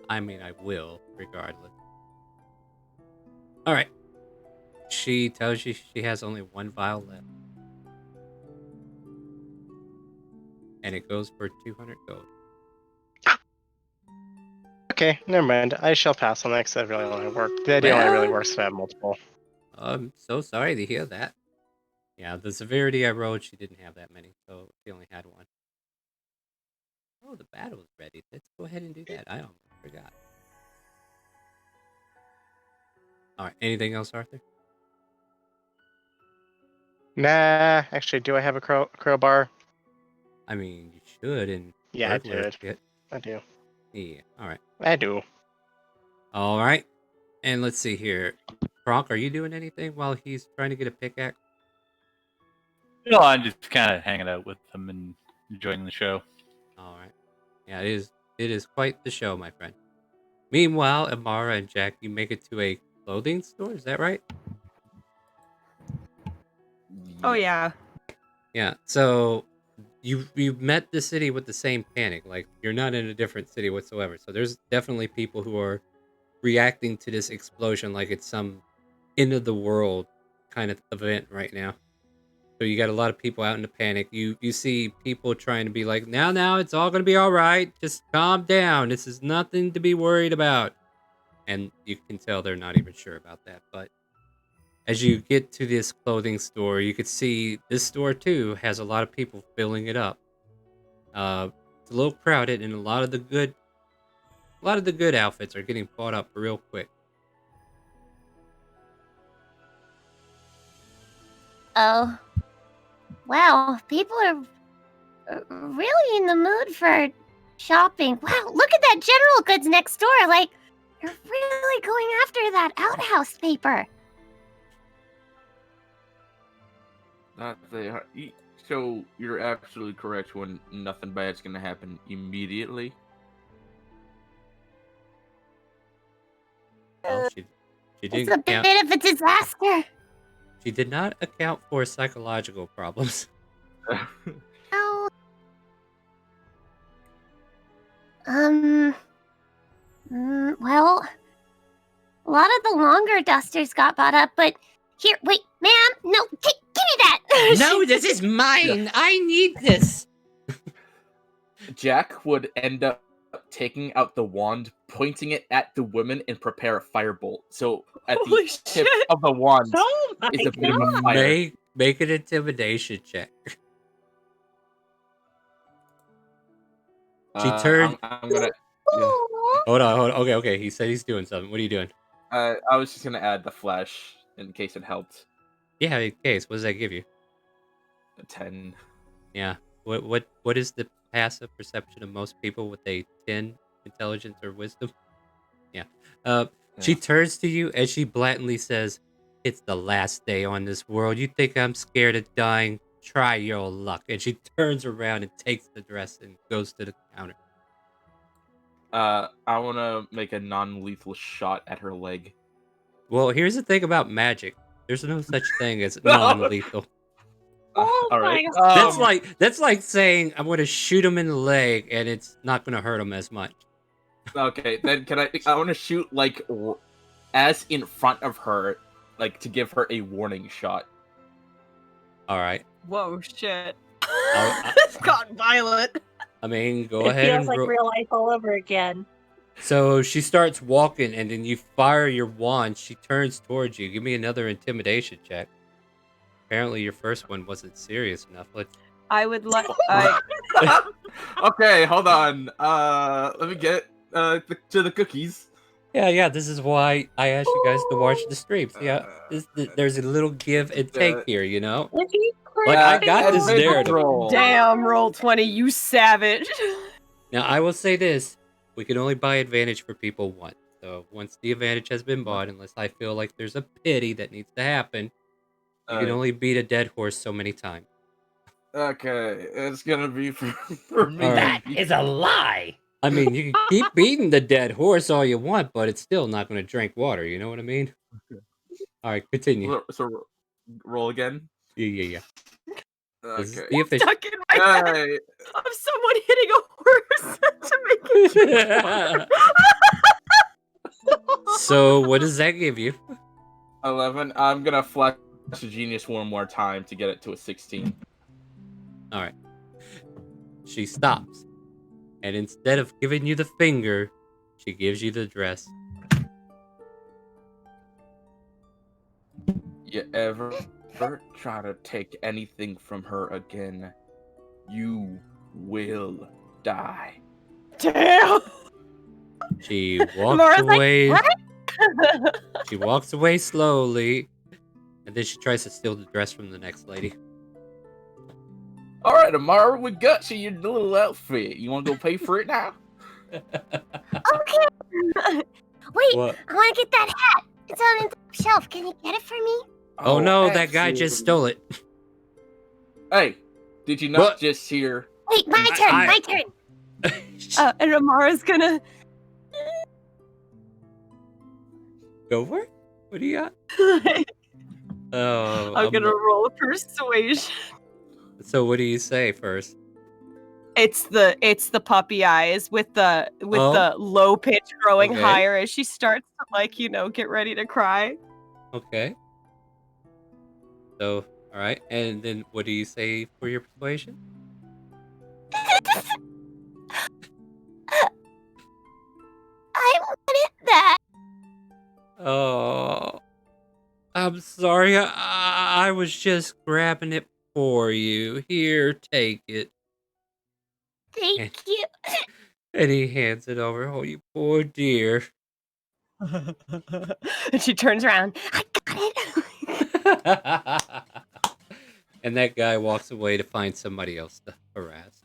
A: I mean, I will, regardless. Alright. She tells you she has only 1 vial left. And it goes for 200 gold.
D: Okay, never mind. I shall pass on that because that really only work. The idea only really works if I have multiple.
A: I'm so sorry to hear that. Yeah, the severity I rolled, she didn't have that many, so she only had one. Oh, the battle is ready. Let's go ahead and do that. I almost forgot. All right. Anything else, Arthur?
D: Nah, actually, do I have a crowbar?
A: I mean, you should in
D: Yeah, I
A: burglar
D: do.
A: kit.
D: I do.
A: Yeah. All right.
D: I do.
A: All right. And let's see here. Kronk, are you doing anything while he's trying to get a pickaxe?
C: No, I'm just kind of hanging out with them and enjoying the show.
A: All right. Yeah, it is quite the show, my friend. Meanwhile, Amara and Jack, you make it to a clothing store. Is that right?
G: Oh yeah.
A: Yeah. So you've met the city with the same panic. Like you're not in a different city whatsoever. So there's definitely people who are reacting to this explosion like it's some end of the world kind of event right now. So you got a lot of people out in a panic. You see people trying to be like, now, it's all gonna be all right. Just calm down. This is nothing to be worried about. And you can tell they're not even sure about that. But as you get to this clothing store, you could see this store too has a lot of people filling it up. It's a little crowded, and a lot of the good outfits are getting bought up real quick.
H: Oh, wow. People are really in the mood for shopping. Wow, look at that general goods next door. Like, you're really going after that outhouse paper.
E: So you're absolutely correct when nothing bad's gonna happen immediately.
A: Well, she
H: It's
A: didn't
H: a
A: count.
H: bit of a disaster.
A: She did not account for psychological problems.
H: Oh. Well, a lot of the longer dusters got bought up, but here, wait, ma'am, no, give me that.
A: No, this is mine. I need this.
E: Jack would end up taking out the wand, pointing it at the women, and prepare a firebolt. So at
G: Holy
E: the tip
G: shit.
E: of the wand
F: Oh my
E: is a bit of a fire.
A: Make an intimidation check. She turned.
E: I'm gonna. Yeah.
A: Hold on. Okay. He said he's doing something. What are you doing?
E: I was just gonna add the flash in case it helped.
A: Yeah, in case. What does that give you?
E: A 10.
A: Yeah. What is the passive perception of most people with a 10 intelligence or wisdom? Yeah. She
E: Yeah.
A: turns to you and she blatantly says, "It's the last day on this world. You think I'm scared of dying? Try your luck." And she turns around and takes the dress and goes to the counter.
E: I wanna make a non-lethal shot at her leg.
A: Well, here's the thing about magic. There's no such thing as
E: No.
A: non-lethal.
F: Oh
E: all right.
F: my
A: That's like saying I'm going to shoot him in the leg and it's not going to hurt him as much.
E: Okay, then can I want to shoot like as in front of her, like to give her a warning shot.
A: All right.
G: Whoa, shit.
A: I'll-
G: It's gotten violent.
A: I mean, go
F: It
A: ahead
F: feels
A: and
F: like real life all over again.
A: So she starts walking and then you fire your wand. She turns towards you. Give me another intimidation check. Apparently your first one wasn't serious enough.
G: I would like.
E: Okay, hold on. Let me get to the cookies.
A: Yeah. This is why I asked you guys to watch the streams. Yeah, there's a little give and take here, you know.
F: Would you
A: Like I got this
E: advantage
A: narrative.
E: roll.
G: Damn, roll 20, you savage.
A: Now I will say this: we can only buy advantage for people once. So once the advantage has been bought, unless I feel like there's a pity that needs to happen, you can only beat a dead horse so many times.
E: Okay, it's gonna be for me.
A: All right.
B: That is a lie.
A: I mean, you can keep beating the dead horse all you want, but it's still not going to drink water. You know what I mean? All right, continue.
E: So roll again.
A: Yeah. This is
E: Okay.
A: the official.
G: Stuck in my head
E: Hey,
G: of someone hitting a horse to make it.
A: So, what does that give you?
E: 11. I'm gonna flash a genius one more time to get it to a 16.
A: All right. She stops, and instead of giving you the finger, She gives you the dress.
E: You ever try to take anything from her again, you will die.
G: Damn.
A: She walks
G: Laura's like,
A: away.
G: "What?"
A: She walks away slowly, and then she tries to steal the dress from the next lady.
E: All right, Amara, we got you your little outfit. You want to go pay for it now?
H: Okay. Wait,
A: What?
H: I want to get that hat. It's on the top shelf. Can you get it for me?
A: Oh no, that guy just stole it.
E: Hey, did you not
A: What?
E: just hear?
H: Wait, my turn. My turn.
G: And Amara's gonna.
A: Go for it. What do you got? Oh,
G: I'm gonna roll a persuasion.
A: So what do you say first?
G: It's the puppy eyes with the low pitch growing
A: Okay.
G: higher as she starts to get ready to cry.
A: Okay. So, all right, and then what do you say for your persuasion?
H: I wanted that.
A: Oh, I'm sorry. I was just grabbing it for you. Here, take it.
H: Thank you.
A: And he hands it over. Oh, you poor dear.
G: And she turns around.
H: I got it.
A: And that guy walks away to find somebody else to harass.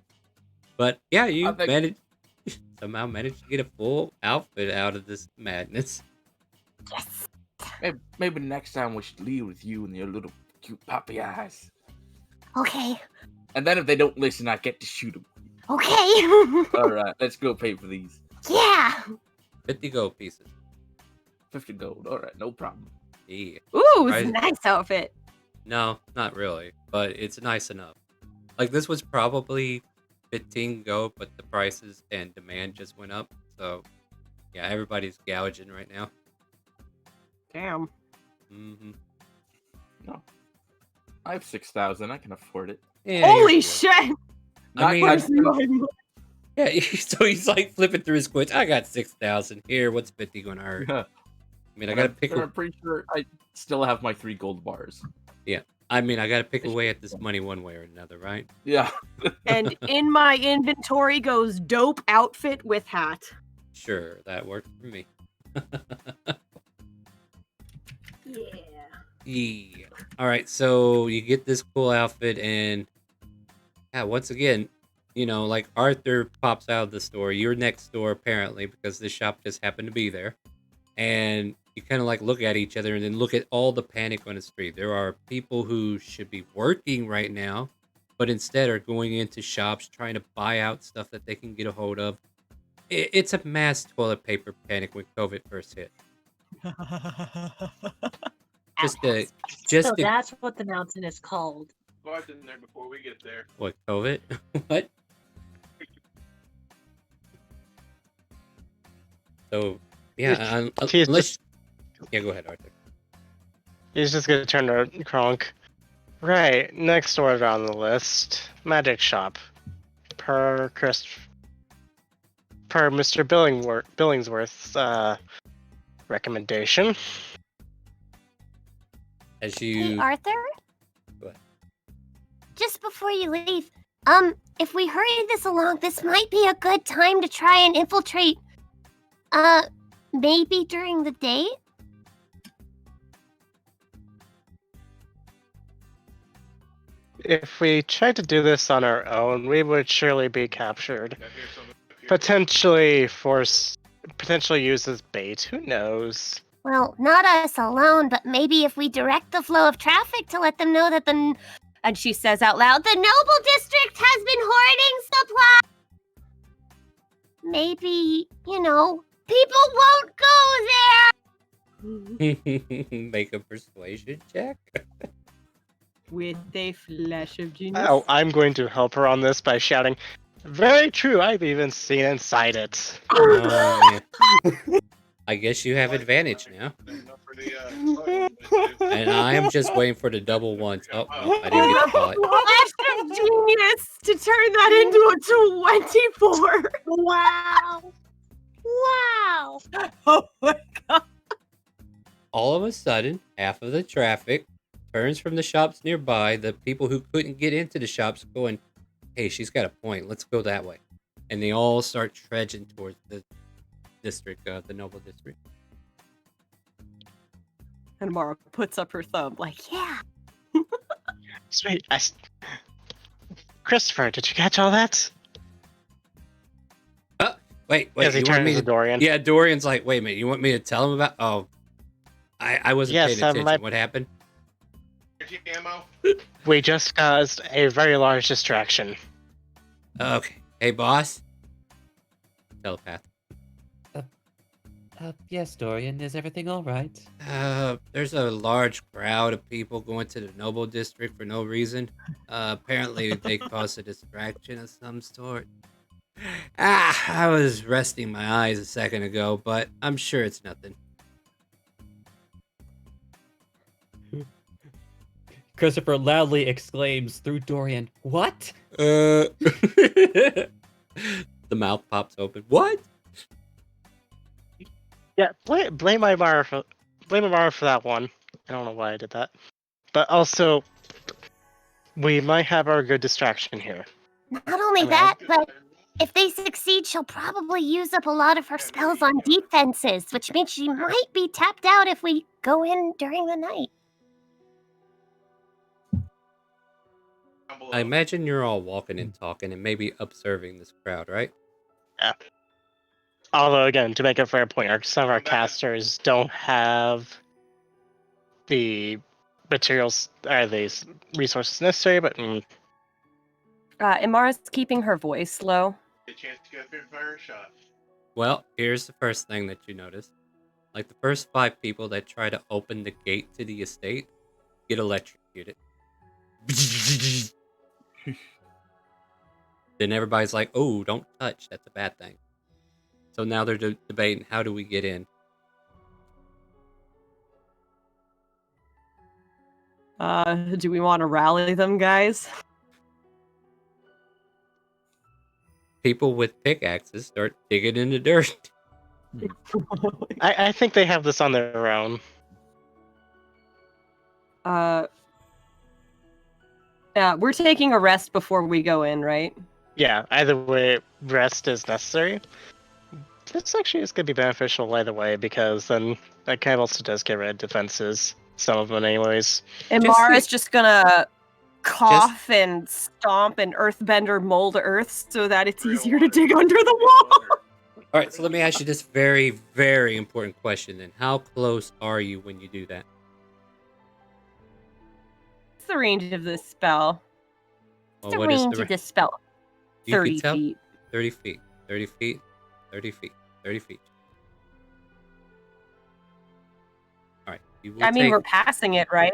A: But yeah, you somehow managed to get a full outfit out of this madness.
H: Yes.
E: Maybe next time we should leave with you and your little cute puppy eyes.
H: Okay.
E: And then if they don't listen, I get to shoot them.
H: Okay.
E: All right, let's go pay for these.
H: Yeah.
A: 50 gold pieces.
E: 50 gold. All right, no problem.
A: Yeah.
G: Ooh, it's
A: Right.
G: a nice outfit.
A: No, not really, but it's nice enough. Like this was probably 15 gold, but the prices and demand just went up. So yeah, everybody's gouging right now.
G: Damn.
A: Mm-hmm.
E: No, I have 6,000. I can afford it.
A: Yeah,
G: Holy
A: you're good.
G: shit!
A: I mean,
G: Where's my money?
A: yeah. So he's like flipping through his quits. I got 6,000 here. What's 50 gonna hurt? I mean, I gotta pick.
E: I'm pretty sure I still have my 3 gold bars.
A: I mean, I gotta pick away at this money one way or another, right?
E: Yeah.
G: And in my inventory goes dope outfit with hat.
A: Sure, that worked for me.
G: Yeah.
A: Yeah. All right, so you get this cool outfit, and yeah, once again, like Arthur pops out of the store. You're next door apparently because this shop just happened to be there, and you kind of like look at each other and then look at all the panic on the street. There are people who should be working right now, but instead are going into shops trying to buy out stuff that they can get a hold of. It's a mass toilet paper panic when COVID first hit.
F: So that's what the mountain is called.
I: Bar's in there before we get there.
A: What, COVID? What? So yeah,
D: He's
A: unless yeah, go ahead, Arthur.
D: He's just gonna turn to Kronk. Right, next order on the list, magic shop. Per Mr. Billingsworth's recommendation.
A: As
H: Hey,
A: you
H: Arthur?
A: Go ahead.
H: Just before you leave, if we hurry this along, this might be a good time to try and infiltrate, maybe during the day?
D: If we tried to do this on our own, we would surely be captured. Potentially used as bait. Who knows?
H: Well, not us alone, but maybe if we direct the flow of traffic to let them know that and she says out loud, the Noble District has been hoarding supplies! Maybe, people won't go there!
A: make a persuasion check.
G: With a flash of genius.
D: Oh, I'm going to help her on this by shouting, very true, I've even seen inside it.
A: Oh, man. I guess you have advantage now. And I am just waiting for the double ones. Oh, no, I didn't get caught.
G: Flash of genius to turn that into a 24.
F: Wow. Wow.
G: Oh my god.
A: All of a sudden, half of the traffic turns from the shops nearby. The people who couldn't get into the shops going, hey, she's got a point. Let's go that way. And they all start trudging towards the district, the noble district.
G: And Mara puts up her thumb, like, yeah.
D: Sweet. Christopher, did you catch all that?
A: Wait,
D: As he
A: you want
D: turns
A: me
D: to
A: to...
D: Dorian.
A: Yeah, Dorian's like, wait a minute, you want me to tell him about... Oh, I wasn't
D: Yes,
A: paying attention.
D: my-
A: What happened?
I: Ammo.
D: We just caused a very large distraction.
A: Okay. Hey, boss. Telepath.
B: Yes, Dorian, is everything all right?
A: There's a large crowd of people going to the Noble District for no reason. Apparently, they caused a distraction of some sort. I was resting my eyes a second ago, but I'm sure it's nothing.
B: Christopher loudly exclaims through Dorian, "What?"
A: The mouth pops open. What?
D: Yeah, blame Imara for that one. I don't know why I did that, but also we might have our good distraction here.
H: Not only that, but if they succeed, she'll probably use up a lot of her spells on defenses, which means she might be tapped out if we go in during the night.
A: I imagine you're all walking and talking and maybe observing this crowd, right?
D: Yeah. Although, again, to make a fair point, some of our casters don't have the materials or the resources necessary, but
G: Imara's keeping her voice low.
I: A chance to go through fire shot.
A: Well, here's the first thing that you notice. Like the first 5 people that try to open the gate to the estate get electrocuted. Then everybody's like, oh, don't touch. That's a bad thing. So now they're debating, how do we get in?
G: Do we want to rally them, guys?
A: People with pickaxes start digging in the dirt.
D: I think they have this on their own.
G: Yeah, we're taking a rest before we go in, right?
D: Yeah, either way, rest is necessary. This actually is going to be beneficial either way, because then that kind of also does get rid of defenses. Some of them, anyways.
G: And
A: Just
G: Mara's
A: the-
G: just gonna cough and stomp and earthbender mold earth so that it's easier to dig under the wall.
A: All right, so let me ask you this very, very important question then. How close are you when you do that?
G: What's the range of this spell?
H: What's the
A: what is
H: range
A: the
H: of this spell?
A: You can
G: 30
A: tell?
G: feet.
A: 30 feet. 30 feet. 30 feet. 30 feet. All right. You will
G: I mean,
A: take...
G: we're passing it, right?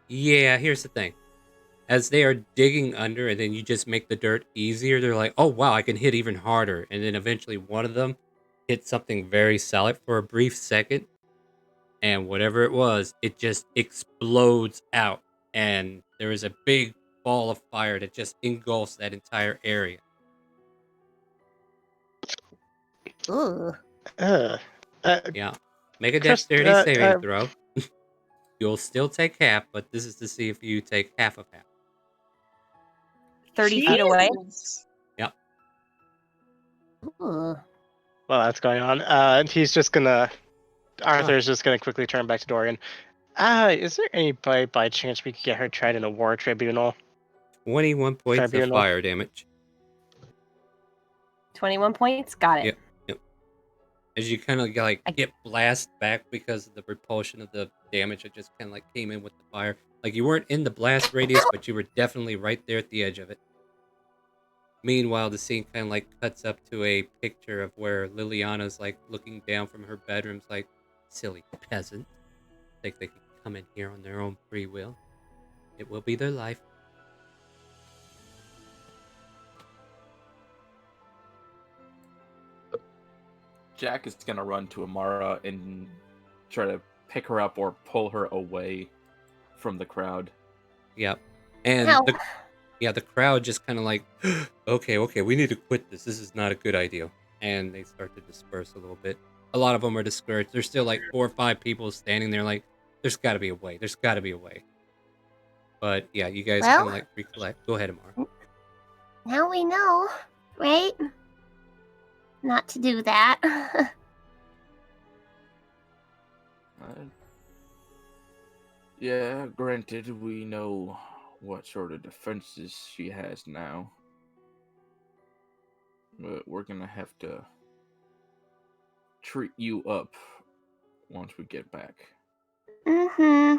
A: Yeah, here's the thing. As they are digging under and then you just make the dirt easier, they're like, oh, wow, I can hit even harder. And then eventually one of them hits something very solid for a brief second. And whatever it was, it just explodes out. And there is a big ball of fire that just engulfs that entire area.
H: Ooh.
A: Yeah. Make a
D: Chris,
A: dexterity saving throw. You'll still take half, but this is to see if you take half of half.
G: 30 feet away.
A: Yep.
H: Ooh.
D: While that's going on, he's just gonna... Arthur's just gonna quickly turn back to Dorian. Is there any by chance we could get her tried in a war tribunal?
A: 21 points of
D: Tribunal.
A: fire damage.
G: 21 points? Got it.
A: Yep. As you kind of like get blasted back because of the repulsion of the damage that just kind of like came in with the fire. Like you weren't in the blast radius, but you were definitely right there at the edge of it. Meanwhile, the scene kind of like cuts up to a picture of where Liliana's like looking down from her bedroom's like, silly peasant. Think they can come in here on their own free will. It will be their life.
E: Jack is gonna run to Amara and try to pick her up or pull her away from the crowd.
A: Yep. And
H: Ow.
A: the crowd just kind of like, okay, we need to quit this. This is not a good idea. and they start to disperse a little bit. A lot of them are discouraged. There's still like 4 or 5 people standing there like, there's got to be a way. There's got to be a way. But yeah, you guys kind
H: Well-
A: of like recollect. Go ahead, Amar.
H: Now we know, right? Not to do that.
E: Yeah, granted, we know what sort of defenses she has now. But we're gonna have to treat you up once we get back.
H: Mm-hmm.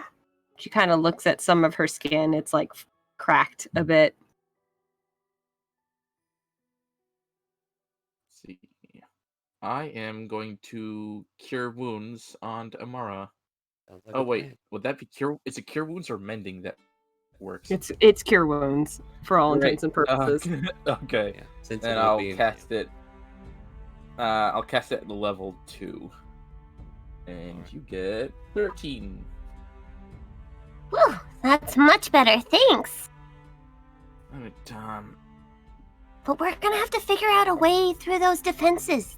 G: She kind of looks at some of her skin. It's like cracked a bit.
E: See, I am going to cure wounds on Amara.
A: Sounds like
E: Oh
A: a
E: wait,
A: plan.
E: would that be cure? Is it cure wounds or mending that works?
G: It's cure wounds for all intents and
E: Great.
G: purposes.
E: Okay,
A: Yeah, since
E: then
A: it will
E: I'll
A: be in
E: cast it. I'll cast it at level 2, and you get 13.
H: Whew, that's much better, thanks.
E: Alright,
H: But we're gonna have to figure out a way through those defenses.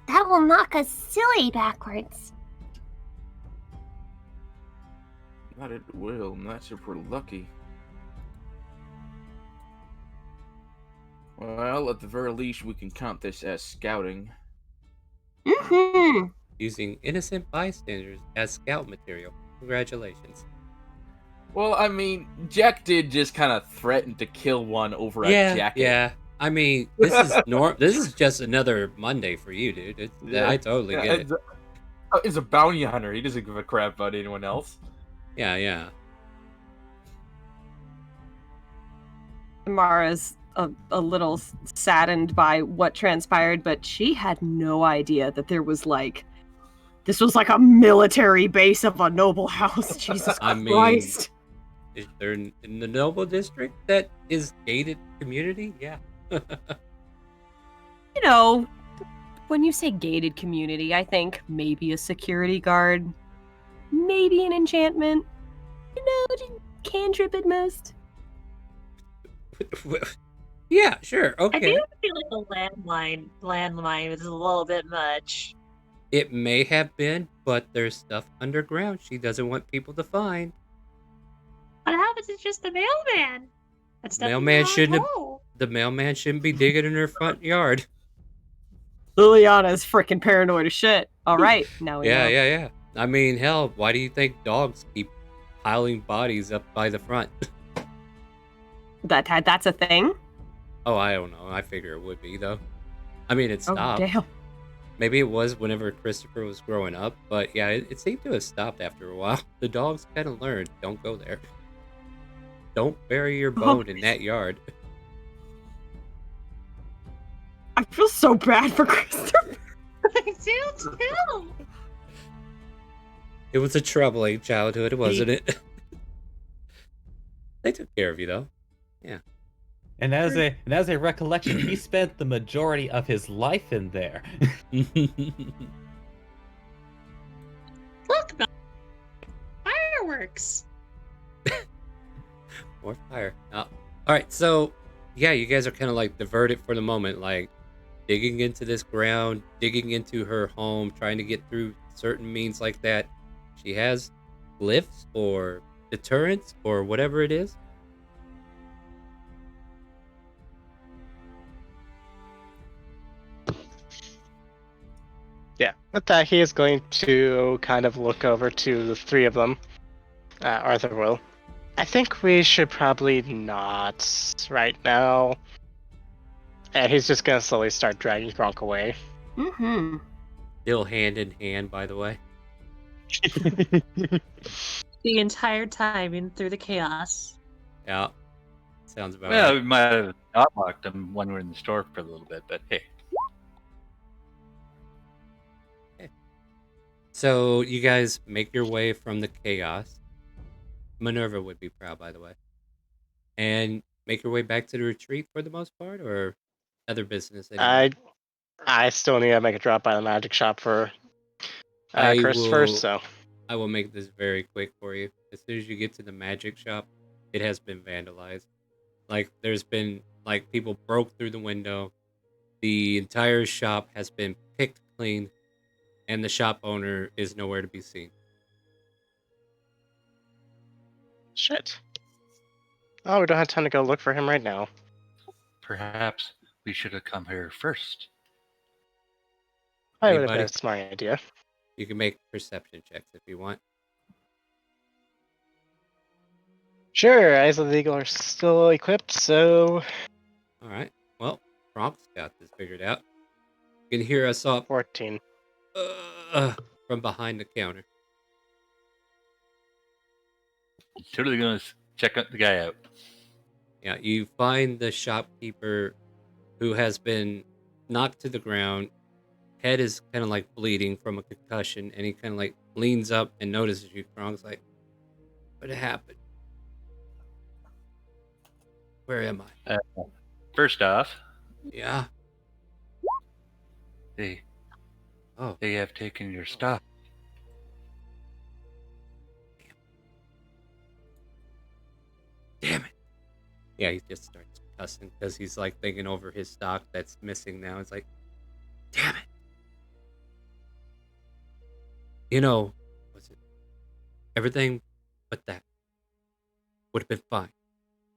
H: That will knock us silly backwards.
E: That it will, and that's if we're lucky. Well, at the very least, we can count this as scouting.
H: Mm-hmm.
A: using innocent bystanders as scout material. Congratulations.
E: Well, I mean, Jack did just kind of threaten to kill one over a jacket.
A: Yeah. I mean, this is this is just another Monday for you, dude. I totally get it.
E: He's a bounty hunter. He doesn't give a crap about anyone else.
A: Yeah.
G: Mara's a little saddened by what transpired, but she had no idea that this was like a military base of a noble house. Jesus
A: I mean,
G: Christ.
A: Is there in the Noble District that is gated community? Yeah.
G: You know, when you say gated community, I think maybe a security guard, maybe an enchantment, just cantrip at most.
A: Yeah, sure.
F: I
A: Okay.
F: do feel like the landmine is a little bit much.
A: It may have been, but there's stuff underground she doesn't want people to find.
F: What happens is just the mailman. That's
A: Mailman the mailman shouldn't be digging in her front yard.
G: Liliana is freaking paranoid as shit. All right, now we know.
A: Yeah. I mean, hell, why do you think dogs keep piling bodies up by the front?
G: That's a thing?
A: Oh, I don't know. I figure it would be, though. I mean, it stopped.
G: Oh, damn.
A: Maybe it was whenever Christopher was growing up, but yeah, it seemed to have stopped after a while. The dogs kind of learned, don't go there. Don't bury your bone in that yard.
G: I feel so bad for Christopher.
F: I do too.
A: It was a troubling childhood, wasn't it? They took care of you, though. Yeah.
B: And as a recollection, he spent the majority of his life in there.
F: Look, fireworks.
A: More fire. All right, so yeah, you guys are kind of like diverted for the moment, like digging into this ground, digging into her home, trying to get through certain means like that. She has glyphs or deterrents or whatever it is.
D: Yeah, with that, he is going to kind of look over to the three of them. Arthur will. I think we should probably not right now. And he's just going to slowly start dragging Gronk away.
H: Mm-hmm.
A: Still hand in hand, by the way.
F: The entire time in through the chaos.
A: Yeah, sounds about
C: Well,
A: right.
C: we might have not locked them when we were in the store for a little bit, but hey.
A: So you guys make your way from the chaos. Minerva would be proud, by the way. And make your way back to the retreat for the most part, or other business anyway?
D: I still need to make a drop by the magic shop for
A: I
D: Christopher,
A: will-
D: so
A: I will make this very quick for you. As soon as you get to the magic shop, it has been vandalized. Like, there's been, like, people broke through the window. The entire shop has been picked clean, and the shop owner is nowhere to be seen.
D: Shit. Oh, we don't have time to go look for him right now.
C: Perhaps we should have come here first.
D: I would have
A: Anybody?
D: been a smart idea.
A: You can make perception checks if you want.
D: Sure, Eyes of the Eagle are still equipped, so
A: All right. Well, Bronk's got this figured out. You can hear us up
D: 14.
A: from behind the counter.
C: Totally gonna check out the guy out.
A: Yeah, you find the shopkeeper who has been knocked to the ground. Head is kind of like bleeding from a concussion, and he kind of like leans up and notices you. Bronk's like, "What happened? Where am I?"
C: First off,
A: Yeah.
C: they
A: Oh,
C: have taken your stuff.
A: damn it. Yeah, he just starts cussing because he's like thinking over his stock that's missing now. It's like, damn it. You know, was it everything but that would have been fine.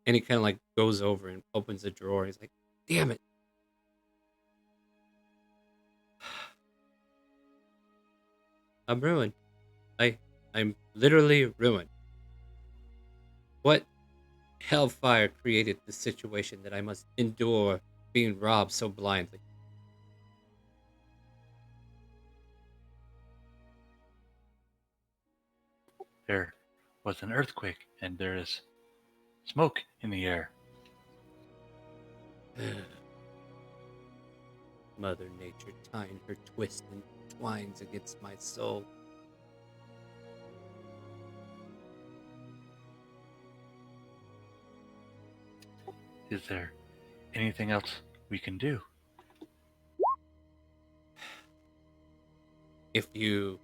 A: And he kind of like goes over and opens the drawer. He's like, damn it. I'm ruined. I'm literally ruined. What hellfire created the situation that I must endure being robbed so blindly?
C: There was an earthquake, and there is smoke in the air.
A: Mother Nature tying her twists and twines against my soul.
C: Is there anything else we can do?
A: If you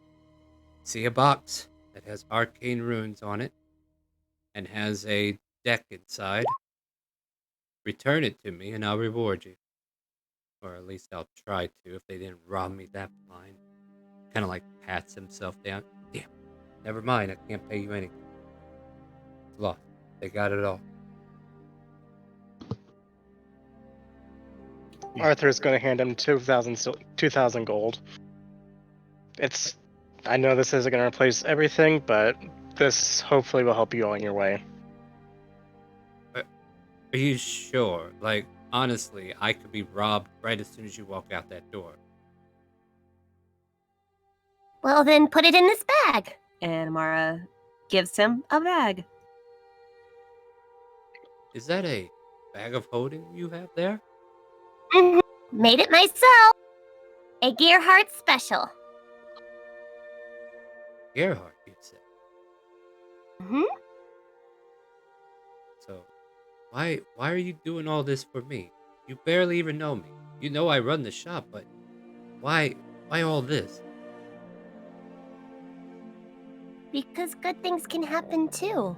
A: see a box that has arcane runes on it and has a deck inside, return it to me and I'll reward you. Or at least I'll try to if they didn't rob me that blind. Kind of like pats himself down. Damn, never mind, I can't pay you anything. It's lost. They got it all.
D: Arthur's going to hand him 2,000 gold. I know this isn't going to replace everything, but this hopefully will help you on your way.
A: Are you sure? Like, honestly, I could be robbed right as soon as you walk out that door.
H: Well, then put it in this bag.
G: And Mara gives him a bag.
A: Is that a bag of holding you have there?
H: Mhm. Made it myself. A Gearhart special.
A: Gerhardt, you said.
H: Hmm.
A: So, why are you doing all this for me? You barely even know me. You know I run the shop, but why all this?
H: Because good things can happen too.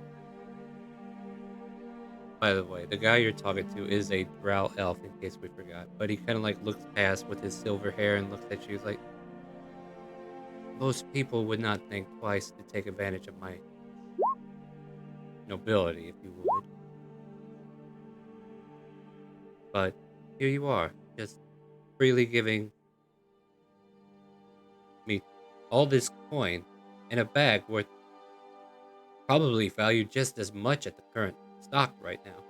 A: By the way, the guy you're talking to is a drow elf, in case we forgot. But he kind of like looks past with his silver hair and looks at you like, most people would not think twice to take advantage of my nobility, if you would. But here you are, just freely giving me all this coin in a bag worth probably valued just as much at the current stock right now.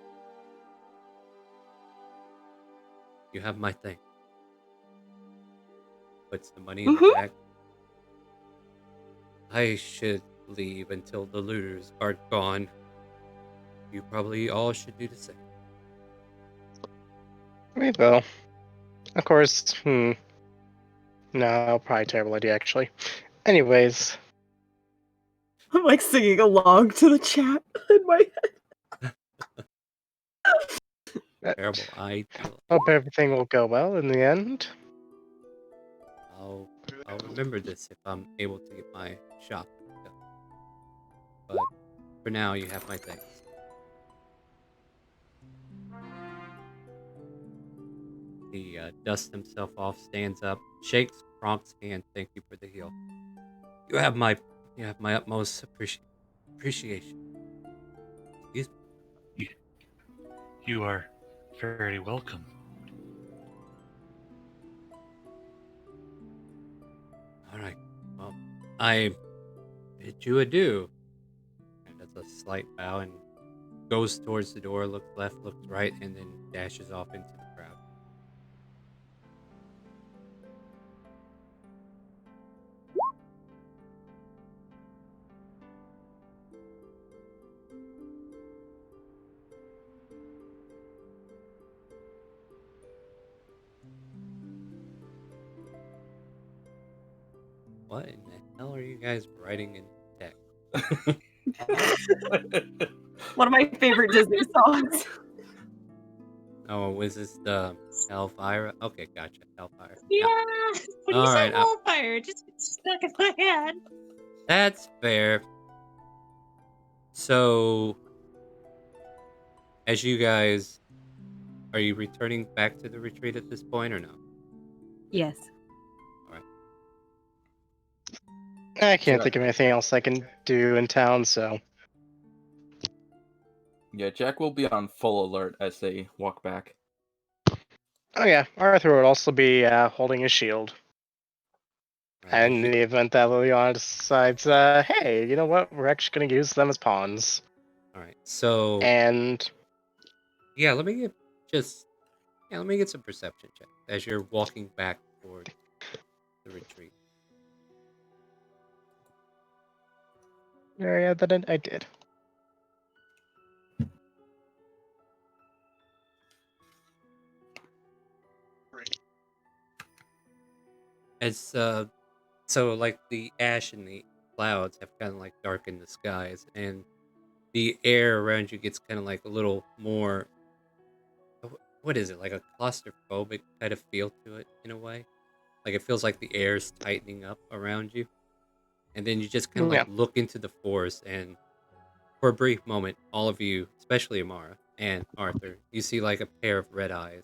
A: You have my thing. Puts the money in the bag. I should leave until the looters are gone. You probably all should do the same.
D: We will. Of course, no, probably terrible idea, actually. Anyways,
G: I'm like singing along to the chat in my head.
A: Terrible idea.
D: hope everything will go well in the end.
A: I'll remember this if I'm able to get my shop done. But for now, you have my thanks. He dusts himself off, stands up, shakes Kronk's hand. Thank you for the heal. You have my utmost appreciation. Excuse me.
C: You are very welcome.
A: All right. Well, I bid you adieu. And does a slight bow and goes towards the door, looks left, looks right, and then dashes off into the crowd. What in the hell are you guys writing in text?
G: One of my favorite Disney songs.
A: Oh, was this the Hellfire? Okay, gotcha. Hellfire.
F: Yeah. When you
A: All
F: said
A: right,
F: Hellfire, it just stuck in my head.
A: that's fair. So, as you guys, are you returning back to the retreat at this point or no?
G: Yes.
D: I can't think of anything else I can do in town, so.
E: Yeah, Jack will be on full alert as they walk back.
D: Oh yeah, Arthur would also be holding his shield.
A: Right,
D: And in the event that Liliana decides, hey, you know what? We're actually going to use them as pawns.
A: All right. So,
D: And
A: yeah, let me get some perception checks as you're walking back toward the retreat.
D: yeah, that I did.
A: As so like the ash and the clouds have kind of like darkened the skies, and the air around you gets kind of like a little more. What is it, like a claustrophobic kind of feel to it in a way? Like it feels like the air's tightening up around you, and then you just kind of like
D: Yeah.
A: look into the forest, and for a brief moment, all of you, especially Amara and Arthur, you see like a pair of red eyes,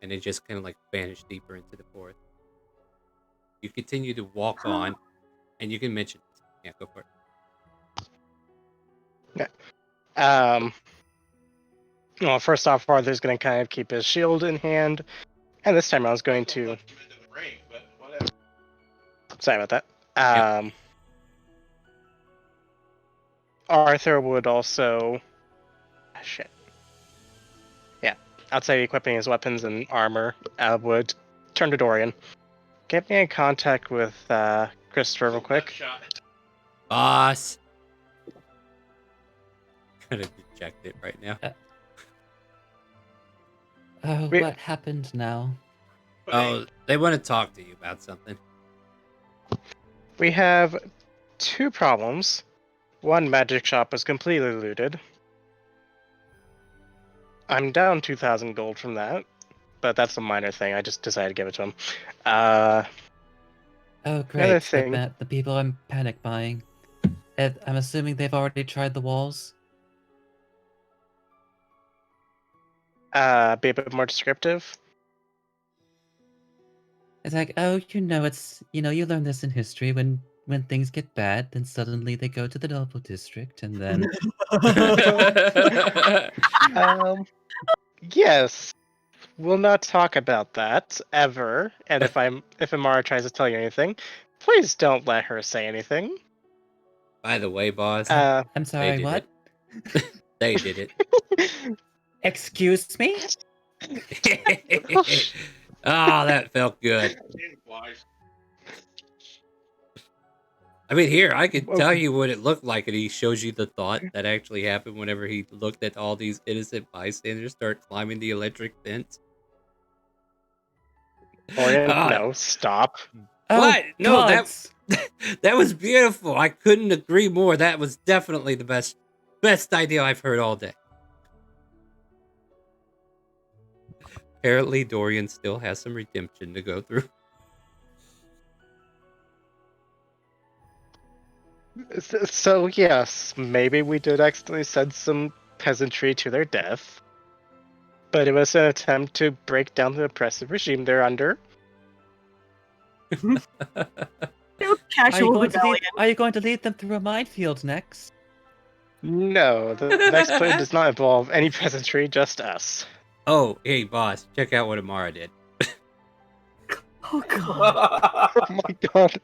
A: and they just kind of like vanish deeper into the forest. You continue to walk on, and you can mention this. Yeah, go for it.
D: Well, first off, Arthur's going to kind of keep his shield in hand. And this time I was going to. Sorry about that.
A: Yep.
D: Arthur would also. Shit. Yeah. Outside equipping his weapons and armor, would turn to Dorian. Get me in contact with Christopher real quick.
A: Boss. Kind of dejected right now.
B: Oh,
D: Wait.
B: what happened now?
A: Oh, they want to talk to you about something.
D: We have two problems. One magic shop was completely looted. I'm down 2,000 gold from that, but that's a minor thing. I just decided to give it to him.
B: Oh, great.
D: Another thing.
B: The people I'm panic buying. I'm assuming they've already tried the walls?
D: Be a bit more descriptive.
B: It's like, oh, you learn this in history. When things get bad, then suddenly they go to the noble district, and then
D: Yes. We'll not talk about that ever. And if Amara tries to tell you anything, please don't let her say anything.
A: By the way, boss,
B: I'm sorry,
A: did
B: what?
A: they did it.
B: Excuse me?
A: Oh, that felt good. I mean, here, I could tell you what it looked like, and he shows you the thought that actually happened whenever he looked at all these innocent bystanders start climbing the electric fence.
D: Dorian, no, stop.
A: What?
B: Oh,
A: No,
B: gods.
A: that was beautiful. I couldn't agree more. That was definitely the best idea I've heard all day. Apparently, Dorian still has some redemption to go through.
D: So yes, maybe we did accidentally send some peasantry to their death. but it was an attempt to break down the oppressive regime they're under.
G: Casual rebellion.
B: Are you going to lead them through a minefield next?
D: No, the next plan does not involve any peasantry, just us.
A: Oh, hey, boss, check out what Amara did.
G: Oh god.
D: Oh my god.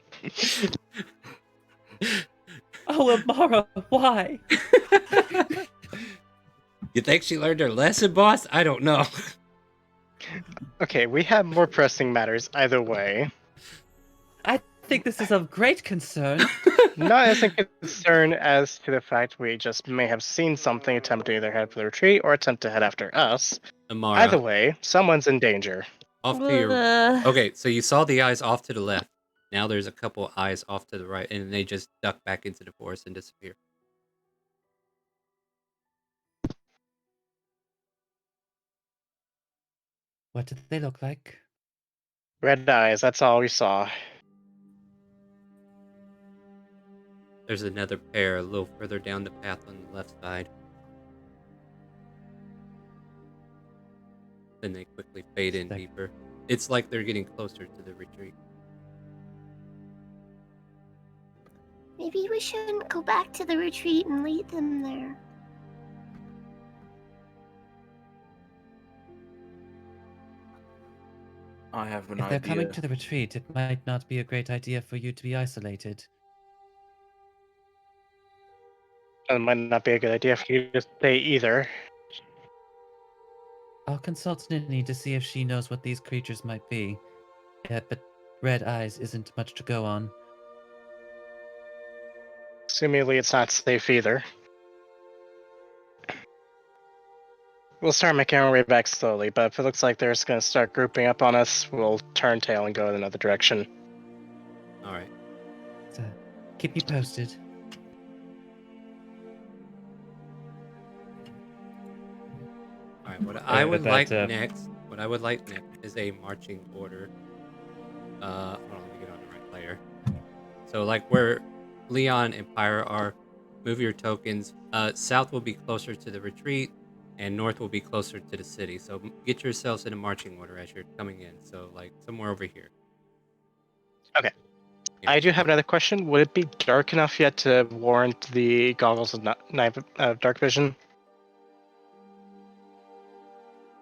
B: Oh, Amara, why?
A: You think she learned her lesson, boss? I don't know.
D: Okay, we have more pressing matters either way.
B: I think this is of great concern.
D: Not as a concern as to the fact we just may have seen something attempt to either head for the retreat or attempt to head after us.
A: Amara,
D: Either way, someone's in danger.
A: off to your... Okay, so you saw the eyes off to the left. Now there's a couple eyes off to the right, and they just duck back into the forest and disappear.
B: What did they look like?
D: Red eyes, that's all we saw.
A: There's another pair a little further down the path on the left side. Then they quickly fade in deeper. It's like they're getting closer to the retreat.
H: Maybe we shouldn't go back to the retreat and lead them there.
E: I have an
B: If they're
E: idea.
B: coming to the retreat, it might not be a great idea for you to be isolated.
D: It might not be a good idea for you to stay either.
B: I'll consult Nini to see if she knows what these creatures might be. Yeah, but red eyes isn't much to go on.
D: Assumingly, it's not safe either. We'll start making our way back slowly, but if it looks like they're just going to start grouping up on us, we'll turn tail and go in another direction.
A: Alright.
B: So, keep me posted.
A: Alright, what I would
B: that,
A: like next is a marching order. Hold on, let me get on the right layer. So like where Leon and Pyra are, move your tokens. South will be closer to the retreat, and north will be closer to the city. So get yourselves in a marching order as you're coming in. So like somewhere over here.
D: Okay.
A: Yeah.
D: I do have another question. Would it be dark enough yet to warrant the goggles of dark vision?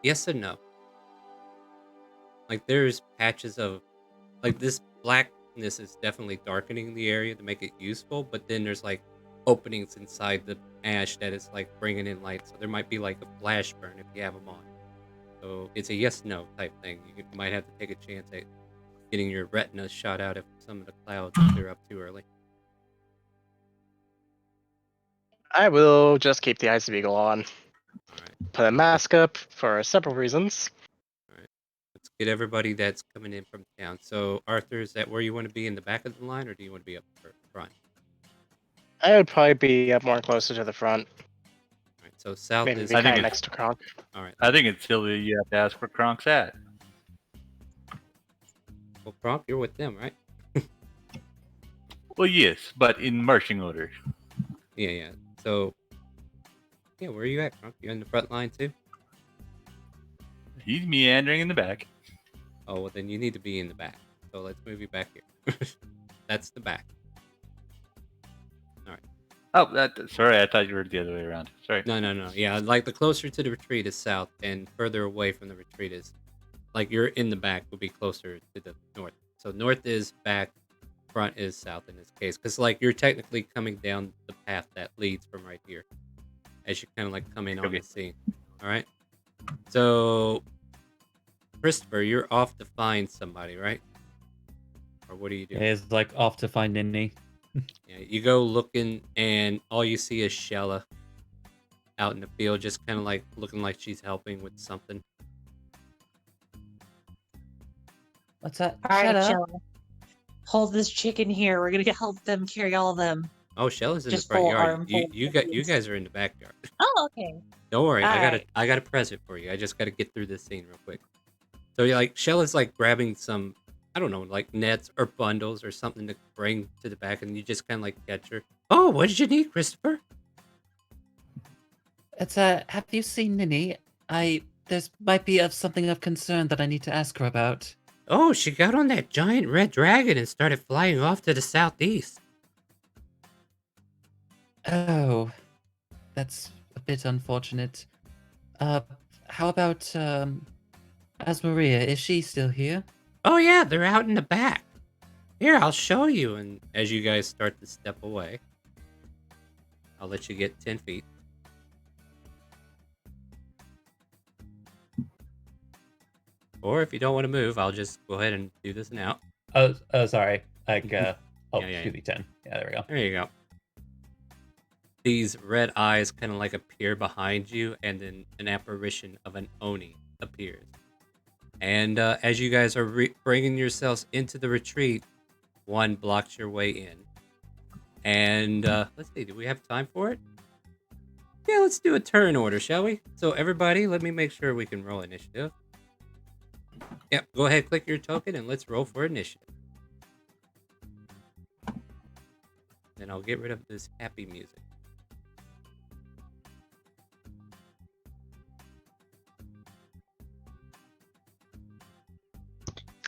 A: Yes and no. Like there's patches of, like this blackness is definitely darkening the area to make it useful, but then there's like openings inside the ash that is like bringing in light. So there might be like a flash burn if you have them on. So it's a yes/no type thing. You might have to take a chance at getting your retina shot out if some of the clouds clear up too early.
D: I will just keep the Eyes of Eagle on.
A: Alright.
D: Put a mask up for several reasons.
A: Let's get everybody that's coming in from town. So Arthur, is that where you want to be, in the back of the line, or do you want to be up front?
D: I would probably be up more closer to the front.
A: Alright, so south
D: Maybe
A: is
D: be kind of next to Kronk.
A: Alright.
C: I think it's silly you have to ask where Kronk's at.
A: Well, Kronk, you're with them, right?
C: Well, yes, but in marching order.
A: Yeah. So, yeah, where are you at, Kronk? You in the front line too?
C: He's meandering in the back.
A: Oh, well, then you need to be in the back. So let's move you back here. That's the back. Alright.
C: Oh, sorry, I thought you were the other way around. Sorry.
A: No. Yeah, like the closer to the retreat is south, and further away from the retreat is, like you're in the back would be closer to the north. So north is back, front is south in this case. Because, like, you're technically coming down the path that leads from right here. As you kind of, like, come in on the scene. Alright? So, Christopher, you're off to find somebody, right? Or what do you do?
B: Is like off to find Nini.
A: Yeah, you go looking, and all you see is Shella out in the field, just kind of like looking like she's helping with something.
B: What's that?
F: All right,
B: Shut up.
F: Shella. Hold this chicken here. We're gonna help them carry all of them.
A: Oh, Shella's in
F: Just
A: the front
F: full
A: yard.
F: armful
A: You
F: of
A: guys are in the backyard.
F: Oh, okay.
A: Don't worry,
F: All
A: I got a present for you. I just got to get through this scene real quick. So you're like, Shella's like grabbing some, I don't know, like nets or bundles or something to bring to the back, and you just kind of like catch her. Oh, what did you need, Christopher?
B: It's have you seen Nini? I there's might be something of concern that I need to ask her about.
A: Oh, she got on that giant red dragon and started flying off to the southeast.
B: Oh, that's a bit unfortunate. Uh, how about, Asmaria? Is she still here?
A: Oh yeah, they're out in the back. Here, I'll show you. And as you guys start to step away, I'll let you get 10 feet. Or if you don't want to move, I'll just go ahead and do this now.
B: Oh, sorry. Like,
A: Yeah,
B: 10. Yeah, there we go.
A: There you go. These red eyes kind of like appear behind you, and then an apparition of an Oni appears. And as you guys are bringing yourselves into the retreat, one blocks your way in. And let's see, do we have time for it? Yeah, let's do a turn order, shall we? So everybody, let me make sure we can roll initiative. Yep, go ahead, click your token, and let's roll for initiative. Then I'll get rid of this happy music.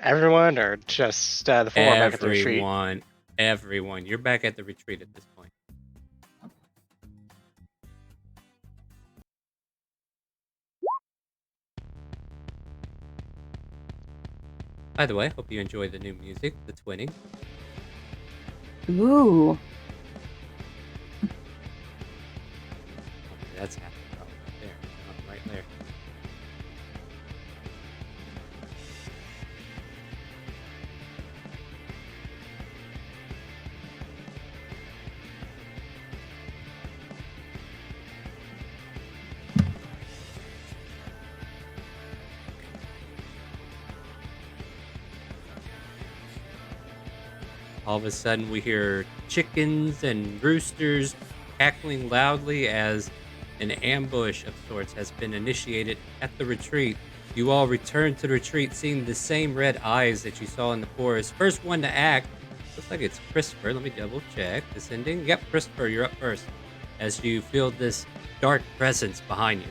D: Everyone, or just the four back at the retreat?
A: Everyone. You're back at the retreat at this point. By the way, hope you enjoy the new music, the twinning.
G: Ooh.
A: That's happening probably right there. Right there. All of a sudden, we hear chickens and roosters cackling loudly as an ambush of sorts has been initiated at the retreat. You all return to the retreat, seeing the same red eyes that you saw in the forest. First one to act, looks like it's Christopher. Let me double check. Descending. Yep, Christopher, you're up first. As you feel this dark presence behind you.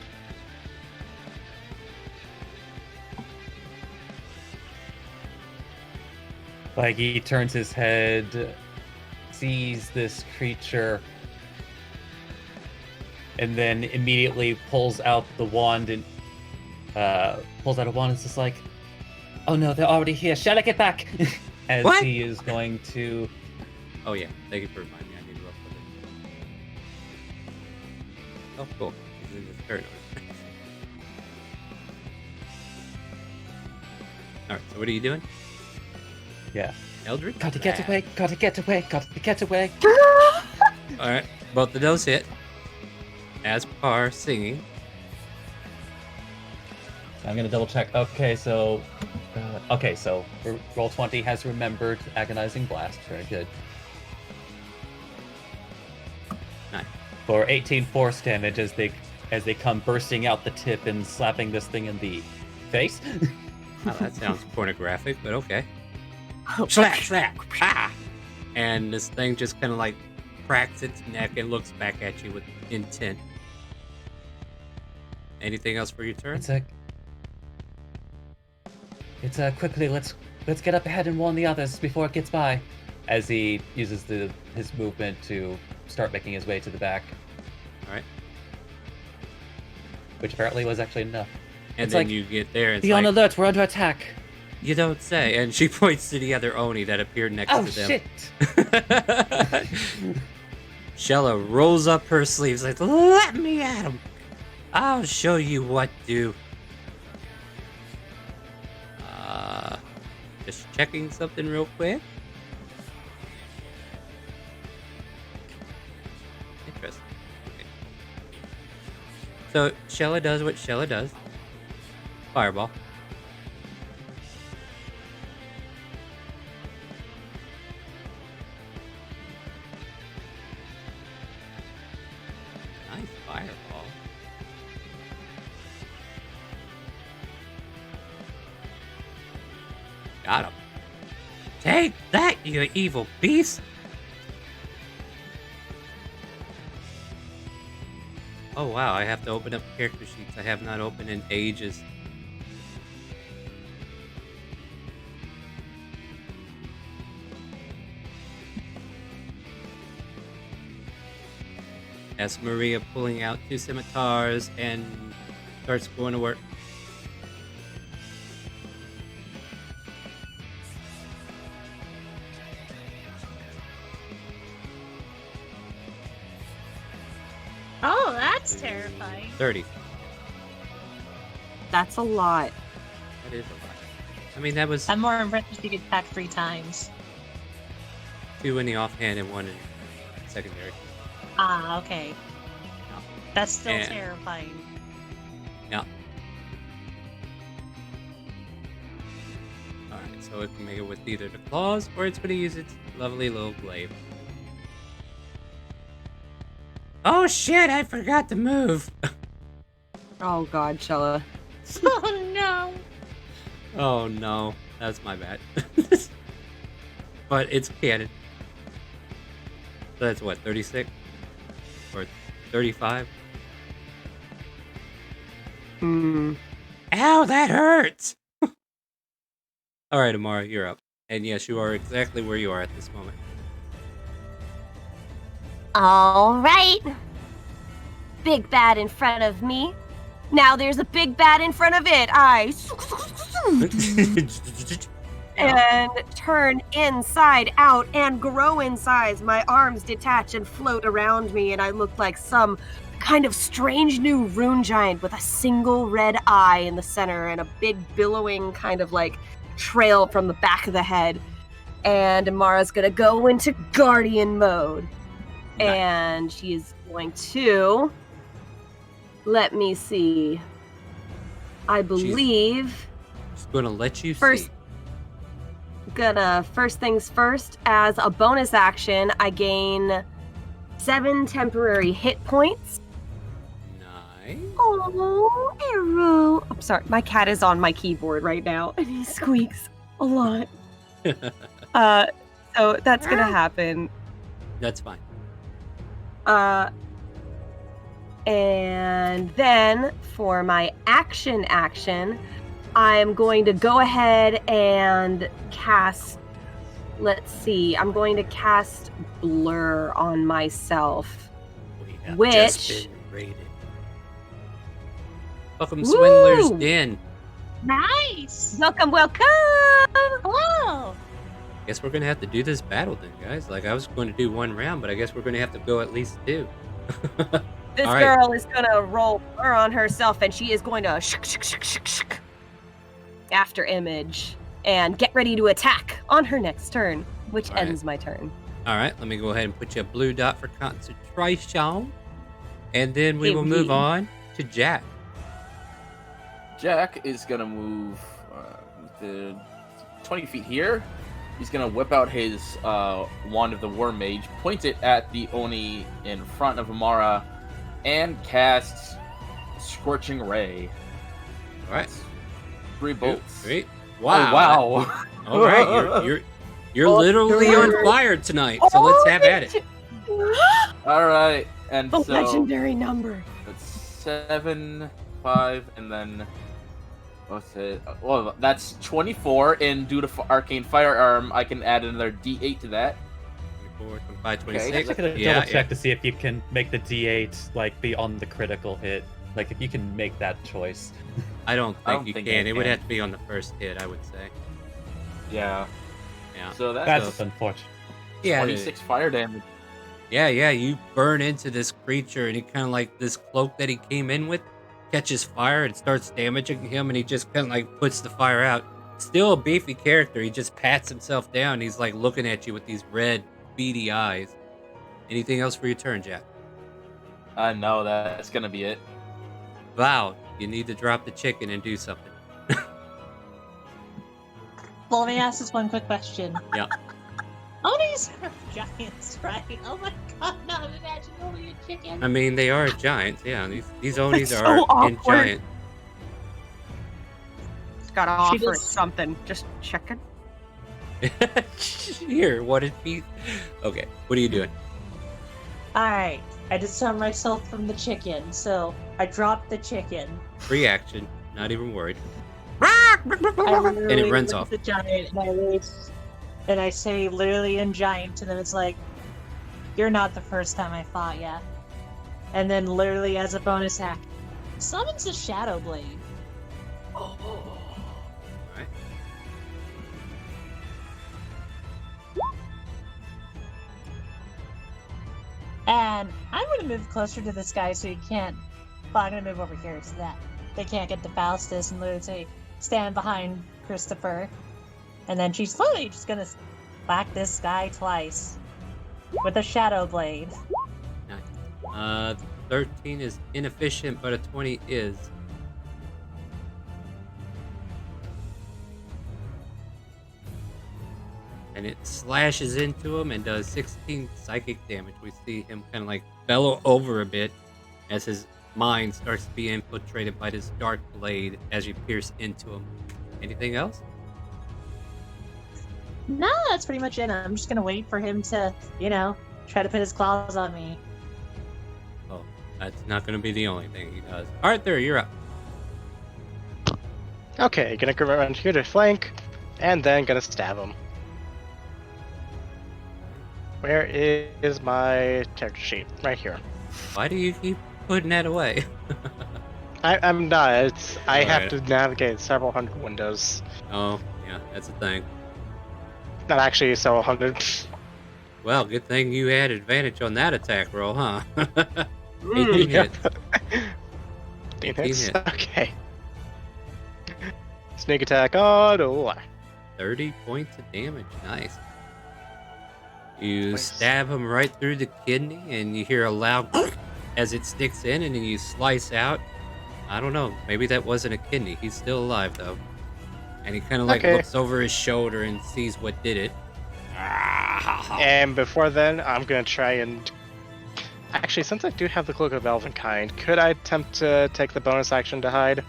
B: Like, he turns his head, sees this creature, and then immediately pulls out the wand and pulls out a wand and is just like, oh no, they're already here. Shall I get back? As
A: What?
B: he is going to.
A: Oh yeah, thank you for reminding me. I need to roll for this. Oh cool. He's in this turn. Alright, so what are you doing?
B: Yeah.
A: Eldritch?
B: Gotta get away, gotta get away, gotta get away.
A: Alright, both of those hit. As par singing.
B: I'm gonna double check. Okay, so roll 20 has remembered agonizing blast. Very good.
A: Nice.
B: For 18 force damage as they come bursting out the tip and slapping this thing in the face.
A: Wow, that sounds pornographic, but okay. Slap, slap, ah! And this thing just kind of like cracks its neck and looks back at you with intent. Anything else for your turn?
B: It's quickly. Let's get up ahead and warn the others before it gets by. As he uses his movement to start making his way to the back.
A: All right.
B: Which apparently was actually enough.
A: And
B: it's
A: then
B: like,
A: you get there and
B: be on alert. We're under attack.
A: You don't say. And she points to the other Oni that appeared next to them.
B: Oh shit!
A: Shella rolls up her sleeves like, let me at him. I'll show you what do. Just checking something real quick. Interesting. Okay. So Shella does what Shella does. Fireball. Nice fireball. Got him. Take that, you evil beast! Oh wow, I have to open up character sheets I have not opened in ages. As Maria pulling out 2 scimitars and starts going to work.
F: Oh, that's terrifying.
A: 30.
G: That's a lot.
A: That is a lot. I mean, that was
F: I'm more impressed you get attacked 3 times.
A: 2 in the offhand and 1 in secondary.
F: Ah, okay. That's still
A: And-
F: terrifying.
A: Yeah. Alright, so it can make it with either the claws or it's going to use its lovely little blade. Oh shit, I forgot to move!
G: Oh god, Shella.
F: Oh no!
A: Oh no, that's my bad. But it's canon. So that's what, 36? Or 35?
G: Hmm.
A: Ow, that hurts! Alright, Amara, you're up. And yes, you are exactly where you are at this moment.
H: All right. Big bad in front of me. Now there's a big bad in front of it. And turn inside out and grow in size. My arms detach and float around me, and I look like some kind of strange new rune giant with a single red eye in the center and a big billowing kind of like trail from the back of the head. And Amara's gonna go into guardian mode.
A: Nice.
H: And she is going to, let me see, I believe,
A: Just gonna let you
H: First-
A: see.
H: gonna first things first, as a bonus action, I gain 7 temporary hit points.
A: Nice.
H: Oh, arrow. I'm sorry, my cat is on my keyboard right now and he squeaks a lot. So that's gonna happen.
A: That's fine.
H: And then for my action, I'm going to go ahead and cast, let's see, I'm going to cast Blur on myself.
A: We have
H: Which-
A: just been raided. Welcome, Swindler's
H: Woo!
A: Den.
F: Nice!
H: Welcome.
F: Hello!
A: Guess we're gonna have to do this battle then, guys. Like, I was going to do 1 round, but I guess we're gonna have to go at least 2.
H: This
A: All right.
H: girl is going to roll Blur on herself, and she is going to after Image and get ready to attack on her next turn, which
A: All right.
H: ends my turn.
A: All right, let me go ahead and put you a blue dot for concentration, and then we will move
H: Indeed.
A: on to Jack.
E: Jack is gonna move to 20 feet here. He's gonna whip out his wand of the War Mage, point it at the Oni in front of Amara, and cast Scorching Ray.
A: All right,
E: 3
A: 2,
E: bolts.
A: 3.
E: Oh,
A: Wow.
E: wow.
A: All right, you're
H: Oh,
A: literally on
H: Lord.
A: fire tonight. So let's have at it.
E: All right, and
H: The
E: so
H: legendary number.
E: that's 7, 5, and then what's it? Well, that's 24. And due to Arcane Firearm, I can add another D8 to that.
A: 24, 25,
E: Okay.
A: 26.
J: I'm gonna
A: Yeah,
J: double check to see if you can make the D8 like be on the critical hit. Like if you can make that choice.
A: I don't
E: I
A: think
E: don't
A: you
E: think
A: can.
E: I
A: It would
E: can.
A: have to be on the first hit, I would say.
E: Yeah.
A: Yeah.
E: So
J: That's unfortunate.
A: Yeah.
E: 26 fire damage.
A: Yeah, you burn into this creature, and he kind of like this cloak that he came in with catches fire and starts damaging him, and he just kind of like puts the fire out. Still a beefy character. He just pats himself down. He's like looking at you with these red, beady eyes. Anything else for your turn, Jack?
E: No, that's gonna be it.
A: Val, you need to drop the chicken and do something.
F: Well, let me ask this one quick question.
A: Yeah.
F: Onis are giants, right? Oh my god, not imagine only a chicken.
A: I mean, they are giants. Yeah, these Onis
G: That's
A: are
G: so
A: in
G: awkward.
A: giant.
G: Gotta
F: She
G: offer
F: does-
G: something. Just checking.
A: Here, what it be? Okay, what are you doing?
F: Alright. I disarm myself from the chicken, so I drop the chicken.
A: Free action. Not even worried.
F: I
A: And it
F: literally
A: runs
F: look
A: off.
F: at the giant and I say literally in giant to them, it's like, you're not the first time I fought ya. And then literally as a bonus act, summons a Shadow Blade.
A: Alright.
F: And I'm gonna move closer to this guy so he can't. Well, I'm gonna move over here so that they can't get to Faustus and literally say, stand behind Christopher. And then she's slowly just gonna whack this guy twice with a Shadow Blade.
A: 13 is inefficient, but a 20 is. And it slashes into him and does 16 psychic damage. We see him kind of like bellow over a bit as his mind starts to be infiltrated by this dark blade as you pierce into him. Anything else?
F: No, that's pretty much it. I'm just gonna wait for him to, try to put his claws on me.
A: Oh, that's not going to be the only thing he does. Arthur, you're up.
D: Okay, gonna go around here to flank, and then gonna stab him. Where is my character sheet? Right here.
A: Why do you keep putting that away?
D: I'm not. I have
A: Alright.
D: to navigate several hundred windows.
A: Oh, yeah, that's a thing.
D: Not actually several hundred.
A: Well, good thing you had advantage on that attack roll, huh? 18 hits.
D: 18
A: 18
D: hits.
A: hit.
D: Okay. Sneak attack on. Oh,
A: 30 points of damage. Nice. You
D: Nice.
A: stab him right through the kidney, and you hear a loud as it sticks in, and then you slice out. I don't know. Maybe that wasn't a kidney. He's still alive, though. And he kind of
D: Okay.
A: looks over his shoulder and sees what did it.
D: And before then, I'm gonna try and. Actually, since I do have the Cloak of Elvenkind, could I attempt to take the bonus action to hide?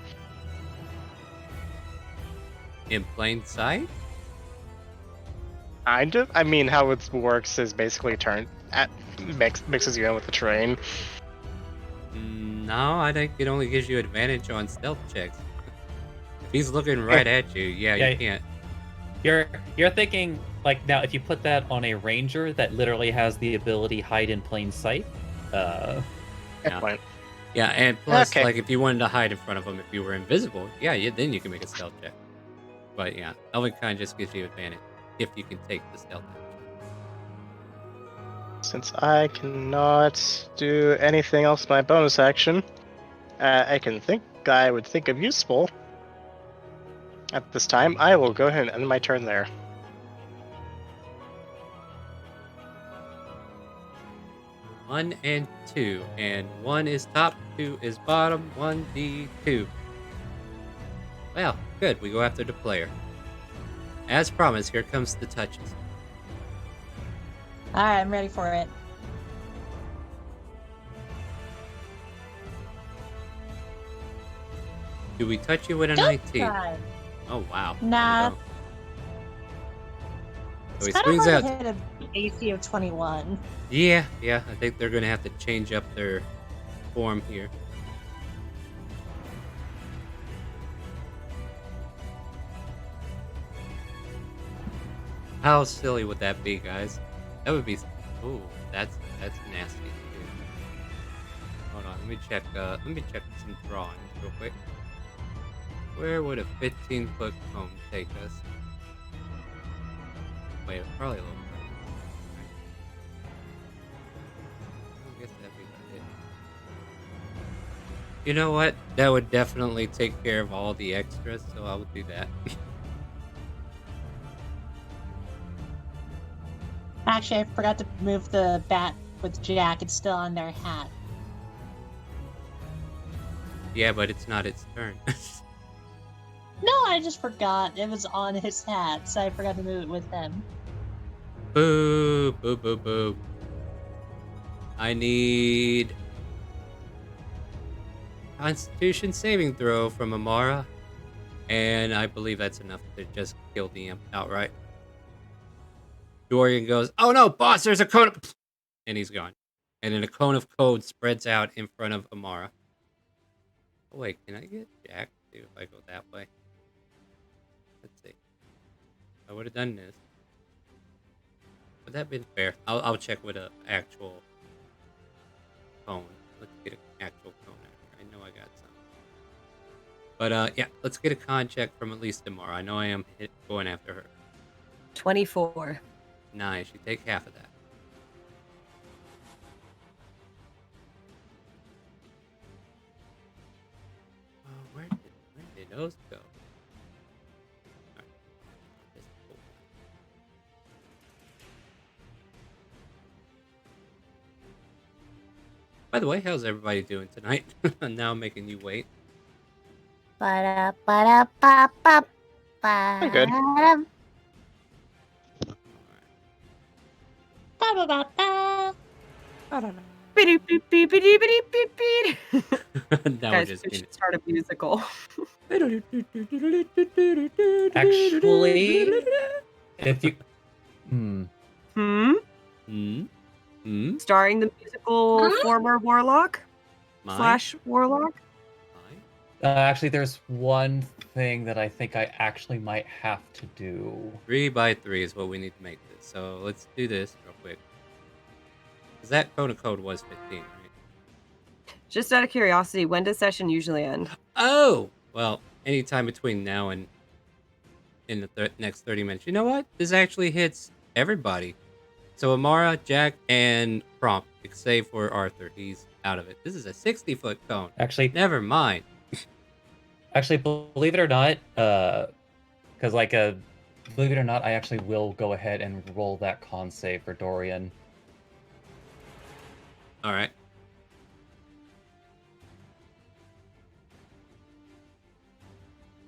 A: In plain sight?
D: I mean, how it works is basically mixes you in with the terrain.
A: No, I think it only gives you advantage on stealth checks. If he's looking right at you, yeah, you can't.
J: You're thinking like now if you put that on a ranger that literally has the ability hide in plain sight.
A: Yeah.
D: Point.
A: Yeah, and plus,
D: Okay.
A: like, if you wanted to hide in front of him if you were invisible, then you can make a stealth check. But yeah, Elvenkind just gives you advantage if you can take the stealth action.
D: Since I cannot do anything else with my bonus action, I would think of useful. At this time, I will go ahead and end my turn there.
A: One and two, and one is top, two is bottom, 1d2. Well, good, we go after the player. As promised, here comes the touches.
F: Alright, I'm ready for it.
A: Do we touch you with a
F: Don't
A: 19?
F: try.
A: Oh, wow.
F: Nah.
A: There we go. So
F: It's
A: he
F: kind of
A: swings
F: hard
A: out.
F: to hit an AC of 21.
A: Yeah, I think they're going to have to change up their form here. How silly would that be, guys? That would be. Ooh, that's nasty. Dude. Hold on, let me check some drawings real quick. Where would a 15-foot cone take us? Wait, probably a little further. I guess that'd be about it. You know what? That would definitely take care of all the extras, so I would do that.
F: Actually, I forgot to move the bat with Jack. It's still on their hat.
A: Yeah, but it's not its turn.
F: No, I just forgot. It was on his hat, so I forgot to move it with him.
A: Boo, boo, boo, boo. I need Constitution saving throw from Amara, and I believe that's enough to just kill the imp outright. Dorian goes, "Oh no, boss! There's a cone," and he's gone. And then a cone of code spreads out in front of Amara. Oh, wait, can I get Jack too if I go that way? Let's see. I would have done this. Would that have been fair? I'll check with an actual cone. Let's get an actual cone out here. I know I got some. But yeah, let's get a con check from at least Amara. I know I am going after her.
G: 24.
A: Nice. You take half of that. Where did those go? Alright. This is cool. By the way, how's everybody doing tonight? Now I'm making you wait.
H: Ba-da-ba-da-ba-ba.
D: I'm good.
H: Ba-da.
F: Ba-ba-ba-ba.
G: Beep, beep, beep, beep, beep, beep, beep, beep.
A: Now
G: Guys,
A: we're just
G: we
A: in
G: should start a musical.
J: Actually, if you.
G: Hmm?
A: Starring
G: Starring the musical former warlock slash warlock.
J: Actually, there's one thing that I think I actually might have to do.
A: 3 by 3 is what we need to make this. So let's do this real quick. Because that cone of code was 15, right?
G: Just out of curiosity, when does session usually end?
A: Oh! Well, anytime between now and in the next 30 minutes. You know what? This actually hits everybody. So Amara, Jack, and Prompt, save for Arthur. He's out of it. This is a 60-foot cone.
J: Actually,
A: Never mind.
J: believe it or not, because believe it or not, I actually will go ahead and roll that con save for Dorian.
A: All right.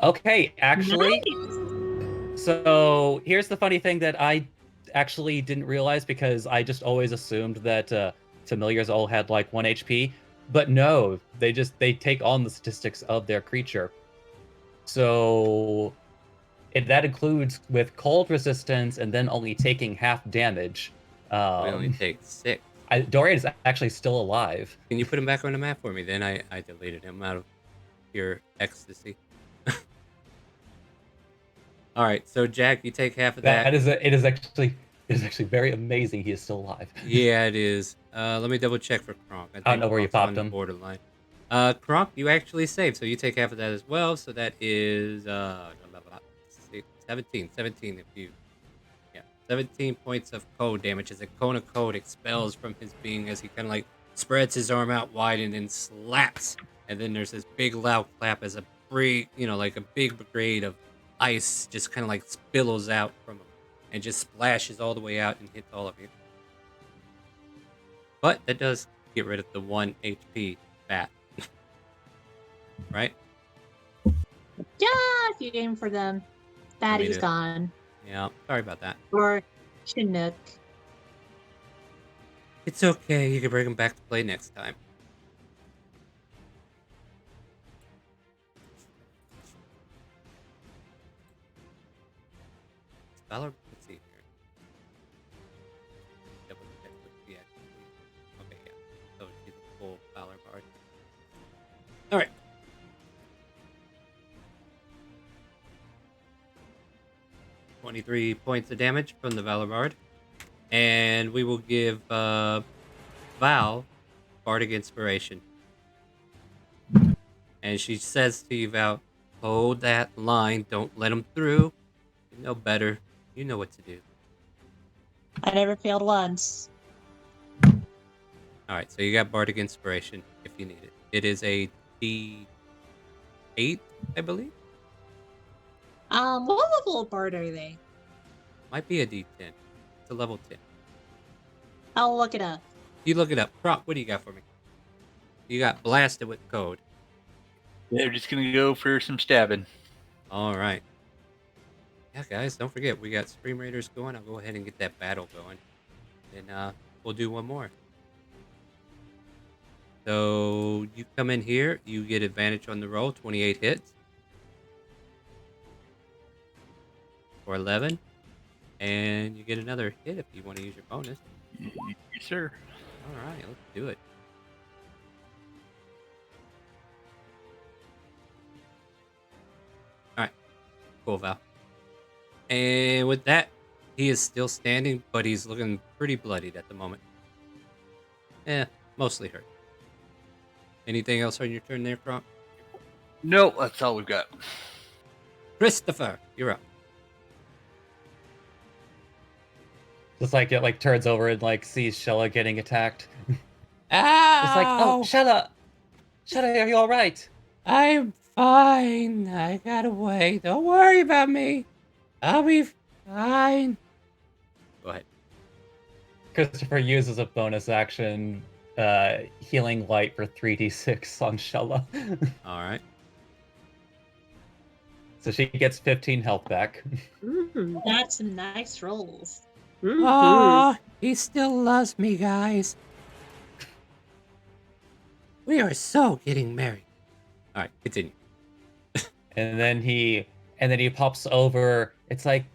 J: Okay, actually. So here's the funny thing that I actually didn't realize, because I just always assumed that familiars all had like 1 HP, but no, they take on the statistics of their creature. So that includes with cold resistance and then only taking half damage.
A: We only take 6.
J: Dorian is actually still alive.
A: Can you put him back on the map for me? Then I deleted him out of pure ecstasy. All right, so Jack, you take half of that.
J: It is actually very amazing he is still alive.
A: Yeah, it is. Let me double check for Kronk.
J: I don't know where you
A: Kronk's
J: popped
A: on
J: him.
A: Borderline. Kronk, you actually saved, so you take half of that as well. So that is 17 if you 17 points of code damage as a cone of code expels from his being as he kind of like spreads his arm out wide and then slaps. And then there's this big loud clap as a big brigade of ice just kind of like spills out from him and just splashes all the way out and hits all of you. But that does get rid of the 1 HP bat. Right?
F: Yeah, if you aim for them, Batty's gone.
A: Yeah, sorry about that.
F: Or Chinook.
A: It's okay, you can bring him back to play next time. Valor, let's see here. Double check with the actual. Okay, yeah. So she's a full Valor Bard. Alright. $23 points of damage from the Valor Bard. And we will give Val Bardic Inspiration. And she says to you, Val, hold that line. Don't let him through. You know better. You know what to do.
F: I never failed once.
A: Alright, so you got Bardic Inspiration if you need it. It is a D8, I believe.
F: What level of bard are they?
A: Might be a D10. It's a level 10.
F: I'll look it up.
A: You look it up. Prop, what do you got for me? You got blasted with code.
C: They're just gonna go for some stabbing.
A: Alright. Yeah, guys, don't forget, we got StreamRaiders going. I'll go ahead and get that battle going. And we'll do one more. So you come in here, you get advantage on the roll, 28 hits. For 11. And you get another hit if you want to use your bonus.
C: Yes, sir.
A: Alright, let's do it. Alright. Cool, Val. And with that, he is still standing, but he's looking pretty bloodied at the moment. Mostly hurt. Anything else on your turn there, Kronk?
C: No, that's all we've got.
A: Christopher, you're up.
J: Just like it like turns over and like sees Shella getting attacked.
A: Ow!
J: It's like, oh, Shella, are you all right?
A: I'm fine. I got away. Don't worry about me. I'll be fine. Go ahead.
J: Christopher uses a bonus action, healing light for 3d6 on Shella.
A: All right.
J: So she gets 15 health back.
F: That's some nice rolls.
A: Oh, he still loves me, guys. We are so getting married. All right, continue.
J: And then he pops over. It's like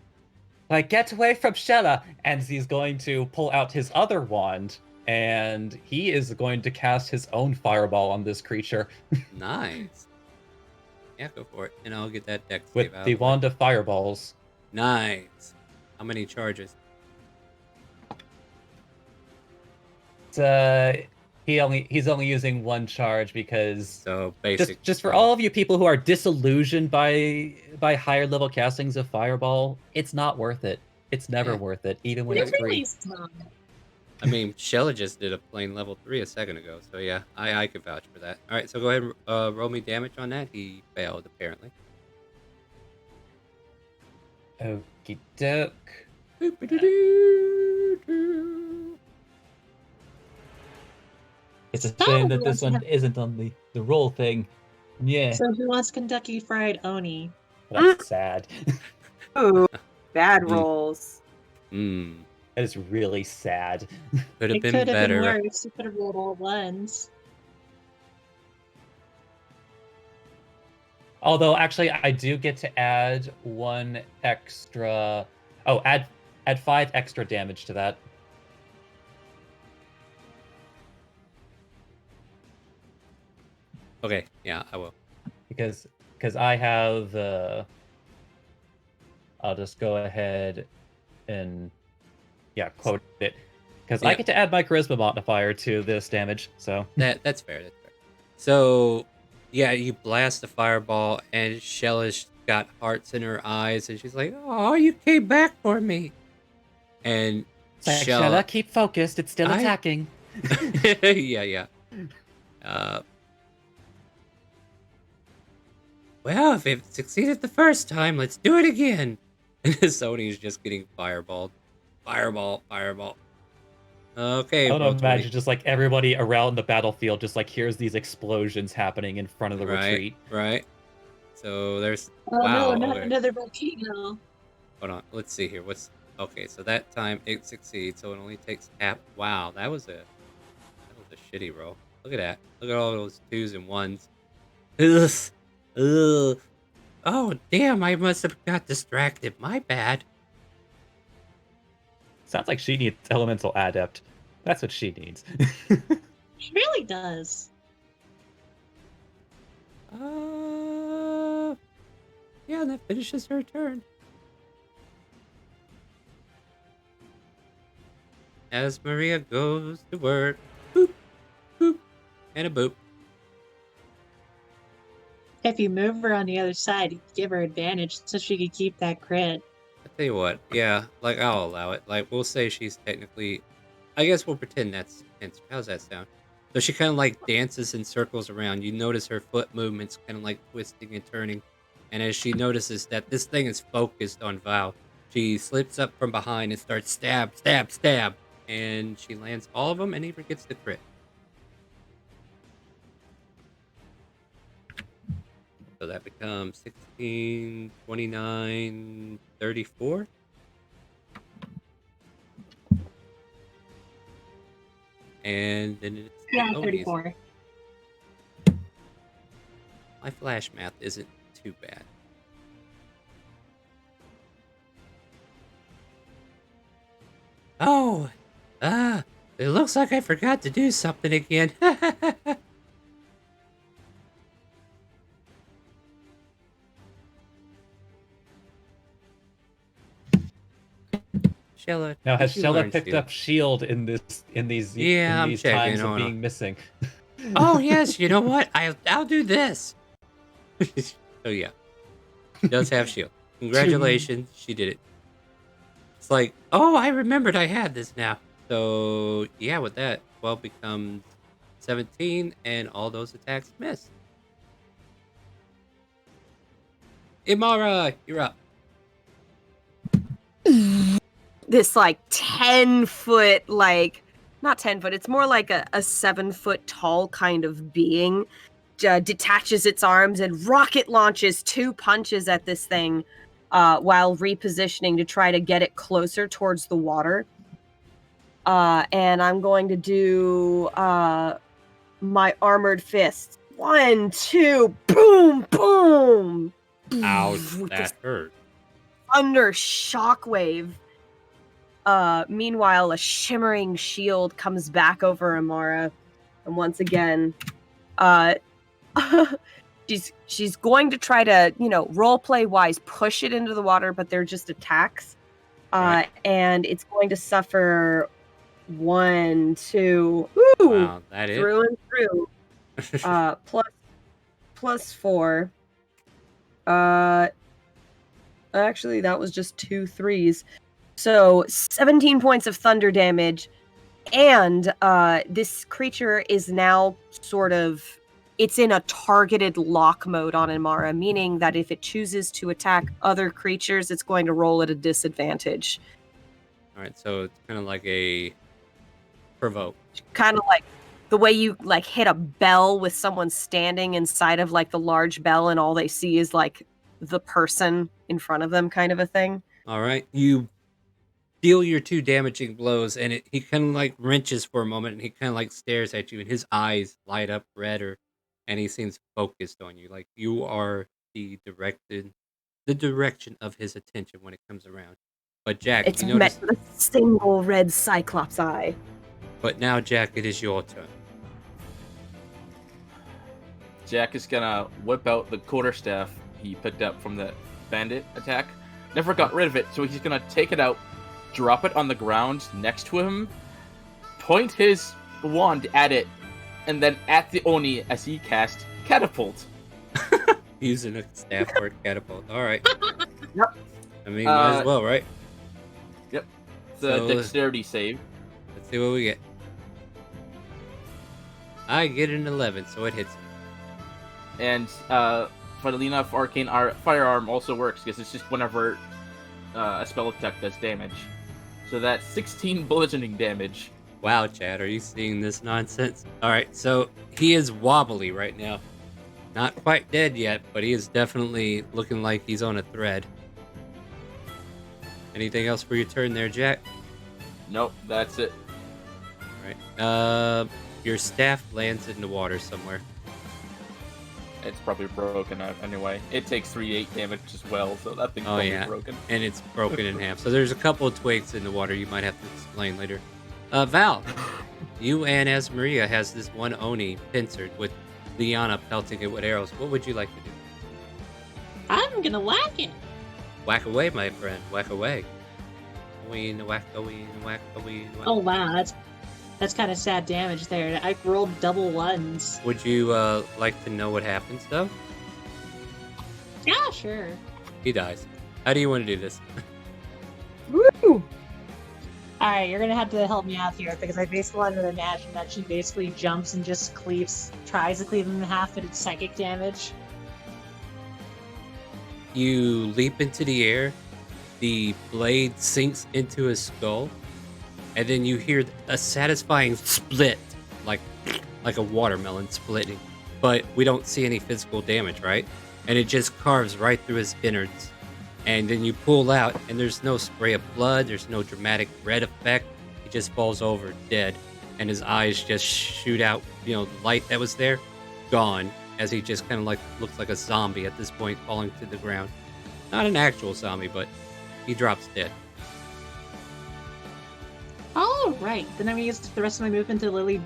J: get away from Shella, and he's going to pull out his other wand, and he is going to cast his own fireball on this creature
A: Nice. Yeah, go for it, and I'll get that dex
J: with
A: save out.
J: the wand of fireballs.
A: Nice. How many charges?
J: He's only using one charge because
A: So basic.
J: just for all of you people who are disillusioned by higher level castings of fireball, it's not worth it. It's never worth it, even when
F: It
J: it's free.
F: really is not.
A: I mean, Shella just did a plain level 3 a second ago, so yeah, I could vouch for that. All right, so go ahead and roll me damage on that. He failed, apparently.
J: Okie doke. It's a shame that this one isn't on the roll thing. Yeah,
F: So who wants Kentucky Fried Oni?
J: that's sad.
G: Ooh, bad rolls.
A: Hmm.
J: That is really sad.
A: Could have
F: It
A: been
F: could have been
A: better.
F: worse. You could have rolled all ones.
J: Although, actually, I do get to add one extra. Oh, add 5 extra damage to that.
A: Okay, yeah, I will.
J: Because I have. I'll just go ahead and quote it. Because I
A: Yeah.
J: get to add my charisma modifier to this damage. So
A: That's fair. That's fair. So, yeah, you blast the fireball, and Shella's got hearts in her eyes, and she's like, "Oh, you came back for me." And
J: it's like,
A: Shella,
J: Shella, keep focused. It's still attacking.
A: yeah. Well, if it succeeded the first time, let's do it again. And Sony's just getting fireballed. Fireball. Okay,
J: I don't
A: roll 20.
J: imagine just like everybody around the battlefield just like hears these explosions happening in front of the retreat.
A: Right. So there's
F: Oh
A: wow.
F: no, not
A: Okay.
F: another volcano.
A: Hold on. Let's see here. Okay? So that time it succeeds. So it only takes half. Wow, that was a shitty roll. Look at that. Look at all those 2s and 1s. Ugh. Oh damn! I must have got distracted. My bad.
J: Sounds like she needs elemental adept. That's what she needs.
F: She really does.
A: Yeah, that finishes her turn. As Maria goes to work, boop, boop, and a boop.
F: If you move her on the other side, you give her advantage so she could keep that crit.
A: I tell you what, yeah, like I'll allow it. Like we'll say she's technically, I guess we'll pretend that's. How's that sound? So she kind of like dances in circles around. You notice her foot movements kind of like twisting and turning, and as she notices that this thing is focused on Val, she slips up from behind and starts stab, and she lands all of them and even gets the crit. So that becomes 16, 29, 34. And then it's
F: Yeah,
A: Odie's.
F: 34.
A: My flash math isn't too bad. Oh, It looks like I forgot to do something again. Shella,
J: Now, has
A: did you learn
J: Shella picked
A: shield?
J: up shield in these
A: Yeah, I'm checking,
J: times of
A: hold on.
J: being missing?
A: Oh yes, you know what? I'll do this. Oh yeah, she does have shield. Congratulations, she did it. It's like, oh, I remembered I had this now. So yeah, with that, 12 becomes 17, and all those attacks miss. Imara, you're up.
G: This like 10-foot, like not 10-foot, it's more like a 7-foot tall kind of being detaches its arms and rocket launches 2 punches at this thing while repositioning to try to get it closer towards the water. And I'm going to do my armored fist. 1, 2, boom, boom.
A: Ouch,
G: With
A: that
G: this
A: hurt.
G: thunder shockwave. Meanwhile, a shimmering shield comes back over Amara, and once again, she's going to try to, roleplay wise, push it into the water, but they're just attacks,
A: Right.
G: and it's going to suffer 1, 2,
A: Wow, that is.
G: through and through, plus 4. Actually, that was just 2 3s. So 17 points of thunder damage, and this creature is now sort of, it's in a targeted lock mode on Imara, meaning that if it chooses to attack other creatures, it's going to roll at a disadvantage.
A: All right, so it's kind of like a provoke.
G: Kind of like the way you like hit a bell with someone standing inside of like the large bell and all they see is like the person in front of them, kind of a thing.
A: All right, you deal your 2 damaging blows, and he kind of like wrenches for a moment, and he kind of like stares at you, and his eyes light up redder, and he seems focused on you, like you are the direction of his attention when it comes around. But Jack,
G: It's
A: you
G: met
A: notice.
G: with a single red cyclops eye.
A: But now, Jack, it is your turn.
E: Jack is gonna whip out the quarterstaff he picked up from the bandit attack. Never got rid of it, so he's gonna take it out, drop it on the ground next to him, point his wand at it, and then at the Oni as he cast Catapult.
A: Using a staff for a catapult. All right.
E: Yep.
A: I mean, might as well, right?
E: Yep. It's a
A: So,
E: dexterity save.
A: Let's see what we get. I get an 11, so it hits.
E: And funnily enough, Arcane Firearm also works because it's just whenever a spell attack does damage. So that's 16 bludgeoning damage.
A: Wow, Chad, are you seeing this nonsense? Alright, so he is wobbly right now. Not quite dead yet, but he is definitely looking like he's on a thread. Anything else for your turn there, Jack?
E: Nope, that's it.
A: Alright, your staff lands in the water somewhere.
E: It's probably broken anyway. It takes 3d8 damage as well, so that thing's probably broken.
A: And it's broken in half. So there's a couple of twigs in the water you might have to explain later. Val, you and Esmaria has this one Oni pincered with Liana pelting it with arrows. What would you like to do?
F: I'm gonna whack it.
A: Whack away, my friend. Whack away. Ween, whack, ween, whack, ween, whack.
F: Oh wow, that's kind of sad damage there. I rolled double ones.
A: Would you like to know what happens, though?
F: Yeah, sure.
A: He dies. How do you want to do this?
G: Woo!
F: Alright, you're gonna have to help me out here because I basically wanted to imagine that she basically jumps and just tries to cleave him in half, but it's psychic damage.
A: You leap into the air, the blade sinks into his skull, and then you hear a satisfying split, like a watermelon splitting. But we don't see any physical damage, right? And it just carves right through his innards. And then you pull out, and there's no spray of blood, there's no dramatic red effect. He just falls over dead, and his eyes just shoot out, the light that was there, gone, as he just kind of like looks like a zombie at this point, falling to the ground. Not an actual zombie, but he drops dead.
F: All right. Then I'm gonna use the rest of my movement to literally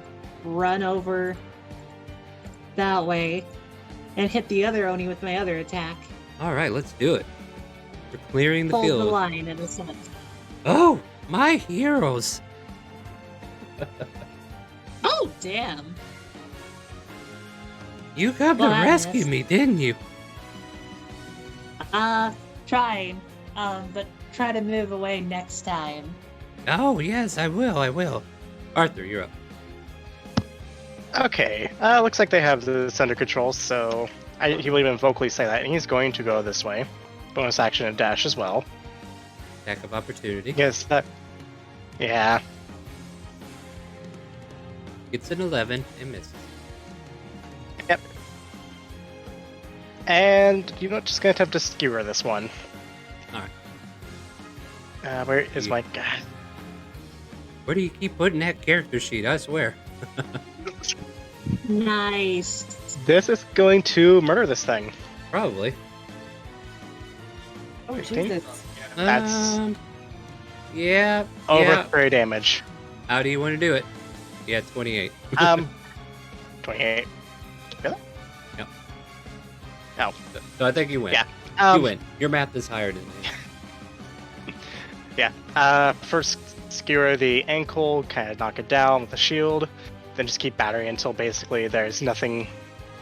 F: run over that way and hit the other Oni with my other attack.
A: All right, let's do it. We're clearing the
F: Hold
A: field.
F: the line in a sense.
A: Oh, my heroes!
F: Oh, damn.
A: You come
F: Well,
A: to
F: I
A: rescue
F: missed.
A: me, didn't you?
F: Trying. But try to move away next time.
A: Oh, yes, I will, I will. Arthur, you're up.
D: Okay, looks like they have this under control, so he will even vocally say that, and he's going to go this way. Bonus action and dash as well.
A: Attack of opportunity.
D: Yes, yeah.
A: Gets an 11 and misses.
D: Yep. And you're not just gonna attempt to skewer this one.
A: Alright.
D: Where is my guy?
A: Where do you keep putting that character sheet? I swear.
F: Nice.
D: This is going to murder this thing.
A: Probably.
G: Oh,
D: 15?
G: Jesus.
D: That's-
A: Yeah.
D: Over
A: Yeah.
D: prairie damage.
A: How do you want to do it? Yeah, 28.
D: 28. Really?
A: Yep.
D: Oh.
A: So I think you win.
D: Yeah.
A: You win. Your math is higher than me.
D: Yeah. First skewer the ankle, kind of knock it down with the shield, then just keep battering until basically there's nothing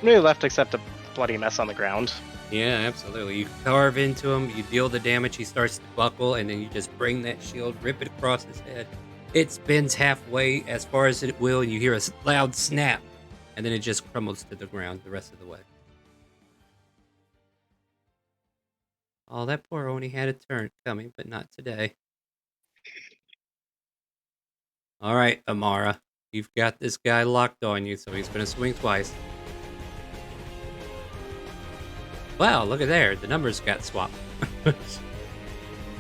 D: really left except a bloody mess on the ground.
A: Yeah, absolutely. You carve into him, you deal the damage, he starts to buckle, and then you just bring that shield, rip it across his head. It spins halfway as far as it will, and you hear a loud snap, and then it just crumbles to the ground the rest of the way. Oh, that poor Oni had a turn coming, but not today. All right, Amara. You've got this guy locked on you, so he's going to swing twice. Wow, look at there. The numbers got swapped.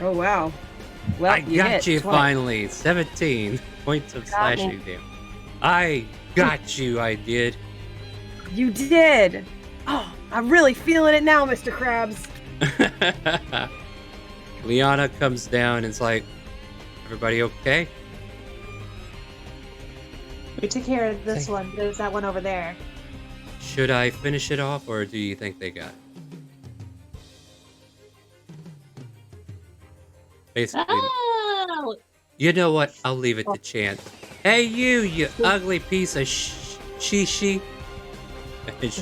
G: Oh, wow. Well,
A: I got
G: hit
A: you
G: twice.
A: finally. 17 points of
G: Got me.
A: slashing damage. I got you, I did.
G: You did. Oh, I'm really feeling it now, Mr. Krabs.
A: Liana comes down and is like, everybody okay?
F: We took care of this one. There's that one over there.
A: Should I finish it off, or do you think they got it? Basically,
F: Oh!
A: you know what? I'll leave it to chance. Hey, you ugly piece of shishi. And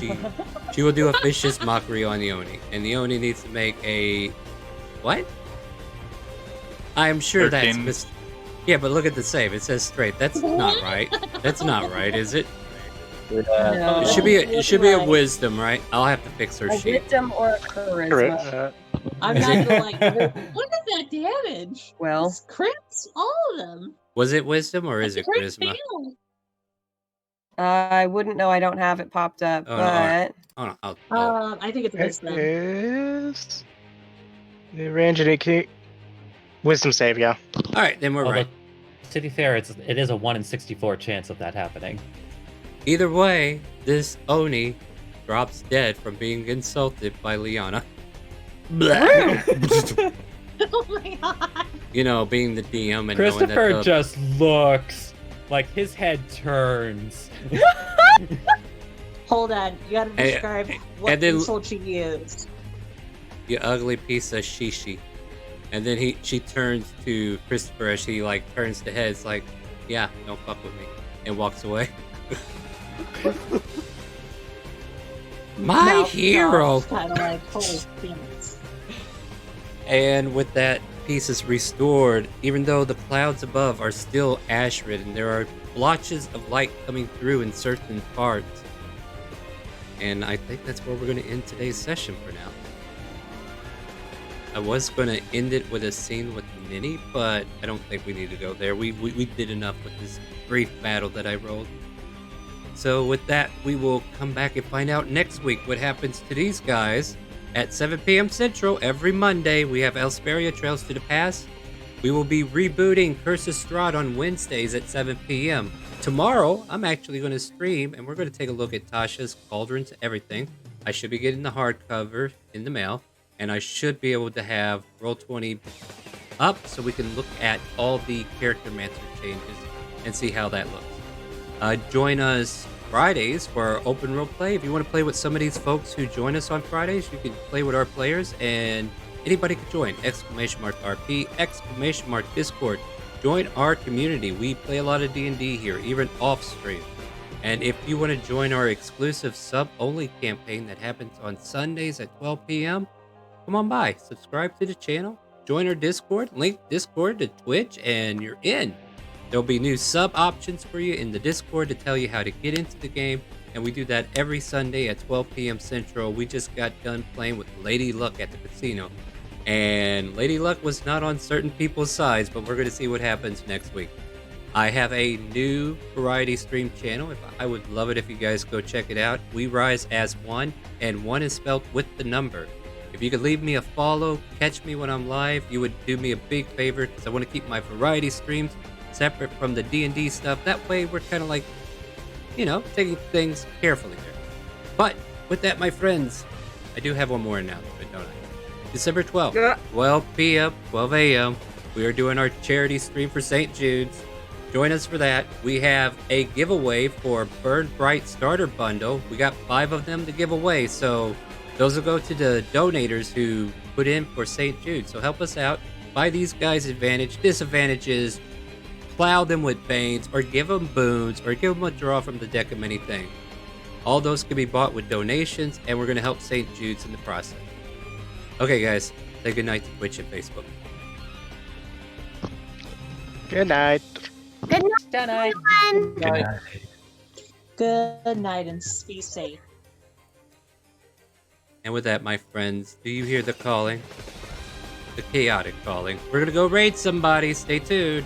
A: she will do a vicious mockery on the Oni. And the Oni needs to make a... What? I'm sure
C: 13.
A: that's... Yeah, but look at the save. It says straight. That's not right. That's not right, is it?
G: No.
A: It should be a wisdom, right? I'll have to fix her
G: A
A: sheet.
G: wisdom or a charisma.
F: I'm not gonna like. What is that damage?
G: Well,
F: It's crits, all of them.
A: Was it wisdom or is it
F: Crit
A: charisma?
F: fail.
G: I wouldn't know. I don't have it popped up,
A: Oh, no, alright.
G: but
A: Oh, no,
F: I think it's
D: It
F: wisdom.
D: is... The range and key. Wisdom save, yeah.
A: All right, then we're
J: Although,
A: right.
J: to be fair, it is a 1 in 64 chance of that happening.
A: Either way, this Oni drops dead from being insulted by Liana.
F: Oh my god.
A: You know, being the DM and
J: Christopher
A: knowing that
J: just looks like his head turns.
F: Hold on. You gotta
A: Hey,
F: describe what
A: and then-
F: insult you used.
A: you ugly piece of shishi. And then she turns to Christopher as she like turns the head. It's like, yeah, don't fuck with me, and walks away. My hero.
F: Kind of like, holy things.
A: And with that, peace is restored, even though the clouds above are still ash-ridden. There are blotches of light coming through in certain parts. And I think that's where we're going to end today's session for now. I was going to end it with a scene with Minnie, but I don't think we need to go there. We did enough with this brief battle that I rolled. So with that, we will come back and find out next week what happens to these guys. At 7 p.m. Central, every Monday, we have Elsparia Trails to the Past. We will be rebooting Curse of Strahd on Wednesdays at 7 p.m. Tomorrow, I'm actually going to stream, and we're going to take a look at Tasha's Cauldron to Everything. I should be getting the hardcover in the mail, and I should be able to have Roll20 up so we can look at all the Character Mancer changes and see how that looks. Join us Fridays for our open role play. If you want to play with some of these folks who join us on Fridays, you can play with our players, and anybody can join. !RP, !Discord. Join our community. We play a lot of D&D here, even off stream. And if you want to join our exclusive sub-only campaign that happens on Sundays at 12 p.m., come on by, subscribe to the channel, join our Discord, link Discord to Twitch, and you're in. There'll be new sub options for you in the Discord to tell you how to get into the game, and we do that every Sunday at 12 p.m. Central. We just got done playing with Lady Luck at the casino, and Lady Luck was not on certain people's sides, but we're going to see what happens next week. I have a new variety stream channel. I would love it if you guys go check it out. We rise as one, and one is spelled with the number. If you could leave me a follow, catch me when I'm live, you would do me a big favor, because I want to keep my variety streams separate from the D&D stuff. That way we're kind of like, taking things carefully there. But with that, my friends, I do have one more announcement, don't I? December 12th, 12 p.m., 12 a.m., we are doing our charity stream for St. Jude's. Join us for that. We have a giveaway for Burn Bright Starter Bundle. We got 5 of them to give away, so those will go to the donators who put in for St. Jude. So help us out. Buy these guys disadvantages, plow them with banes, or give them boons, or give them a draw from the deck of many things. All those can be bought with donations, and we're going to help St. Jude's in the process. Okay, guys, say goodnight to Twitch and Facebook.
D: Good night.
H: Good night,
F: Good night.
H: everyone.
C: Good night.
F: Good night and be safe.
A: And with that, my friends, do you hear the calling? The chaotic calling. We're going to go raid somebody. Stay tuned.